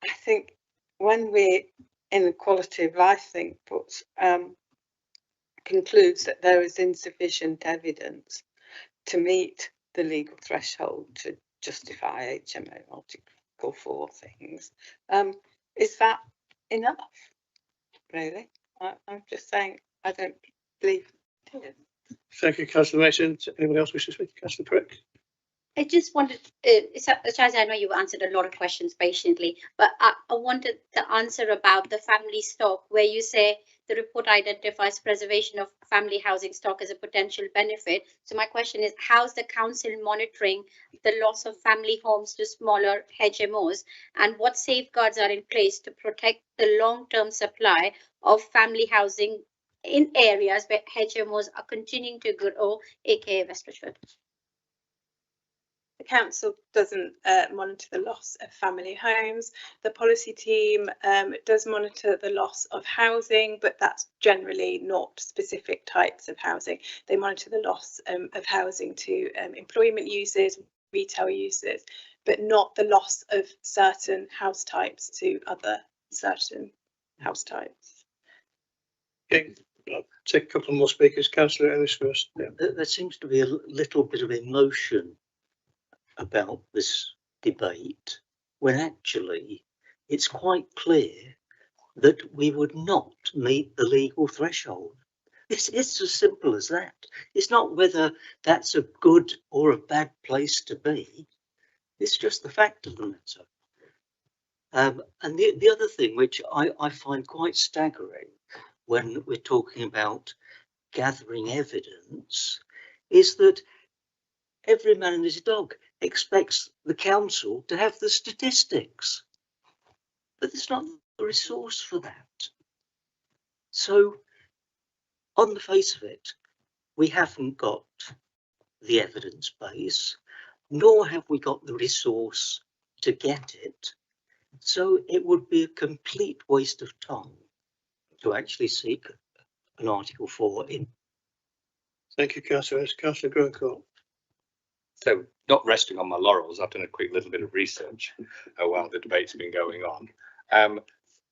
I think when we, in the quality of life thing, concludes that there is insufficient evidence to meet the legal threshold to justify HMO Article 4 things, is that enough? Really, I'm just saying I don't believe it is. Thank you, Councillor Mason. Anyone else wish to speak? Councillor Prick. I just wanted, Charles, I know you've answered a lot of questions patiently, but I wanted the answer about the family stock, where you say the report identifies preservation of family housing stock as a potential benefit. So my question is, how's the council monitoring the loss of family homes to smaller HMOs, and what safeguards are in place to protect the long-term supply of family housing in areas where HMOs are continuing to grow, aka West Rushford? The council doesn't monitor the loss of family homes. The policy team does monitor the loss of housing, but that's generally not specific types of housing. They monitor the loss of housing to employment users, retail users, but not the loss of certain house types to other certain house types. Okay, I'll take a couple more speakers. Councillor Ellis first. Yeah. There seems to be a little bit of emotion about this debate, when actually it's quite clear that we would not meet the legal threshold. It's as simple as that. It's not whether that's a good or a bad place to be. It's just the fact of the matter. And the other thing which I find quite staggering when we're talking about gathering evidence is that every man and his dog expects the council to have the statistics, but there's not the resource for that. So on the face of it, we haven't got the evidence base, nor have we got the resource to get it. So it would be a complete waste of time to actually seek an Article 4 in. Thank you, Councillor. Councillor Groscourt. So, not resting on my laurels, I've done a quick little bit of research while the debate's been going on.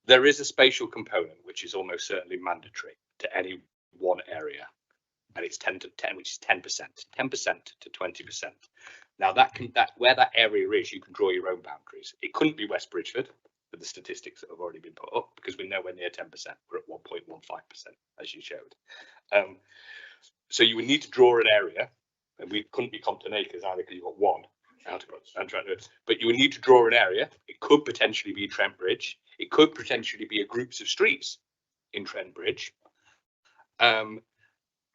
There is a spatial component which is almost certainly mandatory to any one area, and it's 10 to 10, which is 10%, 10% to 20%. Now where that area is, you can draw your own boundaries. It couldn't be West Bridgeford with the statistics that have already been put up, because we're nowhere near 10%. We're at 1.15%, as you showed. So you would need to draw an area, and we couldn't be Compton Acres either, because you've got one out of it. But you would need to draw an area. It could potentially be Trent Bridge. It could potentially be a groups of streets in Trent Bridge.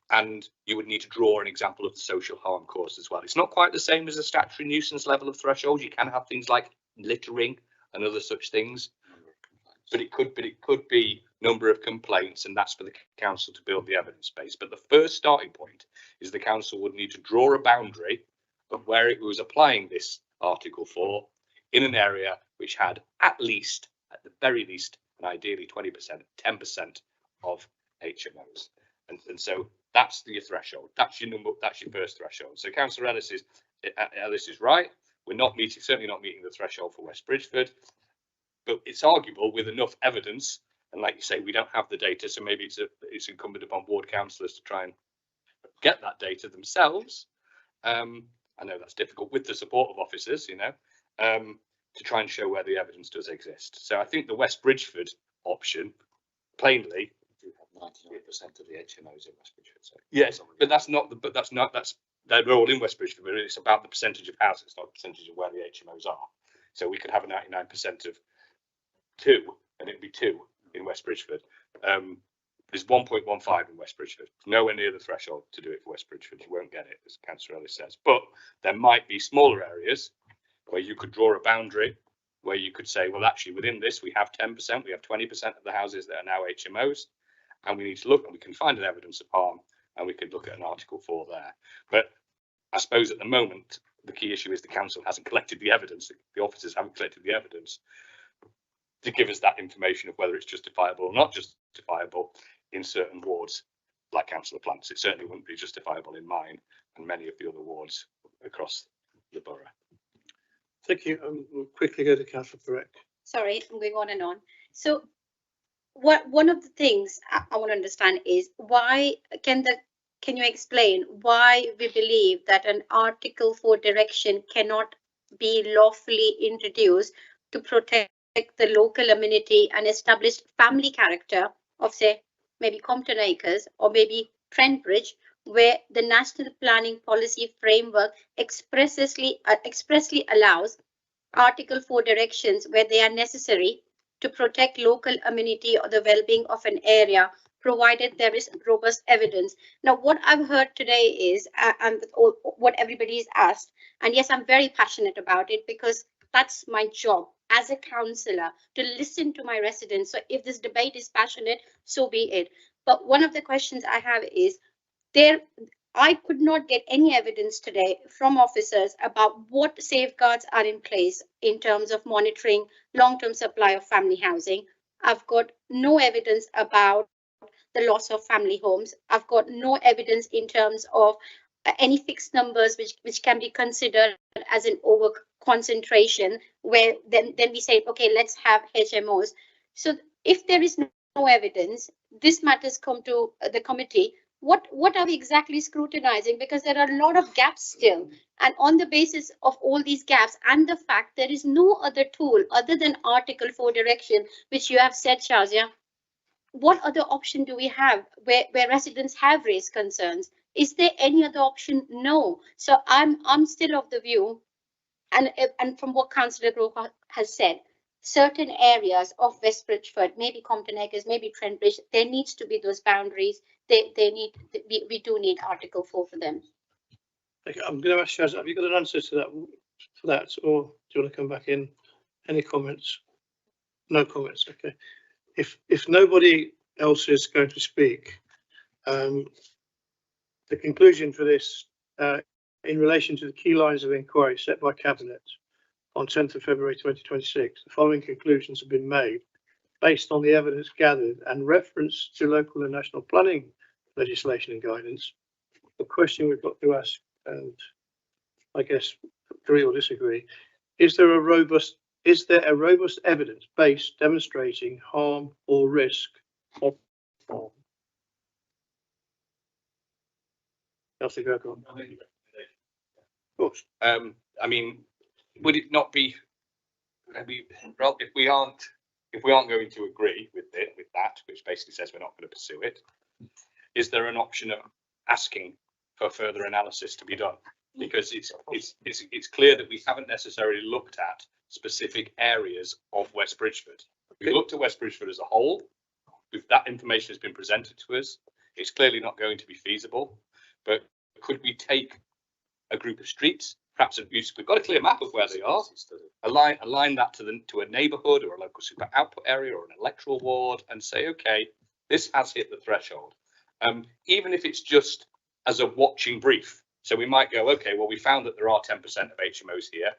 And you would need to draw an example of the social harm caused as well. It's not quite the same as a statutory nuisance level of threshold. You can have things like littering and other such things, but it could be number of complaints, and that's for the council to build the evidence base. But the first starting point is the council would need to draw a boundary of where it was applying this Article 4 in an area which had at the very least, and ideally 20%, 10% of HMOs. And so that's your threshold. That's your number. That's your first threshold. So Councillor Ellis is right. We're certainly not meeting the threshold for West Bridgeford, but it's arguable with enough evidence. And like you say, we don't have the data, so maybe it's incumbent upon ward councillors to try and get that data themselves. I know that's difficult with the support of officers, to try and show where the evidence does exist. So I think the West Bridgeford option, plainly, 99% of the HMOs in West Bridgeford. So yes, they're all in West Bridgeford, but it's about the percentage of houses, not the percentage of where the HMOs are. So we could have a 99% of 2, and it'd be 2 in West Bridgeford. There's 1.15 in West Bridgeford. Nowhere near the threshold to do it for West Bridgeford. You won't get it, as Councillor Ellis says. But there might be smaller areas where you could draw a boundary, where you could say, well, actually, within this, we have 10%, we have 20% of the houses that are now HMOs, and we need to look, and we can find an evidence of harm, and we could look at an Article 4 there. But I suppose at the moment, the key issue is the council hasn't collected the evidence, the officers haven't collected the evidence to give us that information of whether it's justifiable or not justifiable in certain wards, like Councillor Plants. It certainly wouldn't be justifiable in mine and many of the other wards across the borough. Thank you. We'll quickly go to Councillor Perec. Sorry, I'm going on and on. So one of the things I want to understand is why can you explain why we believe that an Article 4 direction cannot be lawfully introduced to protect the local amenity and establish family character of, say, maybe Compton Acres or maybe Trent Bridge, where the National Planning Policy Framework expressly allows Article 4 directions where they are necessary to protect local amenity or the well-being of an area, provided there is robust evidence. Now, what I've heard today is, and what everybody's asked, and yes, I'm very passionate about it because that's my job as a councillor, to listen to my residents. So if this debate is passionate, so be it. But one of the questions I have is, I could not get any evidence today from officers about what safeguards are in place in terms of monitoring long-term supply of family housing. I've got no evidence about the loss of family homes. I've got no evidence in terms of any fixed numbers which can be considered as an over concentration, where then we say, okay, let's have HMOs. So if there is no evidence, this matters come to the committee. What are we exactly scrutinizing? Because there are a lot of gaps still. And on the basis of all these gaps and the fact there is no other tool other than Article 4 direction, which you have said, Shazia, what other option do we have where residents have raised concerns? Is there any other option? No. So I'm still of the view, and from what Councillor Grove has said, certain areas of West Bridgford, maybe Compton Acres, maybe Trent Bridge, there needs to be those boundaries. We do need Article 4 for them. Okay, I'm going to ask Shaz, have you got an answer to that, for that, or do you want to come back in? Any comments? No comments, okay. If nobody else is going to speak, the conclusion for this, in relation to the key lines of inquiry set by Cabinet on 10th of February 2026, the following conclusions have been made based on the evidence gathered and reference to local and national planning legislation and guidance. The question we've got to ask, and I guess agree or disagree, is there a robust evidence base demonstrating harm or risk of harm? Councillor Gregor. Of course. I mean, would it not be, well, if we aren't going to agree with that, which basically says we're not going to pursue it, is there an option of asking for further analysis to be done? Because it's clear that we haven't necessarily looked at specific areas of West Bridgford. We looked at West Bridgford as a whole. If that information has been presented to us, it's clearly not going to be feasible. But could we take a group of streets, perhaps we've got a clear map of where they are, align that to a neighbourhood or a local super output area or an electoral ward, and say, okay, this has hit the threshold. Even if it's just as a watching brief. So we might go, okay, well, we found that there are 10% of HMOs here,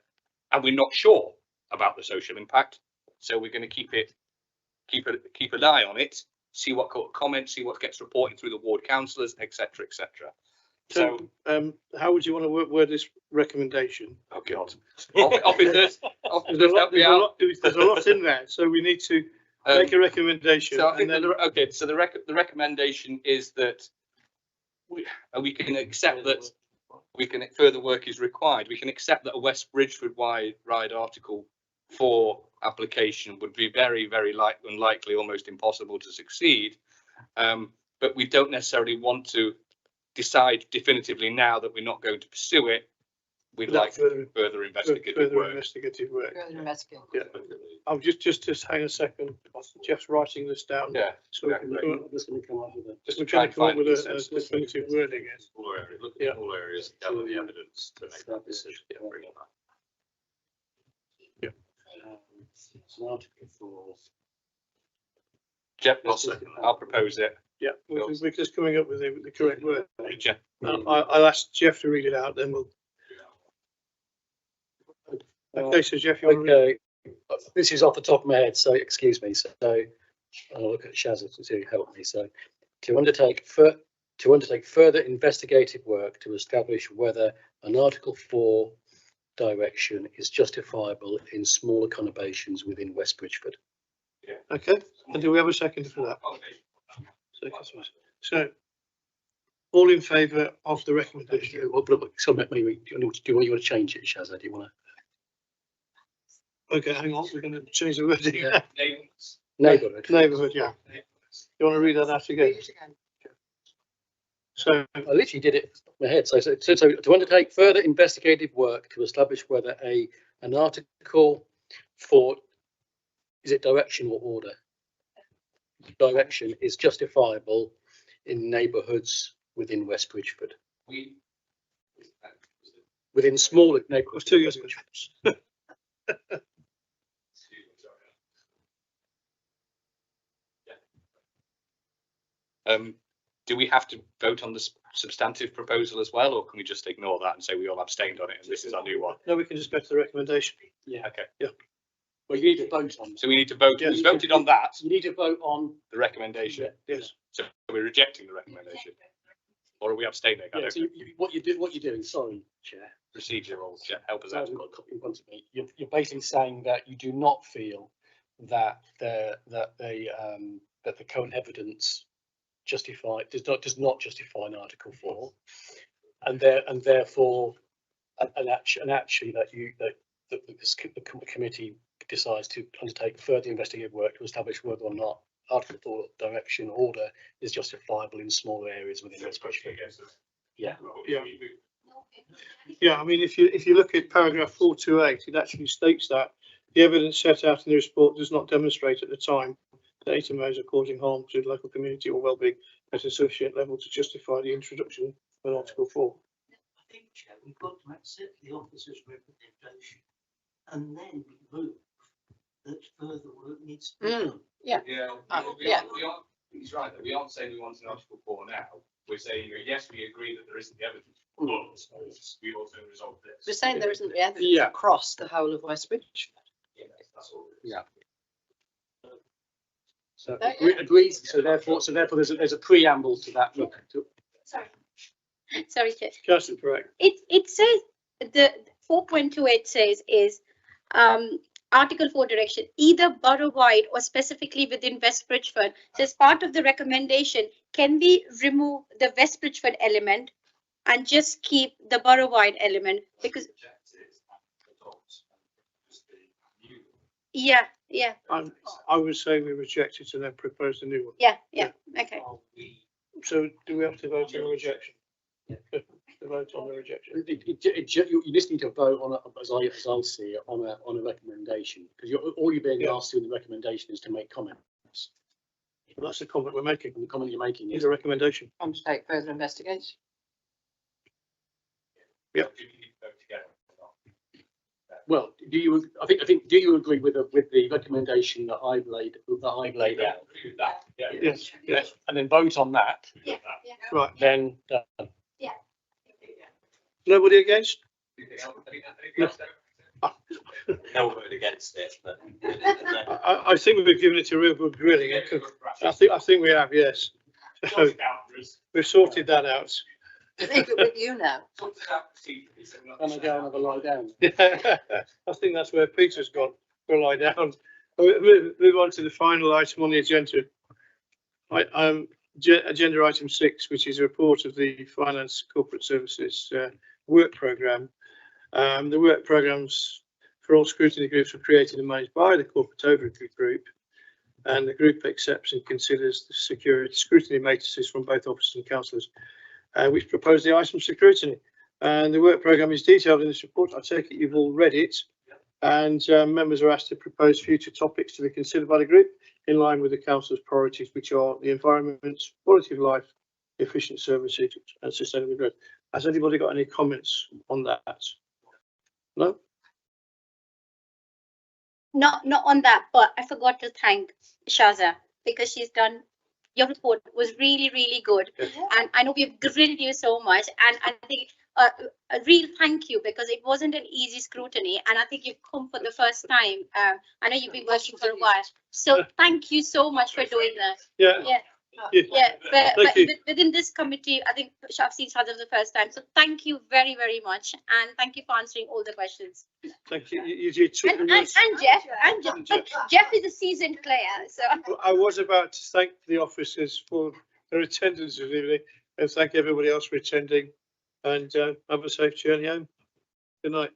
and we're not sure about the social impact. So we're going to keep an eye on it, see what comments, see what gets reported through the ward councillors, etc., etc. So, how would you want to word this recommendation? Oh God, officers, there's a lot in there, so we need to make a recommendation. So I think so the recommendation is that we can accept that further work is required. We can accept that a West Bridgford wide Article 4 application would be very, very unlikely, almost impossible to succeed. But we don't necessarily want to decide definitively now that we're not going to pursue it. We'd like further investigative work. Yeah. I'm just hang a second. Jeff's writing this down. Yeah. So yeah, I'm just going to come up with a definitive wording. Look at all areas, gather the evidence to make that decision. Yeah, bring it back. Jeff, I'll propose it. Yeah, we're just coming up with the correct word. Jeff. I'll ask Jeff to read it out, then we'll. Okay, so Jeff, you want to this is off the top of my head, so excuse me. So I'll look at Shaz to help me. So to undertake further investigative work to establish whether an Article 4 direction is justifiable in smaller conurbations within West Bridgford. Yeah. Okay, and do we have a second for that? So all in favour of the recommendation? So maybe do you want to change it, Shaz? Do you want to? Okay, hang on. We're going to change the wording. Yeah. Neighbourhood. Yeah. You want to read that out again? So I literally did it off my head. So to undertake further investigative work to establish whether an Article 4, is it direction or order? Direction is justifiable in neighbourhoods within West Bridgford. Within smaller neighbourhoods. 2 years ago. Do we have to vote on the substantive proposal as well, or can we just ignore that and say we all abstained on it and this is our new one? No, we can just go to the recommendation. Yeah. Okay. Yeah. Well, you need to vote on. So we need to vote. Yes. We voted on that. You need to vote on the recommendation. Yeah. Yes. So we're rejecting the recommendation, or are we abstaining? Yeah. So what you're doing. Sorry, Chair. Procedural. Yeah, help us out. I've got a copy in front of me. You're basically saying that you do not feel that the current evidence does not justify an Article 4, and therefore actually that the committee decides to undertake further investigative work to establish whether or not Article 4 direction order is justifiable in smaller areas within West Bridgford. Yeah. Yeah. Yeah. I mean, if you look at paragraph 428, it actually states that The evidence set out in the report does not demonstrate at the time that HMOs are causing harm to the local community or well-being at a sufficient level to justify the introduction of Article 4. I think, Chair, we've got to accept the officer's recommendation and then move that further work needs to be done. Yeah. Yeah. He's right. We aren't saying we want an Article 4 now. We're saying, yes, we agree that there isn't the evidence, but we also resolve this. We're saying there isn't the evidence across the whole of West Bridgeford. Yeah, that's all. Yeah. So Oh, yeah. agrees. So therefore, there's a preamble to that. Look. Sorry, Chair. Councillor correct. It says the 4.28 says is Article 4 direction, either borough-wide or specifically within West Bridgeford. So as part of the recommendation, can we remove the West Bridgeford element and just keep the borough-wide element? Because yeah, I would say we reject it and then propose a new one. yeah, okay. So do we have to vote on the rejection? To vote on the rejection. You just need to vote on it, as I'll see it, on a recommendation, because all you're being asked to do in the recommendation is to make comments. Well, that's the comment we're making. And the comment you're making Is is a recommendation. Undertake further investigation. Yeah. well. Do you? I think. Do you agree with the recommendation that I've laid out? Yes. Yes. And then vote on that. Yeah. Right. Then. Nobody against? No word against it, but I think we've given it a real good grilling. I think we have, yes. We've sorted that out. Leave it with you now. And I go and have a lie down. I think that's where Peter's gone. We'll lie down. Move on to the final item on the agenda. Agenda item 6, which is a report of the Finance Corporate Services work programme. The work programmes for all scrutiny groups were created and managed by the Corporate Overview Group, and the group accepts and considers the scrutiny matrices from both officers and councillors, which propose the item scrutiny. And the work programme is detailed in this report. I take it you've all read it, and members are asked to propose future topics to be considered by the group in line with the council's priorities, which are the environment, quality of life, efficient services and sustainable growth. Has anybody got any comments on that? No? Not on that, but I forgot to thank Shaza because she's done, your report was really, really good. And I know we've grilled you so much, and I think a real thank you, because it wasn't an easy scrutiny, and I think you've come for the first time. I know you've been working for a while, so thank you so much for doing that. But within this committee, I think I've seen Shaza for the first time, so thank you very, very much, and thank you for answering all the questions. Thank you. You took And Jeff is a seasoned player, so I was about to thank the officers for their attendance this evening and thank everybody else for attending, and have a safe journey home. Good night.